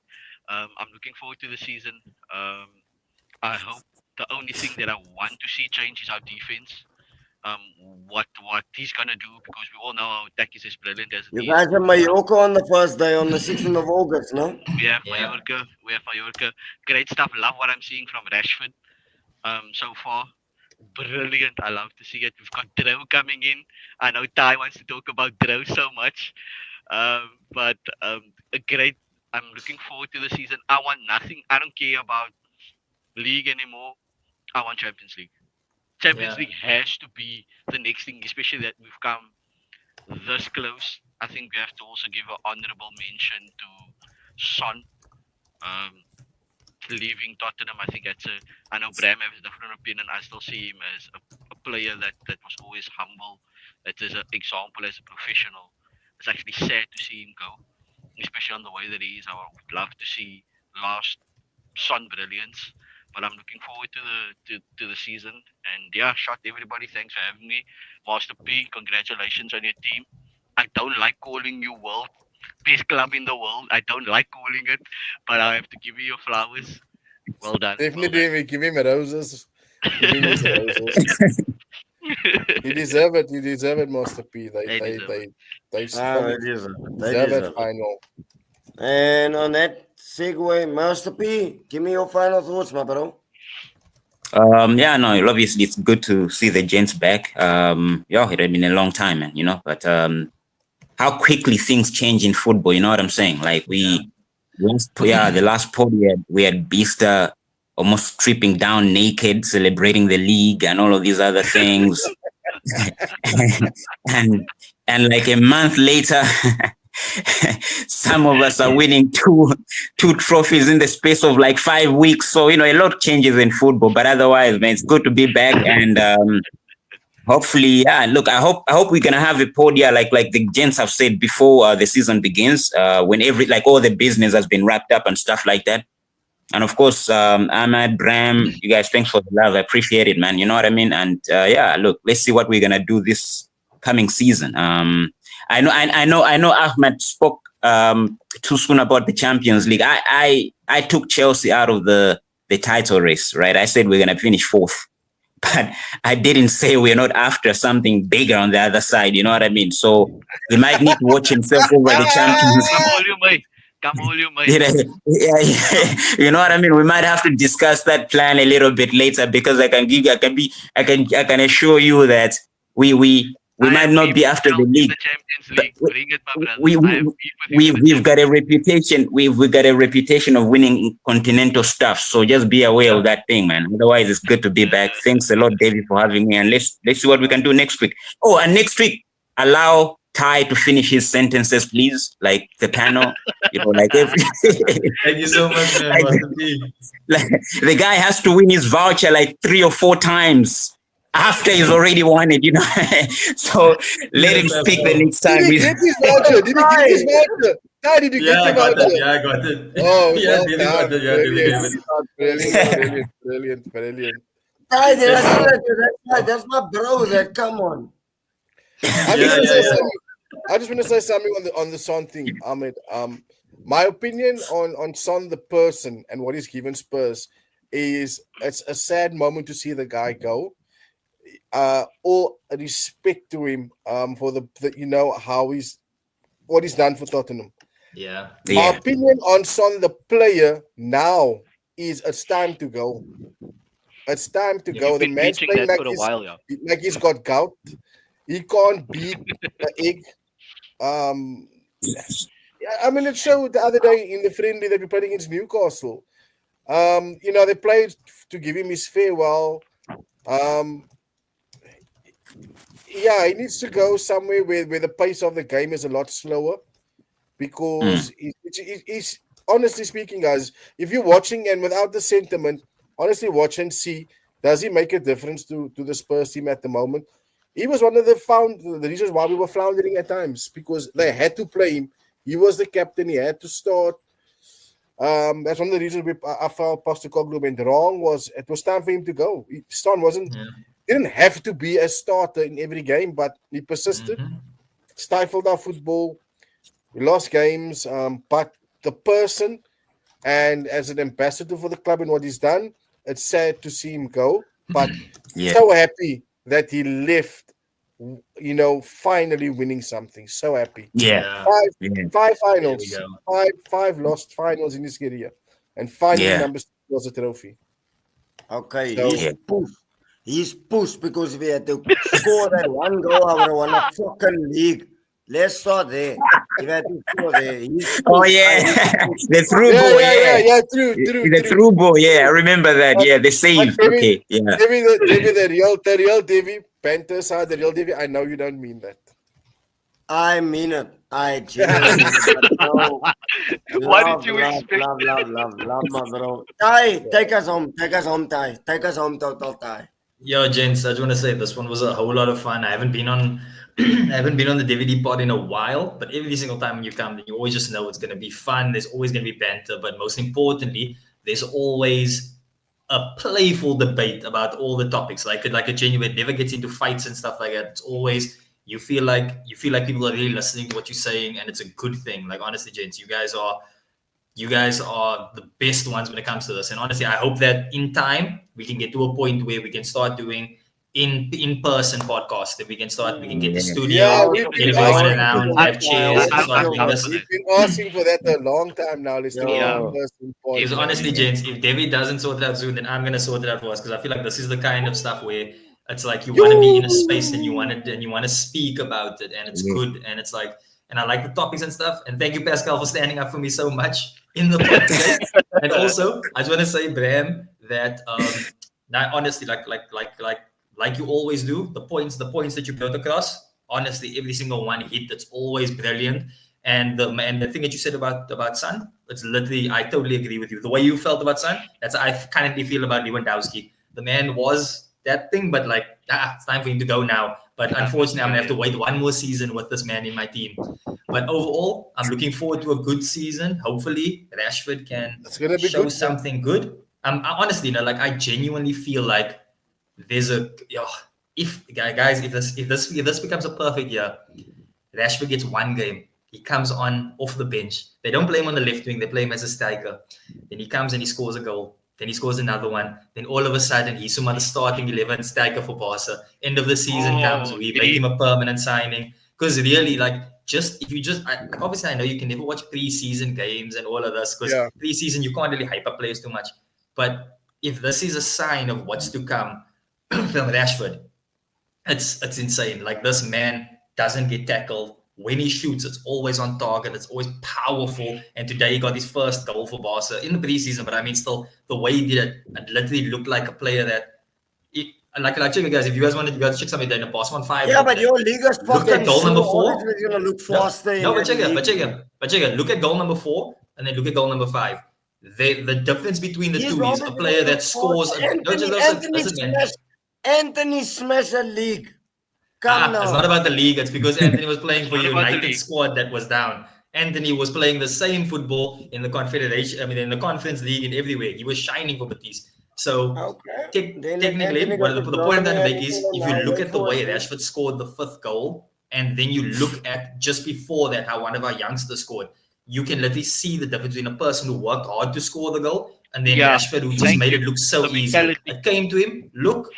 I'm looking forward to the season. I hope the only thing that I want to see change is our defense. What he's gonna do, because we all know our attack is as brilliant as it You is. guys have Mallorca on the first day, on the 16th of August, no? We have Yeah. Mallorca. Great stuff. Love what I'm seeing from Rashford. So far, brilliant. I love to see it. We've got Drow coming in. I know Ty wants to talk about Drow so much, but a great. I'm looking forward to the season. I want nothing. I don't care about league anymore. I want Champions League. Champions Yeah. League has to be the next thing, especially that we've come this close. I think we have to also give an honourable mention to Son. Leaving Tottenham, I think that's a. I know Bram has a different opinion. I still see him as a player that was always humble. That is an example as a professional. It's actually sad to see him go, especially on the way that he is. I would love to see last Son brilliance. But I'm looking forward to the season. And yeah, shot everybody. Thanks for having me. Master P, congratulations on your team. I don't like calling you world best club in the world. I don't like calling it, but I have to give you your flowers. Well done. Definitely, give him roses. Give him his roses. You deserve it, Master P. They deserve it final. And on that segue, Master P, give me your final thoughts, my bro. Yeah, no, obviously it's good to see the gents back. Yeah, it had been a long time, man, but how quickly things change in football, you know what I'm saying? Like we the last pod we had Beaster almost stripping down naked, celebrating the league and all of these other things. and like a month later, some of us are winning two trophies in the space of like 5 weeks. So, a lot changes in football, but otherwise, man, it's good to be back. And hopefully, look, I hope we're gonna have a podium like the gents have said before the season begins, when all the business has been wrapped up and stuff like that. And of course, Ahmad, Bram, you guys, thanks for the love. I appreciate it, man. You know what I mean? And look, let's see what we're gonna do this coming season. I know Ahmed spoke too soon about the Champions League. I took Chelsea out of the title race, right? I said we're gonna finish 4th, but I didn't say we're not after something bigger on the other side. You know what I mean? So we might need to watch himself over the Champions League. Yeah. You know what I mean? We might have to discuss that plan a little bit later, because I can assure you that we might not be after the league. We've got a reputation. We've got a reputation of winning continental stuff. So just be aware of that thing, man. Otherwise, it's good to be back. Thanks a lot, David, for having me. And let's see what we can do next week. Oh, and next week, allow Ty to finish his sentences, please. Like the panel, like every. Thank you so much, man. Like, the guy has to win his voucher like 3 or 4 times after he's already won it, So let him speak the next time. Did he get his voucher? Did you get his voucher? Ty, did you get the voucher? Yeah, I got it. Oh, yeah, well David got it. Yeah, Brilliant. Ty, that's my bro. That come on. I just want to say something on the Son thing, Ahmed. My opinion on Son the person and what he's given Spurs is it's a sad moment to see the guy go. All respect to him for what he's done for Tottenham. Yeah. My opinion on Son the player now is it's time to go. It's time to go. The man's playing like he's got gout. He can't beat the egg. I mean, it showed the other day in the friendly that we played against Newcastle. They played to give him his farewell. He needs to go somewhere where the pace of the game is a lot slower, because he's honestly speaking, guys, if you're watching and without the sentiment, honestly watch and see, does he make a difference to the Spurs team at the moment? He was one of the reasons why we were floundering at times, because they had to play him. He was the captain. He had to start. That's one of the reasons I felt Postecoglou went wrong. It was time for him to go. Son didn't have to be a starter in every game, but he persisted, stifled our football. We lost games, but the person, and as an ambassador for the club and what he's done, it's sad to see him go. But so happy that he left, finally winning something. So happy. Yeah. Five finals. Five lost finals in his career. And finally, number 6 was a trophy. Okay, so, he's pushed because we had to score that one goal. I would have won a fucking league. Let's start there. If I had to score there. The through ball. True. The through ball. I remember that. The save. Okay. The real Davy, Panther side, the real Davy. I know you don't mean that. I mean it. I genuinely What did you expect? Love, my bro. Ty, take us home, Ty. Take us home, total Ty. Yo, gents, I just want to say this one was a whole lot of fun. I haven't been on the DVD pod in a while, but every single time you come, you always just know it's going to be fun. There's always going to be banter, but most importantly, there's always a playful debate about all the topics. Like a genuine, never gets into fights and stuff like that. It's always you feel like people are really listening to what you're saying, and it's a good thing. Like honestly, gents, you guys are the best ones when it comes to this. And honestly, I hope that in time we can get to a point where we can start doing in-person podcast. That we can get the studio, get everyone around, have chairs, and start doing this. We've been asking for that a long time now. Let's do in-person podcast. Because honestly, gents, if David doesn't sort it out soon, then I'm gonna sort it out for us. Because I feel like this is the kind of stuff where it's like you want to be in a space and you want to speak about it, and it's good, and it's like and I like the topics and stuff. And thank you, Pascal, for standing up for me so much in the pod today. And also, I just want to say, Bram, that now honestly, like you always do, the points that you brought across, honestly, every single one hit. That's always brilliant. And the thing that you said about Son, it's literally, I totally agree with you. The way you felt about Son, that's how I currently feel about Lewandowski. The man was that thing, but like, it's time for him to go now. But unfortunately, I'm gonna have to wait one more season with this man in my team. But overall, I'm looking forward to a good season. Hopefully, Rashford can It's gonna be show good. something good. Honestly, like I genuinely feel like there's if this becomes a perfect year, Rashford gets one game. He comes on off the bench. They don't play him on the left wing. They play him as a striker. Then he comes and he scores a goal. Then he scores another one. Then all of a sudden, he's some other starting 11 striker for Barca. End of the season comes. We make him a permanent signing. Because really, like, obviously, I know you can never watch pre-season games and all of this. Because pre-season, you can't really hype up players too much. But if this is a sign of what's to come from Rashford, it's insane. Like, this man doesn't get tackled. When he shoots, it's always on target. It's always powerful. And today he got his first goal for Barca in the preseason. But I mean, still, the way he did it literally looked like a player that. Like check it, guys. If you guys want to, you guys check something in the Barca 1-5. Yeah, but your league is Look at goal number 4. We're gonna look faster. No, but check it. Look at goal number 4, and then look at goal number 5. The difference between the two is a player that scores. Anthony smashed a league. Come now. It's not about the league. It's because Anthony was playing for United squad that was down. Anthony was playing the same football in the Confederation. I mean, in the Conference League and everywhere. He was shining for Betis. So technically, the point I'm trying to make is, if you look at the way Rashford scored the 5th goal, and then you look at just before that how one of our youngsters scored, you can literally see the difference between a person who worked hard to score the goal and then Rashford, who just made it look so easy. It came to him, look,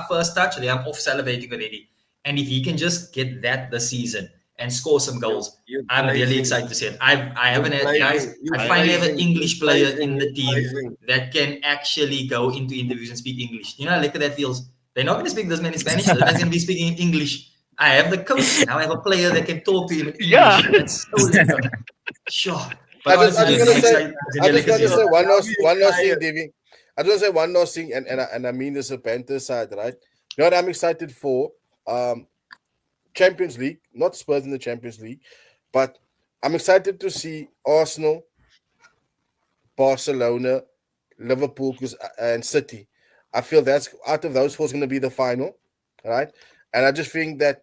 first touch, they are off salivating already. And if he can just get that this season and score some goals, I'm really excited to see it. I haven't had guys. I finally have an English player in the team that can actually go into interviews and speak English. You know how like that feels. They're not going to speak this man in Spanish. They're going to be speaking in English. I have the coach. Now I have a player that can talk to him in English. Yeah. That's so sure. I just want to say one last thing, Davey. I just want to say one last thing, and I mean this a Panther side, right? You know what I'm excited for? Champions League, not Spurs in the Champions League, but I'm excited to see Arsenal, Barcelona, Liverpool, and City. I feel that's out of those 4 is going to be the final, right? And I just think that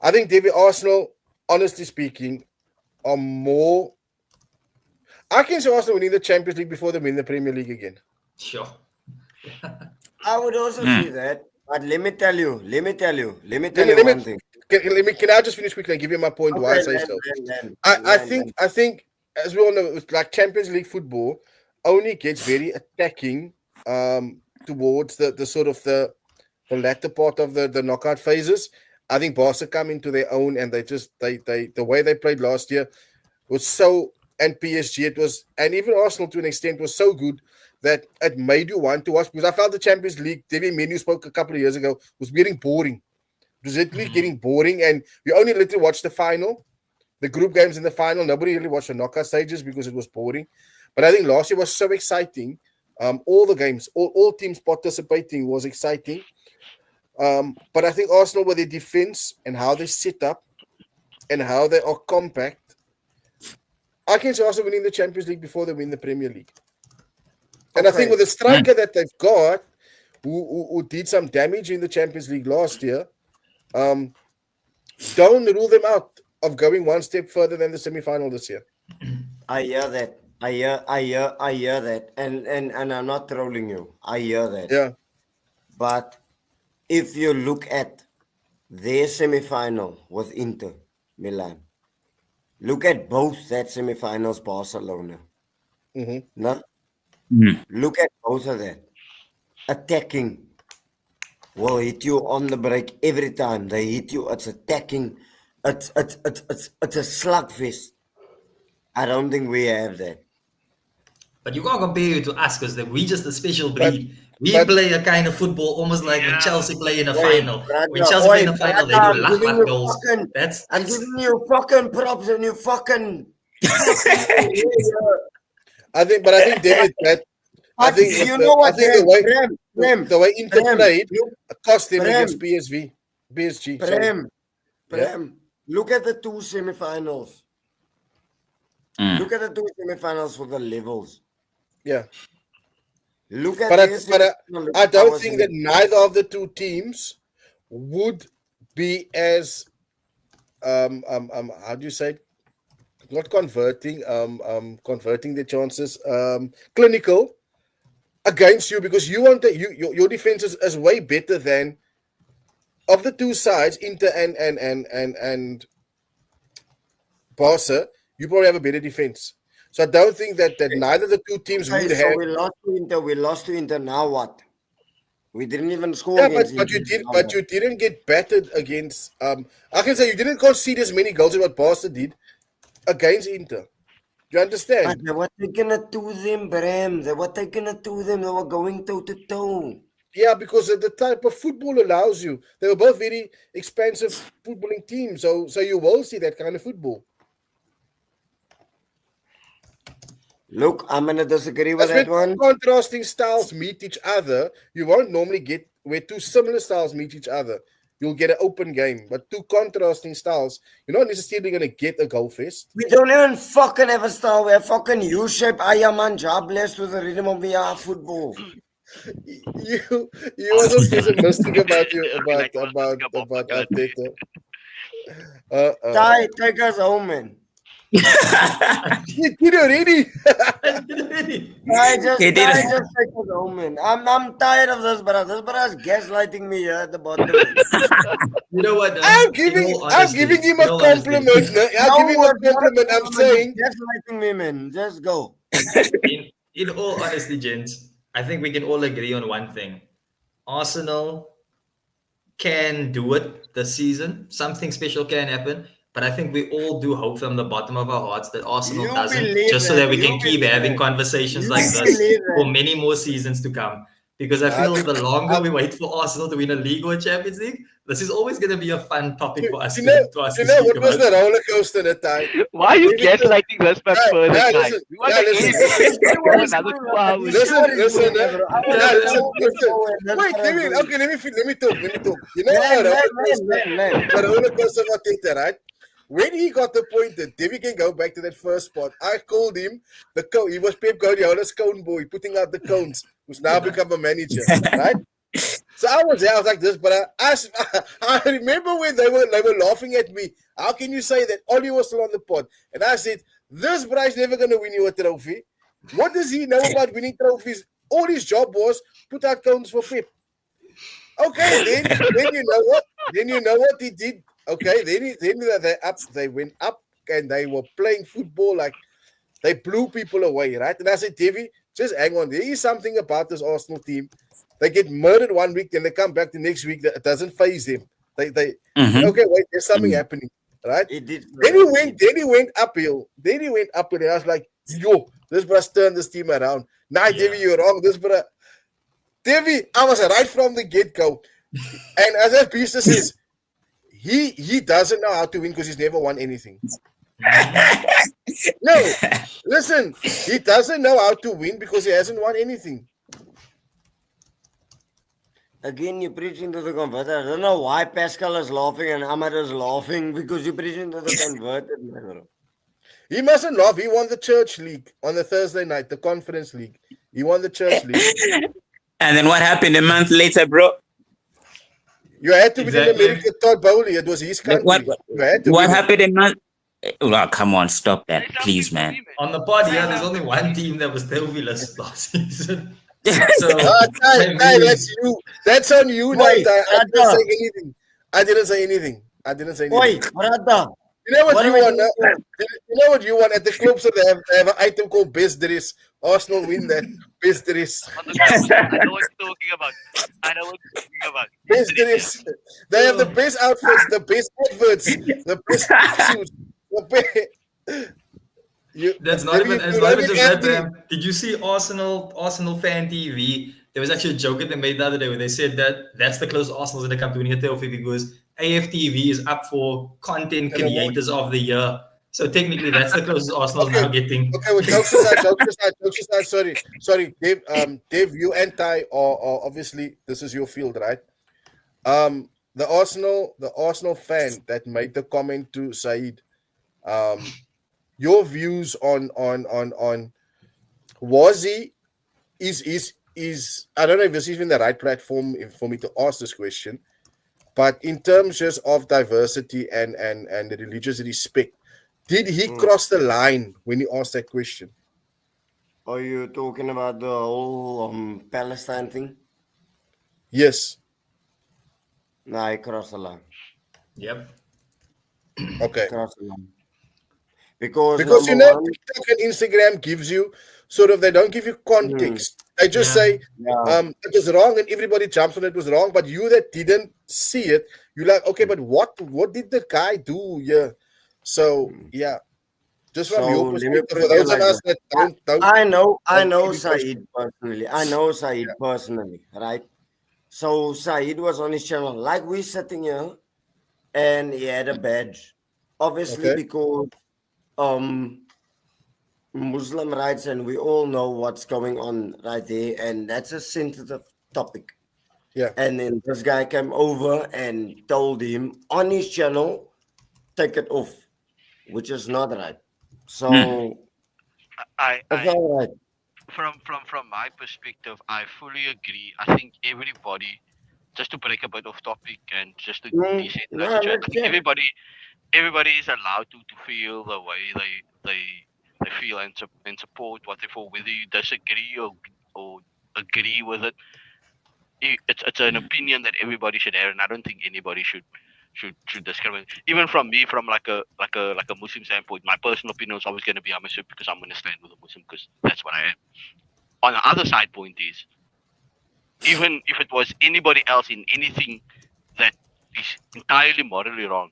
I think David Arsenal, honestly speaking, are more. I can see Arsenal winning the Champions League before they win the Premier League again. Sure. I would also see that. But let me tell you one thing. Can I just finish quickly and give you my point why I say so? I think, as we all know, it's like Champions League football only gets very attacking towards the sort of the latter part of the knockout phases. I think Barca come into their own, and they the way they played last year was so, and PSG it was, and even Arsenal to an extent was so good that it made you want to watch, because I felt the Champions League, David Menu spoke a couple of years ago, was getting boring. It was literally getting boring, and we only literally watched the final, the group games in the final. Nobody really watched the knockout stages because it was boring. But I think last year was so exciting. All the games, all teams participating was exciting. But I think Arsenal, with their defense and how they sit up and how they are compact, I can see Arsenal winning the Champions League before they win the Premier League. And I think with the striker that they've got, who did some damage in the Champions League last year, don't rule them out of going one step further than the semi-final this year. I hear that. I hear that. And I'm not trolling you. I hear that. Yeah. But if you look at their semi-final with Inter Milan, look at both that semi-finals, Barcelona. No? Look at both of that. Attacking will hit you on the break every time they hit you. It's attacking. It's a slugfest. I don't think we have that. But you can't compare it to us, because we just a special breed. We But- play a kind of football almost like when Yeah. Chelsea play in a Wait, final. brother, When Chelsea play in a oi, final, they brother, do I'm giving lach you goals. fucking- That's I'm giving you fucking props and you fucking. I think David, that I But think you know what, I think the way Inter Prem, played cost them Prem. against PSG. Sorry. Prem, Yeah. Prem, look at the two semifinals. Mm. Look at the two semifinals for the levels. Yeah. Look at But their semifinal, look I at don't our think that semifinal. neither of the two teams would be as how do you say it? Not converting converting the chances clinical against you, because you want your defense is way better than of the two sides, Inter and Barca. You probably have a better defense. So I don't think that neither of the two teams Okay, would so have. we lost to Inter. We lost to Inter. Now what? We didn't even score Yeah, against but you Inter. did, Now but what? you didn't get battered against. I can say you didn't concede as many goals as what Barca did against Inter. You understand? But they were taking it to them, Bram. They were taking it to them. They were going toe to toe. Yeah, because of the type of football allows you. They were both very expensive footballing teams, so you will see that kind of football. Look, I'm gonna disagree with Because that when one. contrasting styles meet each other, you won't normally get where two similar styles meet each other. You'll get an open game, but two contrasting styles, you're not necessarily going to get a goal fest. We don't even fucking have a style. We're fucking U-shape. I am man jobless with the rhythm of the football. You are so pessimistic about you Like, about God. Arteta. Take us home, man. He did already. Just He did take it. us home, man. I'm tired of this, but this brother's gaslighting me here at the bottom. You know what? I'm giving him a compliment. I'm giving him a compliment. I'm saying gaslighting me, man. Just go. In all honesty, gents, I think we can all agree on one thing. Arsenal can do it this season. Something special can happen. But I think we all do hope from the bottom of our hearts that Arsenal You doesn't, believe just so that. that we You can keep believe having that. conversations You like this believe for that. many more seasons to come. Because I feel the longer we wait for Arsenal to win a league or a Champions League, this is always going to be a fun topic for us you know to what was speak the roller coaster that time? Why are you Maybe the- gaslighting us back Yeah, further, yeah, guys? listen, We want yeah, to listen. another 2 hours. Listen, listen. Wait, let me talk. You know what the roller coaster of Arteta, right? When he got appointed, then we can go back to that first spot. I called him the cone. He was Pep Guardiola's cone boy, putting out the cones, who's now become a manager, right? So I was there. I was like this, but I remember when they were laughing at me. How can you say that? Ollie was still on the pod, and I said, "This guy's never going to win you a trophy. What does he know about winning trophies? All his job was put out cones for Pep." Okay, then you know what? Then you know what he did. Okay, then they went up and they were playing football like they blew people away, right? And I said, Davey, just hang on. There is something about this Arsenal team. They get murdered one week, then they come back the next week. That it doesn't phase them. They okay, wait, there's something happening, right? It did. Then he went uphill. And I was like, yo, this brother turned this team around. Nah, Davey, you're wrong. This brother, Davey, I was right from the get-go. And as that piece says, he doesn't know how to win because he's never won anything. No, listen, he doesn't know how to win because he hasn't won anything. Again, you're preaching to the converted. I don't know why Pascal is laughing and Ahmad is laughing because you're preaching to the converted, man. He mustn't laugh. He won the church league on the Thursday night, the conference league. He won the church league. And then what happened a month later, bro? You had to Exactly. win America. Todd Bowley. It was his country. What You had to what win it. happened a month? Oh, come on, stop that, please, man. On the pod, yeah, there's only one team that was trophy-less last season. So, Ty, that's you. That's on you now, Wait, Ty. I didn't Radha. say anything. I didn't say anything. Oi, brother. You know what, What you am I want? doing? You know what you want at the club? So they have an item called best dress. Arsenal win that best dress. On the ground. I know what you're talking about. Best dress. They have the best outfits, the best adverts, the best suits. that's not even you just don't that, have man. Did you see Arsenal fan TV there was actually a joke that they made the other day where they said that that's the closest Arsenal's in the company because AFTV is up for content creators of the year. So technically, that's the closest Arsenal's Okay. now getting. Okay, well, jokes aside. Sorry, Dave. Dave, you and Ty are obviously this is your field, right? The Arsenal fan that made the comment to Said. Your views on was he is I don't know if this is even the right platform for me to ask this question, but in terms just of diversity and the religious respect, did he cross the line when he asked that question? Are you talking about the whole Palestine thing? Yes. No, I crossed the line. Yep. Okay. Crossed the line. Because you number know, one, TikTok and Instagram gives you sort of, they don't give you context. They just say it was wrong and everybody jumps on it was wrong, but you that didn't see it, you're like, okay, but what did the guy do here? So yeah, just from So, your let me perspective, put for it those like of us this. that don't I know don't Said personally. I know Said personally, right? So Said was on his channel, like we sitting here, and he had a badge, obviously Okay. because Muslim rights, and we all know what's going on right there, and that's a sensitive topic. Yeah. And then this guy came over and told him on his channel, take it off, which is not right. So it's all right. From my perspective, I fully agree. I think everybody, just to break a bit off topic and just to decentralize No, the chat, let's I think check. everybody is allowed to feel the way they feel and support what they feel, whether you disagree or agree with it. It's an opinion that everybody should have, and I don't think anybody should discriminate. Even from me, from like a Muslim standpoint, my personal opinion is always going to be I'm a Muslim because I'm going to stand with a Muslim because that's what I am. On the other side point is, even if it was anybody else in anything that is entirely morally wrong,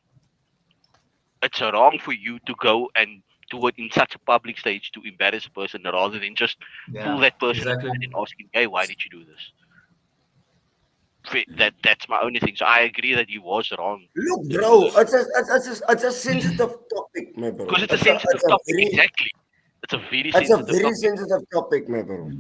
it's wrong for you to go and do it in such a public stage to embarrass a person rather than just pull that person exactly. aside and ask him, hey, why did you do this? That's my only thing. So I agree that he was wrong. Look, bro, it's a sensitive topic, my bro. Because it's a sensitive topic, exactly. It's a very sensitive topic. sensitive topic, my bro.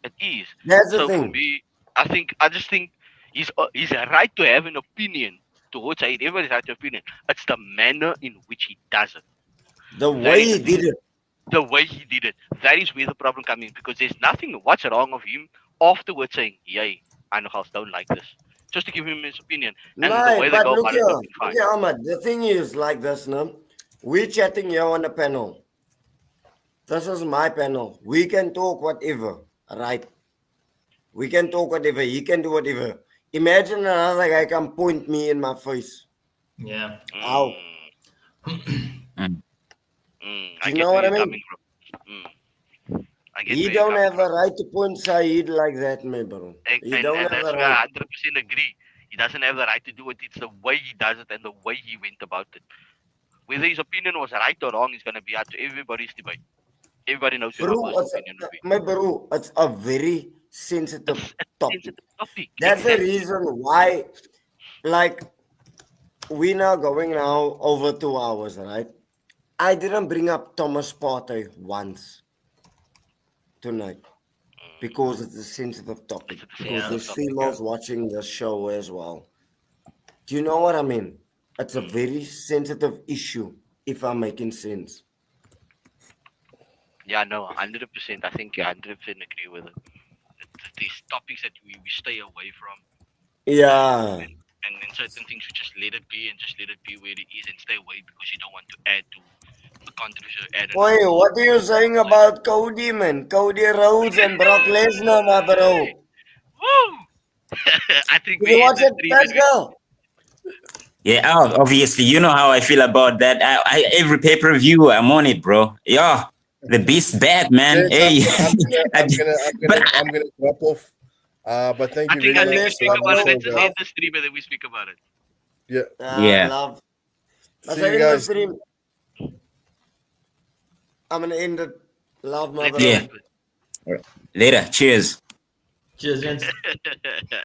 It is. That's the So thing. for me, I just think he's a right to have an opinion towards it. Everybody's right to opinion. It's the manner in which he does it. The way he did it. The way he did it. That is where the problem comes in. Because there's nothing what's wrong of him afterwards saying, yay, I know house don't like this. Just to give him his opinion. And the way they But go look about it, here, is fine. Ahmad, the thing is like this, no? We're chatting here on the panel. This is my panel. We can talk whatever, right? We can talk whatever. He can do whatever. Imagine another guy can point me in my face. Yeah. How? I You get know where what I you're mean? coming from. I get He where you're don't coming have a from. right to point Saeed like that, my bro. He don't And have that's a where I right. 100% agree. He doesn't have the right to do it. It's the way he does it and the way he went about it. Whether his opinion was right or wrong is going to be up to everybody's debate. Everybody knows what my Bro, personal opinion would be. my bro, it's a very sensitive It's a topic. sensitive topic. That's the Exactly. reason why, like, we now going now over 2 hours, right? I didn't bring up Thomas Partey once tonight because it's a sensitive topic. Because Yeah. there's females watching the show as well. Do you know what I mean? It's a very sensitive issue, if I'm making sense. Yeah, no, 100%. I think you 100% agree with it. These topics that we stay away from. Yeah. And then certain things you just let it be and just let it be where it is and stay away because you don't want to add to the controversy. Wait, what are you saying about Cody, man? Cody Rhodes and Brock Lesnar, my bro. Woo! I think Did you watch it, stream Pascal? Yeah, obviously, you know how I feel about that. Every pay-per-view, I'm on it, bro. Yeah, the beast bad, man. Yes, But I'm gonna drop off. But thank you I think very we much. speak about it. bro. Let's just end the stream and then we speak about it. Yeah. Yeah. Love. Let's See you end the guys. stream. I'm gonna end it. Love, my Let's bro. Yeah. end it. later. Cheers. Cheers, gents.